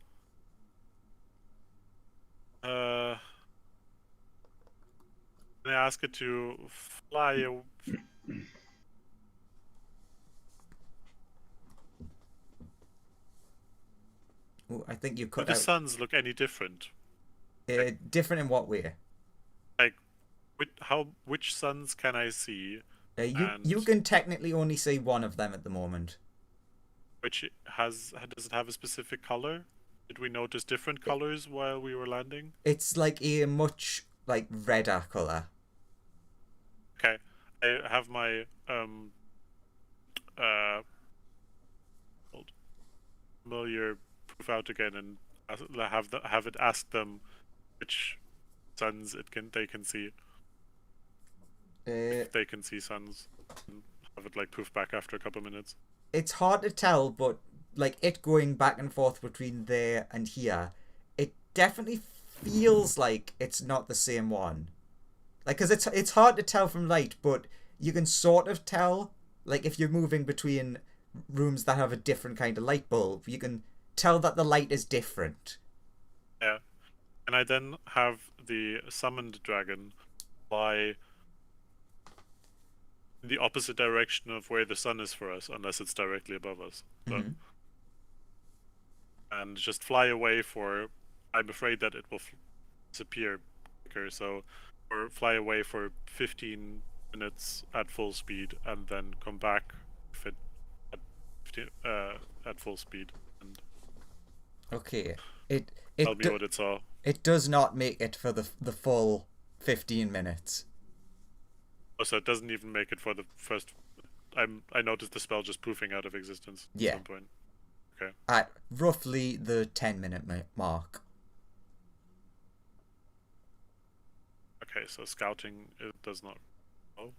Speaker 3: Can I ask it to fly?
Speaker 1: Ooh, I think you
Speaker 3: Do
Speaker 1: cut
Speaker 3: the
Speaker 1: out.
Speaker 3: suns look any different?
Speaker 1: Different in what way?
Speaker 3: Which suns can I see?
Speaker 1: You
Speaker 3: And-
Speaker 1: can technically only see one of them at the moment.
Speaker 3: Which does it have a specific color? Did we notice different colors while we were landing?
Speaker 1: It's like a much like redder color.
Speaker 3: Okay, I have my familiar proof out again and have it ask them which suns they can see. If they can see suns, and have it like poof back after a couple minutes.
Speaker 1: It's hard to tell, but like it going back and forth between there and here, it definitely feels like it's not the same one. Like, cause it's hard to tell from light, but you can sort of tell. Like, if you're moving between rooms that have a different kind of light bulb, you can tell that the light is different.
Speaker 3: Yeah, and I then have the summoned dragon fly in the opposite direction of where the sun is for us, unless it's directly above us. So,
Speaker 1: Mhm.
Speaker 3: and just fly away for. I'm afraid that it will disappear quicker. So, or fly away for 15 minutes at full speed, and then come back if it at full speed and
Speaker 1: Okay. It
Speaker 3: tell me what it saw.
Speaker 1: it does not make it for the full 15 minutes.
Speaker 3: Oh, so it doesn't even make it for the first. I noticed the spell just poofing out of existence
Speaker 1: Yeah.
Speaker 3: at some point.
Speaker 1: At roughly the 10-minute mark.
Speaker 3: Okay, so scouting it does not. Oh.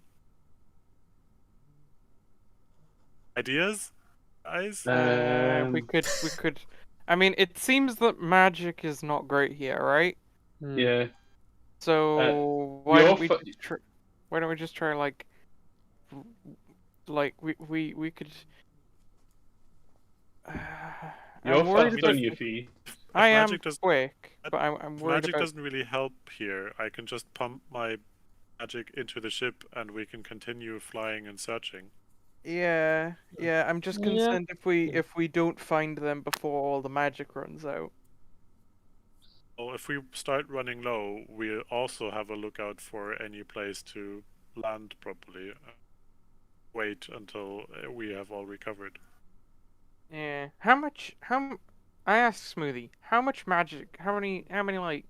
Speaker 3: Ideas, guys?
Speaker 2: We could. I mean, it seems that magic is not great here, right?
Speaker 7: Yeah.
Speaker 2: So why don't we
Speaker 7: your
Speaker 2: why don't we just try like we could. I'm
Speaker 8: You're
Speaker 2: worried
Speaker 8: fast on
Speaker 2: about
Speaker 8: your
Speaker 2: the-
Speaker 8: feet.
Speaker 2: I am
Speaker 3: magic does-
Speaker 2: quick, but I'm worried
Speaker 3: Magic
Speaker 2: about.
Speaker 3: doesn't really help here. I can just pump my magic into the ship and we can continue flying and searching.
Speaker 2: Yeah, yeah. I'm just
Speaker 6: Yeah.
Speaker 2: concerned if we don't find them before all the magic runs out.
Speaker 3: Well, if we start running low, we also have a lookout for any place to land properly. Wait until we have all recovered.
Speaker 2: Yeah. How much? I asked Smoothie. How much magic? How many? Like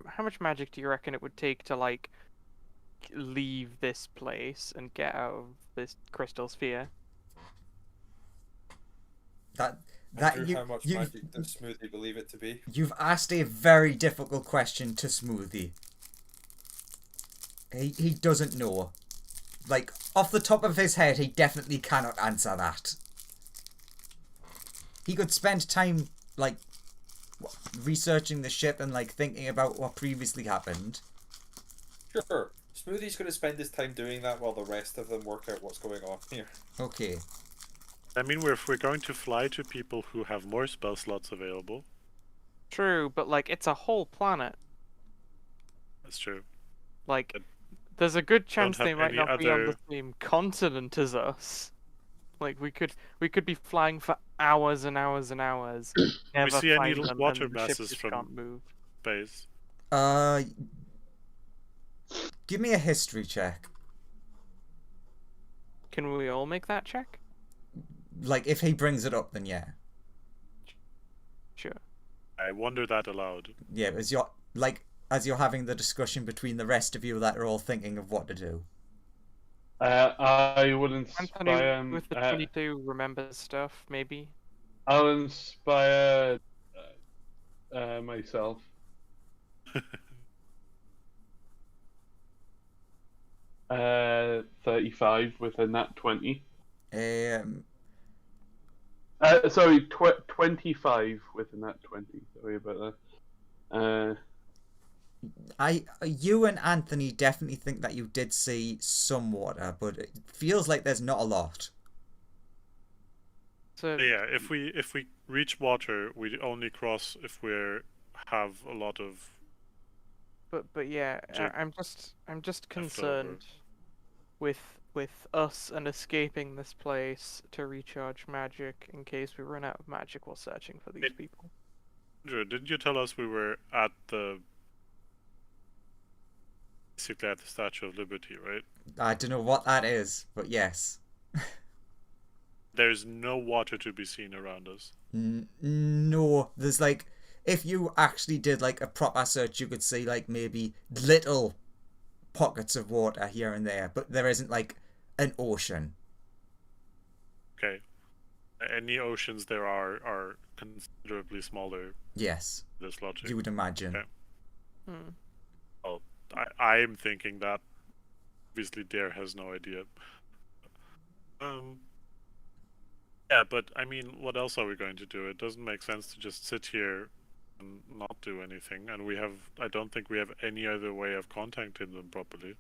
Speaker 2: how much magic do you reckon it would take to like leave this place and get out of this crystal sphere?
Speaker 1: That
Speaker 4: Andrew, how much magic does Smoothie believe it to be?
Speaker 1: you've asked a very difficult question to Smoothie. He doesn't know. Like, off the top of his head, he definitely cannot answer that. He could spend time, like, researching the ship and, like, thinking about what previously happened.
Speaker 4: Sure. Smoothie's going to spend his time doing that while the rest of them work out what's going on here.
Speaker 1: Okay.
Speaker 3: I mean, if we're going to fly to people who have more spell slots available,
Speaker 2: True, but like it's a whole planet.
Speaker 3: that's true.
Speaker 2: Like,
Speaker 3: But
Speaker 2: there's a good chance
Speaker 3: have
Speaker 2: they might
Speaker 3: any
Speaker 2: not be on the
Speaker 3: other-
Speaker 2: same continent as us. Like we could be flying for hours and hours and hours. Never
Speaker 3: see any
Speaker 2: find them,
Speaker 3: water
Speaker 2: and the ship
Speaker 3: masses
Speaker 2: just
Speaker 3: from-
Speaker 2: can't move.
Speaker 3: Base.
Speaker 1: Give me a history check.
Speaker 2: Can we all make that check?
Speaker 1: Like, if he brings it up, then yeah.
Speaker 2: Sure.
Speaker 3: I wonder that aloud.
Speaker 1: Yeah, as you're having the discussion between the rest of you that are all thinking of what to do.
Speaker 8: I will
Speaker 2: Anthony
Speaker 8: inspire.
Speaker 2: with the 22 remembers stuff, maybe.
Speaker 8: I'll inspire myself. 35 with a nat 20. Sorry, 25 with a nat 20. Sorry about that.
Speaker 1: You and Anthony definitely think that you did see some water, but it feels like there's not a lot.
Speaker 2: So
Speaker 3: Yeah, if we reach water, we only cross if we have a lot of.
Speaker 2: but yeah,
Speaker 3: Check.
Speaker 2: I'm just concerned with us and escaping this place to recharge magic in case we run out of magic while searching for these people.
Speaker 3: Andrew, didn't you tell us we were at basically at the Statue of Liberty, right?
Speaker 1: I don't know what that is, but yes.
Speaker 3: There's no water to be seen around us.
Speaker 1: No, there's like, if you actually did like a proper search, you could see like maybe little pockets of water here and there, but there isn't like an ocean.
Speaker 3: Okay. Any oceans there are considerably smaller.
Speaker 1: Yes,
Speaker 3: This logic.
Speaker 1: you would imagine.
Speaker 3: Okay.
Speaker 2: Hmm.
Speaker 3: Well, I'm thinking that. Obviously, Dare has no idea. Yeah, but I mean, what else are we going to do? It doesn't make sense to just sit here and not do anything. And I don't think we have any other way of contacting them properly.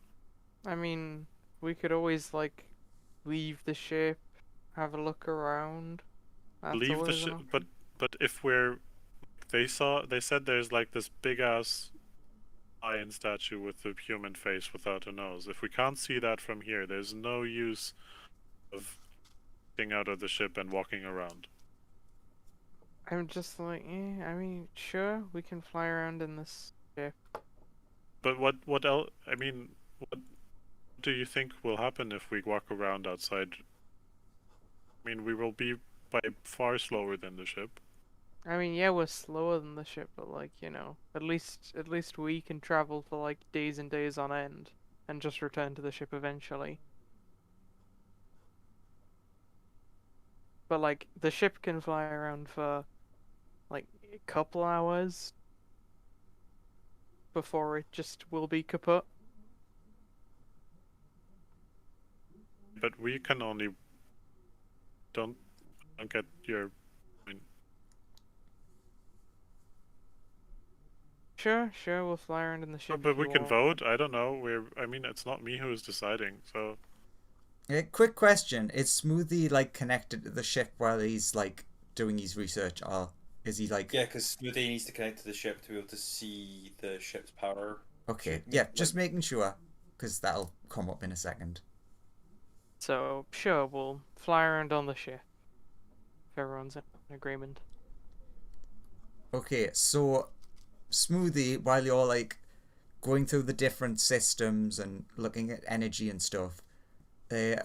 Speaker 2: I mean, we could always like leave the ship, have a look around. That's
Speaker 3: Leave the
Speaker 2: always an
Speaker 3: ship,
Speaker 2: option.
Speaker 3: but if we're, they said there's like this big ass lion statue with a human face without a nose. If we can't see that from here, there's no use of getting out of the ship and walking around.
Speaker 2: I'm just like, I mean, sure, we can fly around in this ship.
Speaker 3: But what else? I mean, what do you think will happen if we walk around outside? I mean, we will be by far slower than the ship.
Speaker 2: I mean, yeah, we're slower than the ship, but like, at least we can travel for like days and days on end and just return to the ship eventually. But like, the ship can fly around for like a couple hours before it just will be kaput.
Speaker 3: But we can only don't get your point.
Speaker 2: Sure, we'll fly around in the ship.
Speaker 3: But
Speaker 2: if
Speaker 3: we
Speaker 2: you
Speaker 3: can
Speaker 2: want.
Speaker 3: vote. I don't know. I mean, it's not me who's deciding. So
Speaker 1: Quick question: is Smoothie like connected to the ship while he's like doing his research, or is he like?
Speaker 4: Yeah, because Smoothie needs to connect to the ship to be able to see the ship's power.
Speaker 1: Okay, yeah, just making sure, because that'll come up in a second.
Speaker 2: So, sure, we'll fly around on the ship. If everyone's in agreement.
Speaker 1: Okay, so Smoothie, while you're like going through the different systems and looking at energy and stuff, a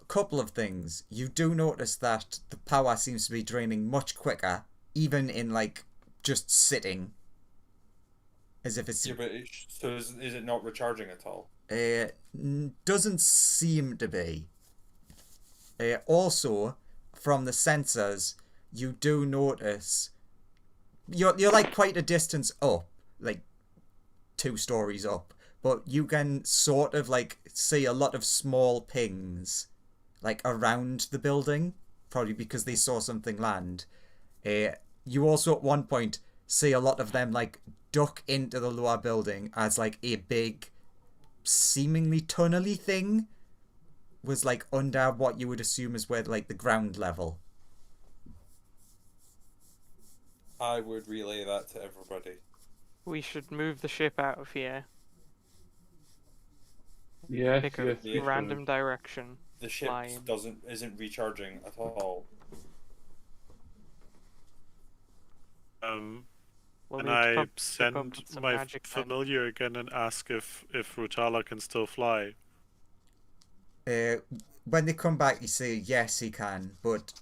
Speaker 1: couple of things. You do notice that the power seems to be draining much quicker, even in like just sitting. As if it's
Speaker 4: Yeah, but so is it not recharging at all?
Speaker 1: doesn't seem to be. Also, from the sensors, you do notice you're like quite a distance up, like 2 stories up, but you can sort of like see a lot of small pings like around the building, probably because they saw something land. You also at one point see a lot of them like duck into the lower building as like a big seemingly tunnely thing was like under what you would assume is where like the ground level.
Speaker 4: I would relay that to everybody.
Speaker 2: We should move the ship out of here.
Speaker 8: Yes,
Speaker 2: Pick
Speaker 8: yes,
Speaker 2: a
Speaker 8: yes,
Speaker 2: random direction.
Speaker 4: The ship
Speaker 2: Flying.
Speaker 4: isn't recharging at all.
Speaker 2: We'll
Speaker 3: And
Speaker 2: need to
Speaker 3: I
Speaker 2: pump up
Speaker 3: send
Speaker 2: some
Speaker 3: my
Speaker 2: magic then.
Speaker 3: familiar again and ask if Rutala can still fly.
Speaker 1: When they come back, you say yes, he can, but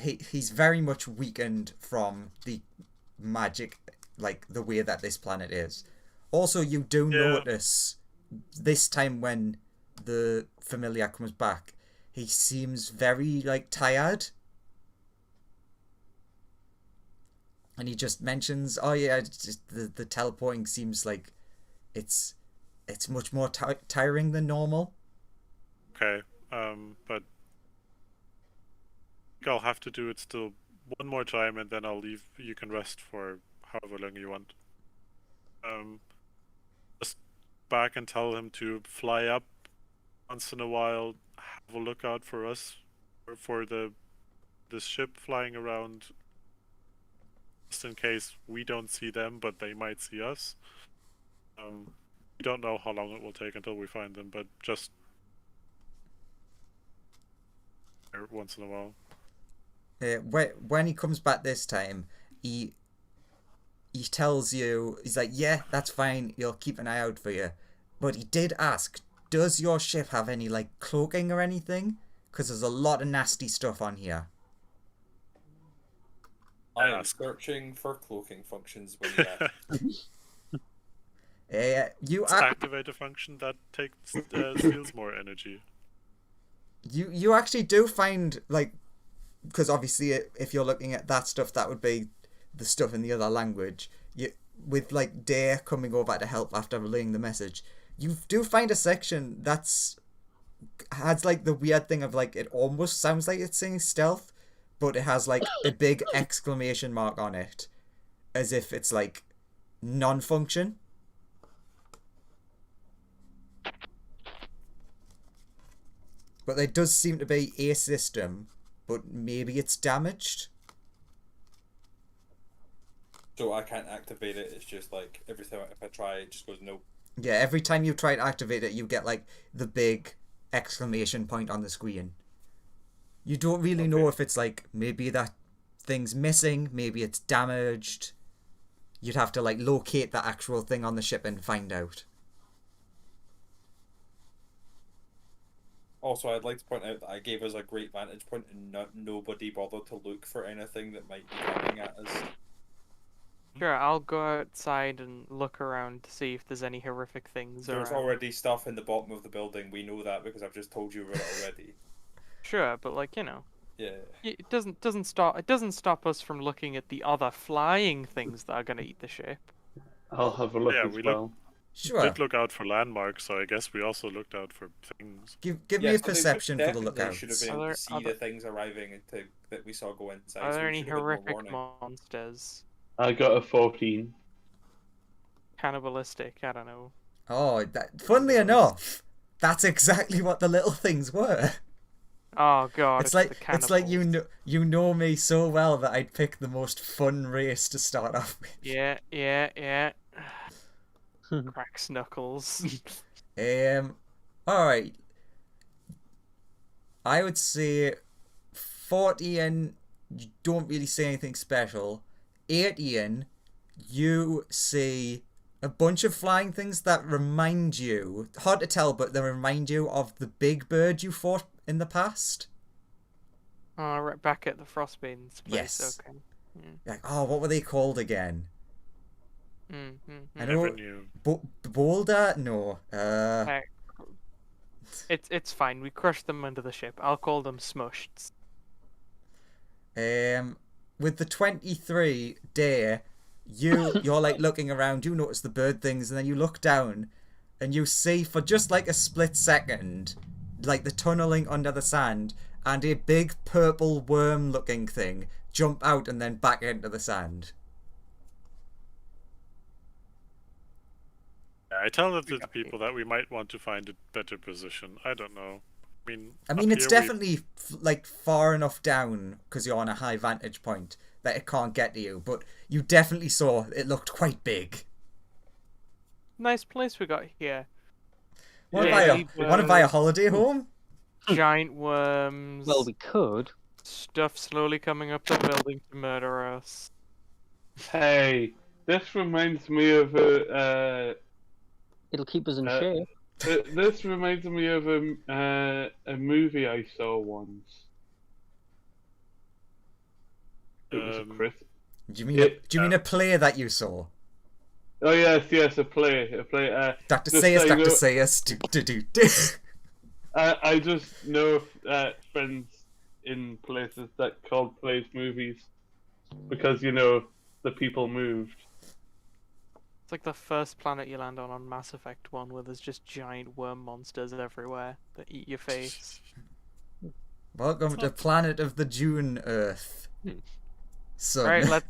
Speaker 1: he's very much weakened from the magic, like the way that this planet is. Also, you do notice this time when the familiar comes back, he seems very like tired, and he just mentions, "Oh yeah, it's just the teleporting seems like it's much more tiring than normal."
Speaker 3: Okay, but I'll have to do it still one more time, and then I'll leave. You can rest for however long you want. Just back and tell him to fly up once in a while. Have a look out for us, or for this ship flying around, just in case we don't see them, but they might see us. We don't know how long it will take until we find them, but just once in a while.
Speaker 1: When he comes back this time, he tells you, he's like, yeah, that's fine, you'll keep an eye out for you. But he did ask, does your ship have any like cloaking or anything? Because there's a lot of nasty stuff on here.
Speaker 4: I'm searching for cloaking functions when you ask.
Speaker 1: You
Speaker 3: Activate a function that takes steals more energy.
Speaker 1: You actually do find like, because obviously if you're looking at that stuff, that would be the stuff in the other language. With like Dare coming over to help after relaying the message, you do find a section that's has like the weird thing of like it almost sounds like it's saying stealth, but it has like a big exclamation mark on it, as if it's like non-function. But there does seem to be a system, but maybe it's damaged.
Speaker 4: So I can't activate it. It's just like every time if I try, it just goes no.
Speaker 1: Yeah, every time you try to activate it, you get like the big exclamation point on the screen. You don't really know if it's like maybe that thing's missing, maybe it's damaged. You'd have to like locate the actual thing on the ship and find out.
Speaker 4: Also, I'd like to point out that I gave us a great vantage point and nobody bothered to look for anything that might be coming at us.
Speaker 2: Sure, I'll go outside and look around to see if there's any horrific things
Speaker 4: There's
Speaker 2: around.
Speaker 4: already stuff in the bottom of the building. We know that because I've just told you about it already.
Speaker 2: Sure, but like, you know,
Speaker 4: Yeah.
Speaker 2: it doesn't stop us from looking at the other flying things that are gonna eat the ship.
Speaker 8: I'll have a look
Speaker 3: Yeah,
Speaker 8: as
Speaker 3: we
Speaker 8: well.
Speaker 1: Sure.
Speaker 3: Did look out for landmarks, so I guess we also looked out for things.
Speaker 1: Give
Speaker 4: Yeah,
Speaker 1: me a
Speaker 4: so they
Speaker 1: perception for the
Speaker 4: definitely
Speaker 1: lookouts.
Speaker 4: should have been able to see the things arriving that we saw go inside.
Speaker 2: Are
Speaker 4: so
Speaker 2: there
Speaker 4: we
Speaker 2: any
Speaker 4: should have had more
Speaker 2: horrific
Speaker 4: warning.
Speaker 2: monsters?
Speaker 8: I got a 14.
Speaker 2: Cannibalistic, I don't know.
Speaker 1: Oh, funnily enough, that's exactly what the little things were.
Speaker 2: Oh god,
Speaker 1: It's
Speaker 2: it's the
Speaker 1: like
Speaker 2: cannibals.
Speaker 1: you know me so well that I'd pick the most fun race to start off with.
Speaker 2: Yeah. Cracks knuckles.
Speaker 1: All right. I would say 40 in, you don't really say anything special. 80 in, you see a bunch of flying things that remind you, hard to tell, but they remind you of the big bird you fought in the past.
Speaker 2: Oh, right back at the Frostbane's place.
Speaker 1: Yes.
Speaker 2: Okay.
Speaker 1: Like, oh, what were they called again? I
Speaker 3: Never
Speaker 1: know.
Speaker 3: knew.
Speaker 1: Boulder? No.
Speaker 2: It's fine. We crushed them under the ship. I'll call them smushed.
Speaker 1: With the 23 day, you're like looking around, you notice the bird things, and then you look down and you see for just like a split second, like the tunneling under the sand, and a big purple worm looking thing jump out and then back into the sand.
Speaker 3: I tell that to the people that we might want to find a better position. I don't know.
Speaker 1: I mean,
Speaker 3: up
Speaker 1: it's
Speaker 3: here
Speaker 1: definitely like far enough down because you're on a high vantage point that it can't get to you, but you definitely saw it looked quite big.
Speaker 2: Nice place we got here.
Speaker 1: Want to
Speaker 2: Yeah,
Speaker 1: buy a holiday home?
Speaker 2: Giant worms.
Speaker 6: Well, we could.
Speaker 2: Stuff slowly coming up the building to murder us.
Speaker 8: Hey, this reminds me of
Speaker 6: It'll keep us in shape.
Speaker 8: this reminds me of a movie I saw once. It was a crisp.
Speaker 1: Do you mean a play that you saw?
Speaker 8: Oh yes, a play.
Speaker 1: Dr.
Speaker 8: Just
Speaker 1: Sayers,
Speaker 8: so you
Speaker 1: Dr.
Speaker 8: know-
Speaker 1: Sayers.
Speaker 8: I just know friends in places that called plays movies because the people moved.
Speaker 2: It's like the first planet you land on Mass Effect 1 where there's just giant worm monsters everywhere that eat your face.
Speaker 1: Welcome to Planet of the Dune Earth. Son.
Speaker 2: Right,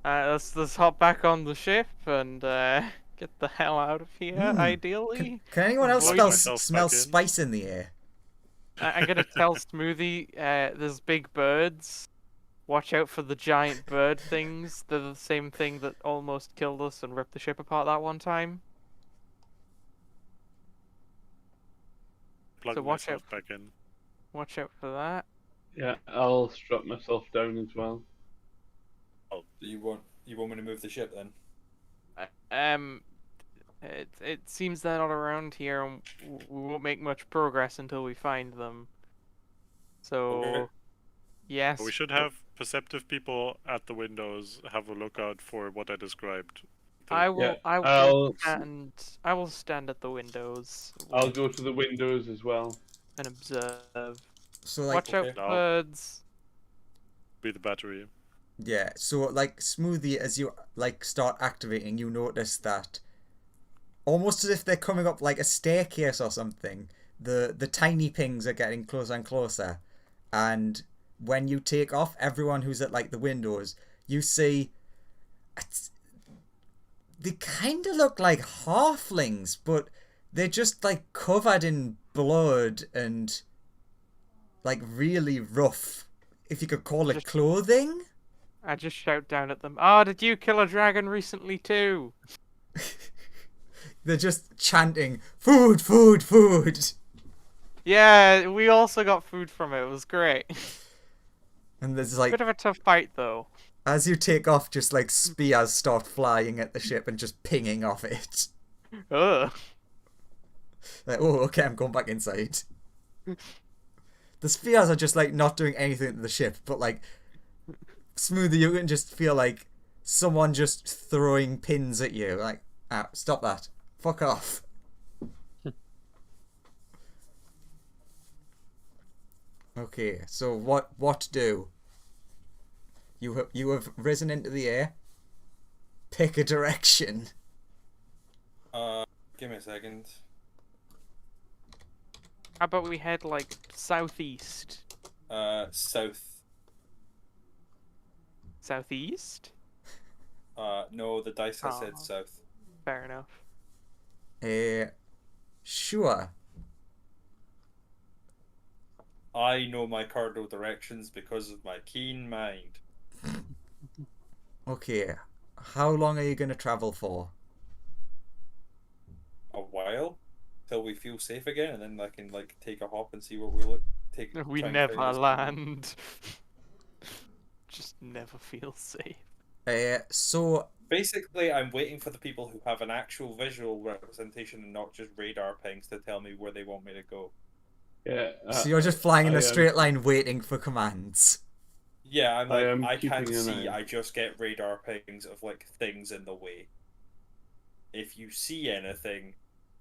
Speaker 2: let's hop back on the ship and get the hell out of here, ideally.
Speaker 1: Can anyone else
Speaker 2: Avoid
Speaker 1: smell,
Speaker 3: myself
Speaker 1: smell
Speaker 3: back in.
Speaker 1: spice in the air?
Speaker 2: I'm gonna tell Smoothie, there's big birds. Watch out for the giant bird things. They're the same thing that almost killed us and ripped the ship apart that one time.
Speaker 3: plug
Speaker 2: So watch
Speaker 3: myself back in.
Speaker 2: Watch out for that.
Speaker 8: Yeah, I'll strap myself down as well.
Speaker 4: Do you want me to move the ship then?
Speaker 2: It seems they're not around here, and we won't make much progress until we find them. So,
Speaker 4: Okay.
Speaker 2: yes.
Speaker 3: We should have perceptive people at the windows have a lookout for what I described.
Speaker 2: I will.
Speaker 8: Yeah,
Speaker 2: I will
Speaker 8: I'll-
Speaker 2: stand. I will stand at the windows.
Speaker 8: I'll go to the windows as well.
Speaker 2: And observe.
Speaker 1: So like,
Speaker 2: Watch out,
Speaker 4: okay.
Speaker 2: for
Speaker 3: No.
Speaker 2: birds.
Speaker 3: Be the battery.
Speaker 1: yeah. So like, Smoothie, as you like start activating, you notice that almost as if they're coming up like a staircase or something. The tiny pings are getting closer and closer, and when you take off, everyone who's at like the windows, you see. They kind of look like halflings, but they're just like covered in blood and like really rough, if you could call it clothing.
Speaker 2: I just shout down at them. Oh, did you kill a dragon recently too?
Speaker 1: They're just chanting, "Food, food, food!"
Speaker 2: Yeah, we also got food from it. It was great.
Speaker 1: And there's like,
Speaker 2: Bit of a tough fight though.
Speaker 1: as you take off, just like spears start flying at the ship and just pinging off it.
Speaker 2: Ugh.
Speaker 1: Like, oh, okay, I'm going back inside. The spears are just like not doing anything to the ship, but like, Smoothie, you can just feel like someone just throwing pins at you. Like, ah, stop that. Fuck off. Okay, so what do? You have risen into the air. Pick a direction.
Speaker 4: Give me a second.
Speaker 2: How about we head like southeast?
Speaker 4: South.
Speaker 2: Southeast?
Speaker 4: No, the dice has said
Speaker 2: Oh.
Speaker 4: south.
Speaker 2: Fair enough.
Speaker 1: Sure.
Speaker 4: I know my cardinal directions because of my keen mind.
Speaker 1: Okay, how long are you going to travel for?
Speaker 4: A while till we feel safe again, and then I can like take a hop and see what we look.
Speaker 2: We
Speaker 4: try and
Speaker 2: never
Speaker 4: find this-
Speaker 2: land. Just never feel safe.
Speaker 1: So
Speaker 4: Basically, I'm waiting for the people who have an actual visual representation and not just radar pings to tell me where they want me to go.
Speaker 8: Yeah.
Speaker 1: so you're just flying in
Speaker 8: I
Speaker 1: a
Speaker 8: am-
Speaker 1: straight line waiting for commands.
Speaker 4: Yeah, I'm
Speaker 8: I
Speaker 4: like,
Speaker 8: am
Speaker 4: I can't
Speaker 8: keeping an
Speaker 4: see,
Speaker 8: eye.
Speaker 4: I just get radar pings of like things in the way. If you see anything,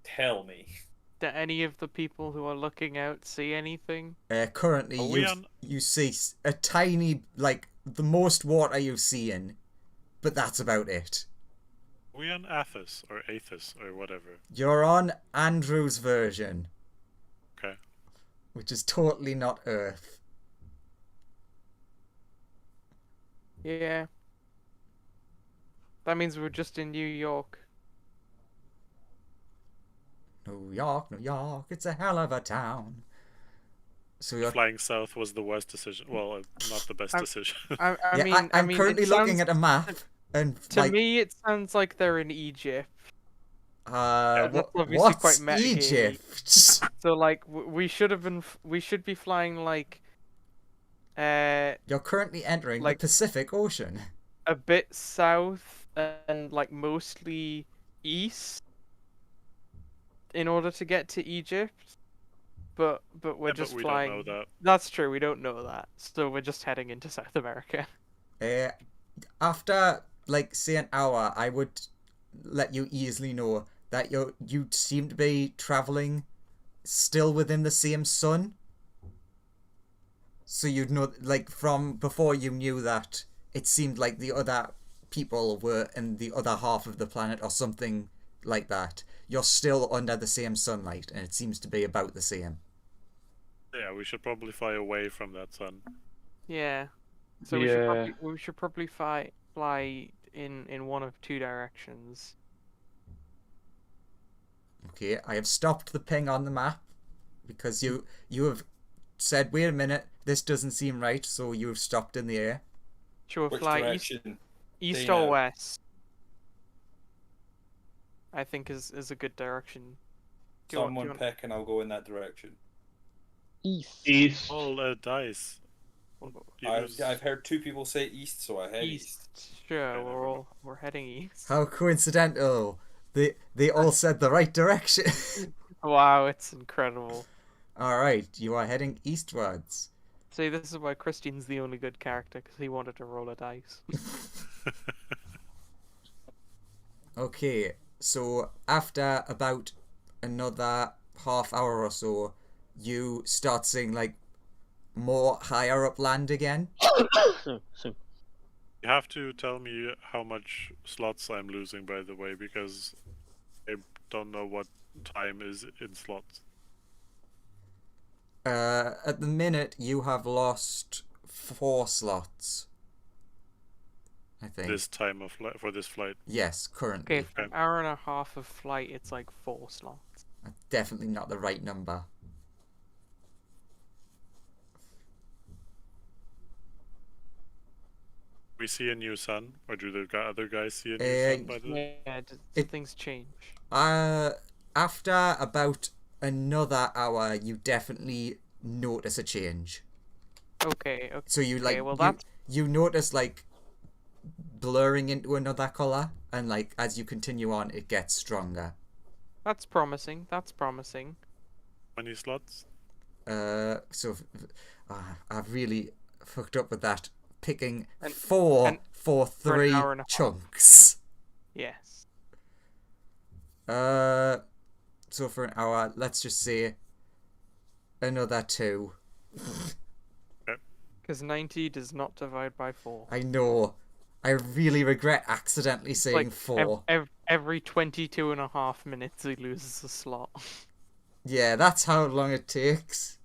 Speaker 4: tell me.
Speaker 2: Do any of the people who are looking out see anything?
Speaker 1: Currently,
Speaker 3: Are we on-
Speaker 1: you see a tiny, like, the most water you've seen, but that's about it.
Speaker 3: Are we on Athos or Athos or whatever?
Speaker 1: You're on Andrew's version,
Speaker 3: Okay.
Speaker 1: which is totally not Earth.
Speaker 2: Yeah. That means we're just in New York.
Speaker 1: New York, New York, it's a hell of a town. So you're
Speaker 3: Flying south was the worst decision. Well, not the best
Speaker 2: I'm-
Speaker 3: decision.
Speaker 1: I'm currently looking at a map, and
Speaker 2: To
Speaker 1: like,
Speaker 2: me, it sounds like they're in Egypt. That's obviously
Speaker 1: what's
Speaker 2: quite meta-gamey.
Speaker 1: Egypt?
Speaker 2: So like, we should have been. We should be flying like,
Speaker 1: You're currently entering
Speaker 2: Like-
Speaker 1: the Pacific Ocean.
Speaker 2: a bit south and like mostly east in order to get to Egypt. But we're
Speaker 3: Yeah,
Speaker 2: just
Speaker 3: but we
Speaker 2: flying.
Speaker 3: don't know that.
Speaker 2: That's true. We don't know that. So we're just heading into South America.
Speaker 1: After like say an hour, I would let you easily know that you seem to be traveling still within the same sun. So you'd know, like, from before you knew that it seemed like the other people were in the other half of the planet or something like that. You're still under the same sunlight, and it seems to be about the same.
Speaker 3: Yeah, we should probably fly away from that sun.
Speaker 2: Yeah. So we should probably fly in one of two directions.
Speaker 1: Okay, I have stopped the ping on the map because you have said, wait a minute, this doesn't seem right, so you have stopped in the air.
Speaker 2: Should we
Speaker 4: Which
Speaker 2: fly
Speaker 4: direction?
Speaker 2: east
Speaker 4: They,
Speaker 2: or west? I think is a good direction. Do you want-
Speaker 4: Someone pick and I'll go in that direction.
Speaker 6: East.
Speaker 8: East.
Speaker 3: All dice.
Speaker 4: I've heard two people say east, so I head east.
Speaker 2: east. Sure, we're heading east.
Speaker 1: How coincidental. They all said the right direction.
Speaker 2: Wow, it's incredible.
Speaker 1: Alright, you are heading eastwards.
Speaker 2: See, this is why Christian's the only good character, because he wanted to roll a dice.
Speaker 1: Okay, so after about another half hour or so, you start seeing like more higher up land again.
Speaker 6: So,
Speaker 3: You have to tell me how much slots I'm losing, by the way, because I don't know what time is in slots.
Speaker 1: At the minute, you have lost 4 slots. I think.
Speaker 3: This time of for this flight.
Speaker 1: Yes, currently.
Speaker 2: Okay, for an hour and a half of flight, it's like 4 slots.
Speaker 1: Definitely not the right number.
Speaker 3: We see a new sun, or do the other guys see a new sun? By the
Speaker 2: Yeah, things change.
Speaker 1: After about another hour, you definitely notice a change.
Speaker 2: Okay, okay.
Speaker 1: So you like
Speaker 2: well,
Speaker 1: you notice like blurring into another color, and like as you continue on, it gets stronger.
Speaker 2: That's promising. That's promising.
Speaker 3: many slots?
Speaker 1: So I've really fucked up with that. Picking
Speaker 2: And-
Speaker 1: four
Speaker 2: and
Speaker 1: for
Speaker 2: for an
Speaker 1: 3
Speaker 2: hour and a half.
Speaker 1: chunks.
Speaker 2: Yes.
Speaker 1: So for an hour, let's just say another 2.
Speaker 2: Because 90 does not divide by 4.
Speaker 1: I know. I really regret accidentally saying
Speaker 2: Like,
Speaker 1: 4.
Speaker 2: every 22 and a half minutes he loses a slot.
Speaker 1: Yeah, that's how long it takes.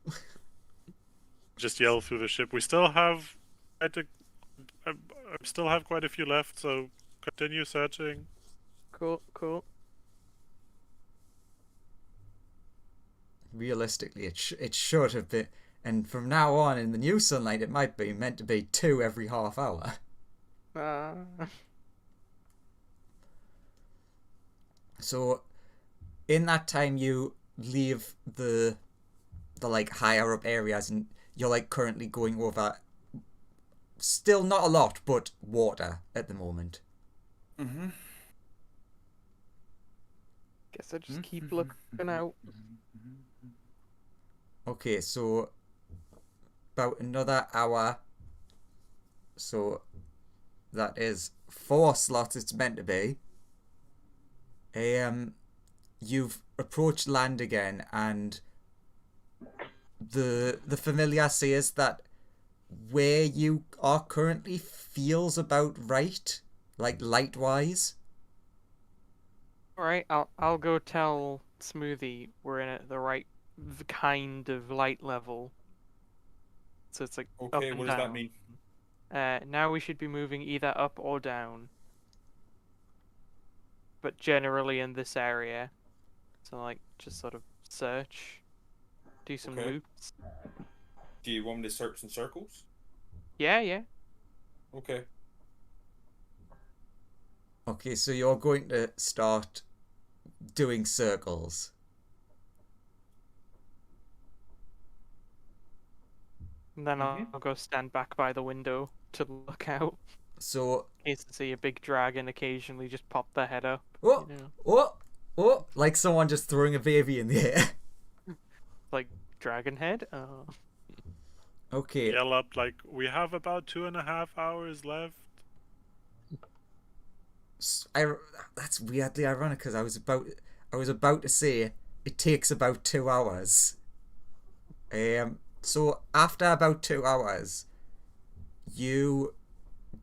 Speaker 3: Just yell through the ship. We still have. I still have quite a few left, so continue searching.
Speaker 2: Cool, cool.
Speaker 1: Realistically, it should have been. And from now on, in the new sunlight, it might be meant to be 2 every half hour. So, in that time, you leave the like higher up areas, and you're like currently going over. Still not a lot, but water at the moment.
Speaker 4: Mm-hmm.
Speaker 2: Guess I just keep looking out.
Speaker 1: Okay, so about another hour. So that is 4 slots it's meant to be. You've approached land again, and the familiar says that where you are currently feels about right, like light wise.
Speaker 2: Alright, I'll go tell Smoothie we're in at the right kind of light level. So it's like up
Speaker 4: Okay,
Speaker 2: and
Speaker 4: what does that
Speaker 2: down.
Speaker 4: mean?
Speaker 2: Now we should be moving either up or down. But generally in this area. So like just sort of search. Do some
Speaker 4: Okay.
Speaker 2: loops.
Speaker 4: Do you want me to search in circles?
Speaker 2: Yeah.
Speaker 4: Okay.
Speaker 1: Okay, so you're going to start doing circles.
Speaker 2: And then I'll go stand back by the window to look out.
Speaker 1: So,
Speaker 2: In case I see a big dragon occasionally just pop their head up.
Speaker 1: oh,
Speaker 2: You know,
Speaker 1: oh, like someone just throwing a baby in the air.
Speaker 2: like dragon head. Oh.
Speaker 1: Okay.
Speaker 3: Yell up like, we have about 2.5 hours left.
Speaker 1: That's weirdly ironic because I was about to say it takes about 2 hours. So after about 2 hours, you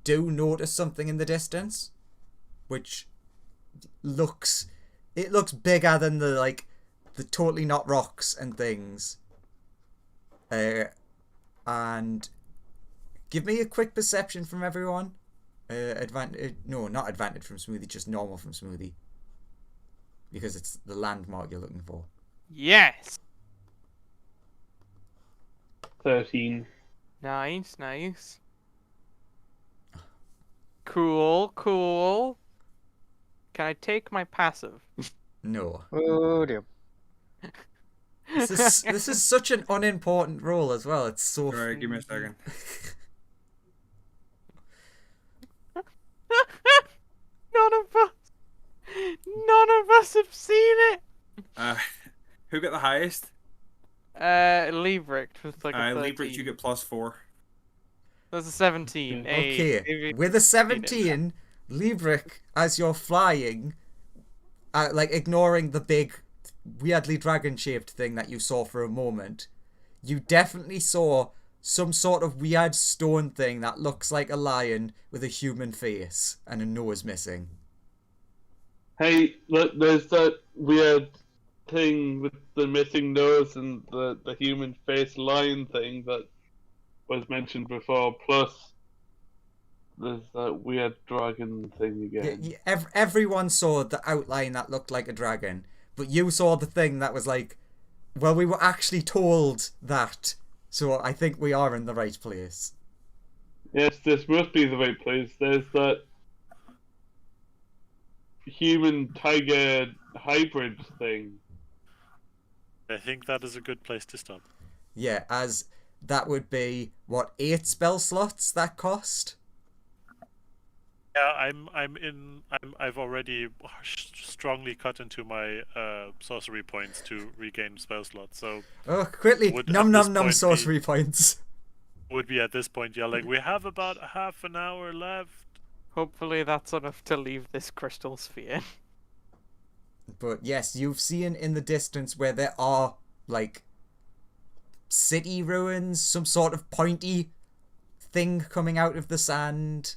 Speaker 1: do notice something in the distance, which looks bigger than the totally not rocks and things. And give me a quick perception from everyone. Not advantage from Smoothie, just normal from Smoothie. Because it's the landmark you're looking for.
Speaker 2: Yes!
Speaker 8: 13.
Speaker 2: Nice. Cool. Can I take my passive?
Speaker 1: No.
Speaker 6: Oh dear.
Speaker 1: This is such an unimportant role as well. It's so...
Speaker 4: Alright, give me a second.
Speaker 2: None of us have seen it!
Speaker 4: Who got the highest?
Speaker 2: Liebrecht with like a 13.
Speaker 4: Libra, you get +4.
Speaker 2: That's a 17. Hey,
Speaker 1: Okay, with a 17, Liebrecht, as you're flying, ignoring the big, weirdly dragon-shaped thing that you saw for a moment, you definitely saw some sort of weird stone thing that looks like a lion with a human face and a nose missing.
Speaker 8: Hey, look, there's that weird thing with the missing nose and the human face lion thing that was mentioned before, plus there's that weird dragon thing again.
Speaker 1: Everyone saw the outline that looked like a dragon, but you saw the thing that was like, well, we were actually told that, so I think we are in the right place.
Speaker 8: Yes, this must be the right place. There's that human tiger hybrid thing.
Speaker 3: I think that is a good place to stop.
Speaker 1: Yeah, as that would be, 8 spell slots that cost?
Speaker 3: Yeah, I've already strongly cut into my sorcery points to regain spell slots. So
Speaker 1: Oh, quickly,
Speaker 3: Would
Speaker 1: num
Speaker 3: at
Speaker 1: num
Speaker 3: this
Speaker 1: num
Speaker 3: point
Speaker 1: sorcery points.
Speaker 3: would be at this point yelling, we have about half an hour left.
Speaker 2: hopefully that's enough to leave this crystal sphere.
Speaker 1: But yes, you've seen in the distance where there are, city ruins, some sort of pointy thing coming out of the sand.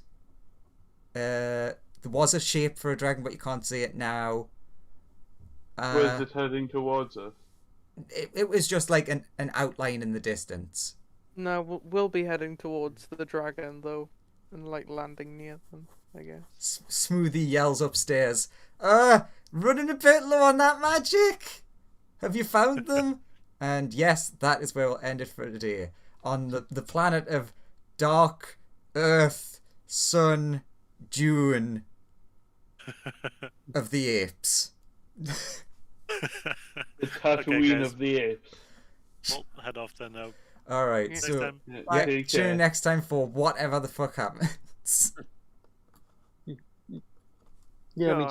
Speaker 1: There was a shape for a dragon, but you can't see it now.
Speaker 8: Where's it heading towards us?
Speaker 1: It was just like an outline in the distance.
Speaker 2: No, we'll be heading towards the dragon though, and landing near them, I guess.
Speaker 1: Smoothie yells upstairs, running a bit low on that magic. Have you found them? And yes, that is where we'll end it for today. On the planet of dark earth, sun, June of the apes.
Speaker 8: The Tatooine
Speaker 3: guys.
Speaker 8: of the apes.
Speaker 3: We'll head off then now.
Speaker 1: Alright,
Speaker 2: Next
Speaker 1: so
Speaker 3: time.
Speaker 1: yeah,
Speaker 8: Take
Speaker 1: tune
Speaker 8: care.
Speaker 1: in next time for whatever the fuck happens.
Speaker 6: Yeah, me
Speaker 2: God.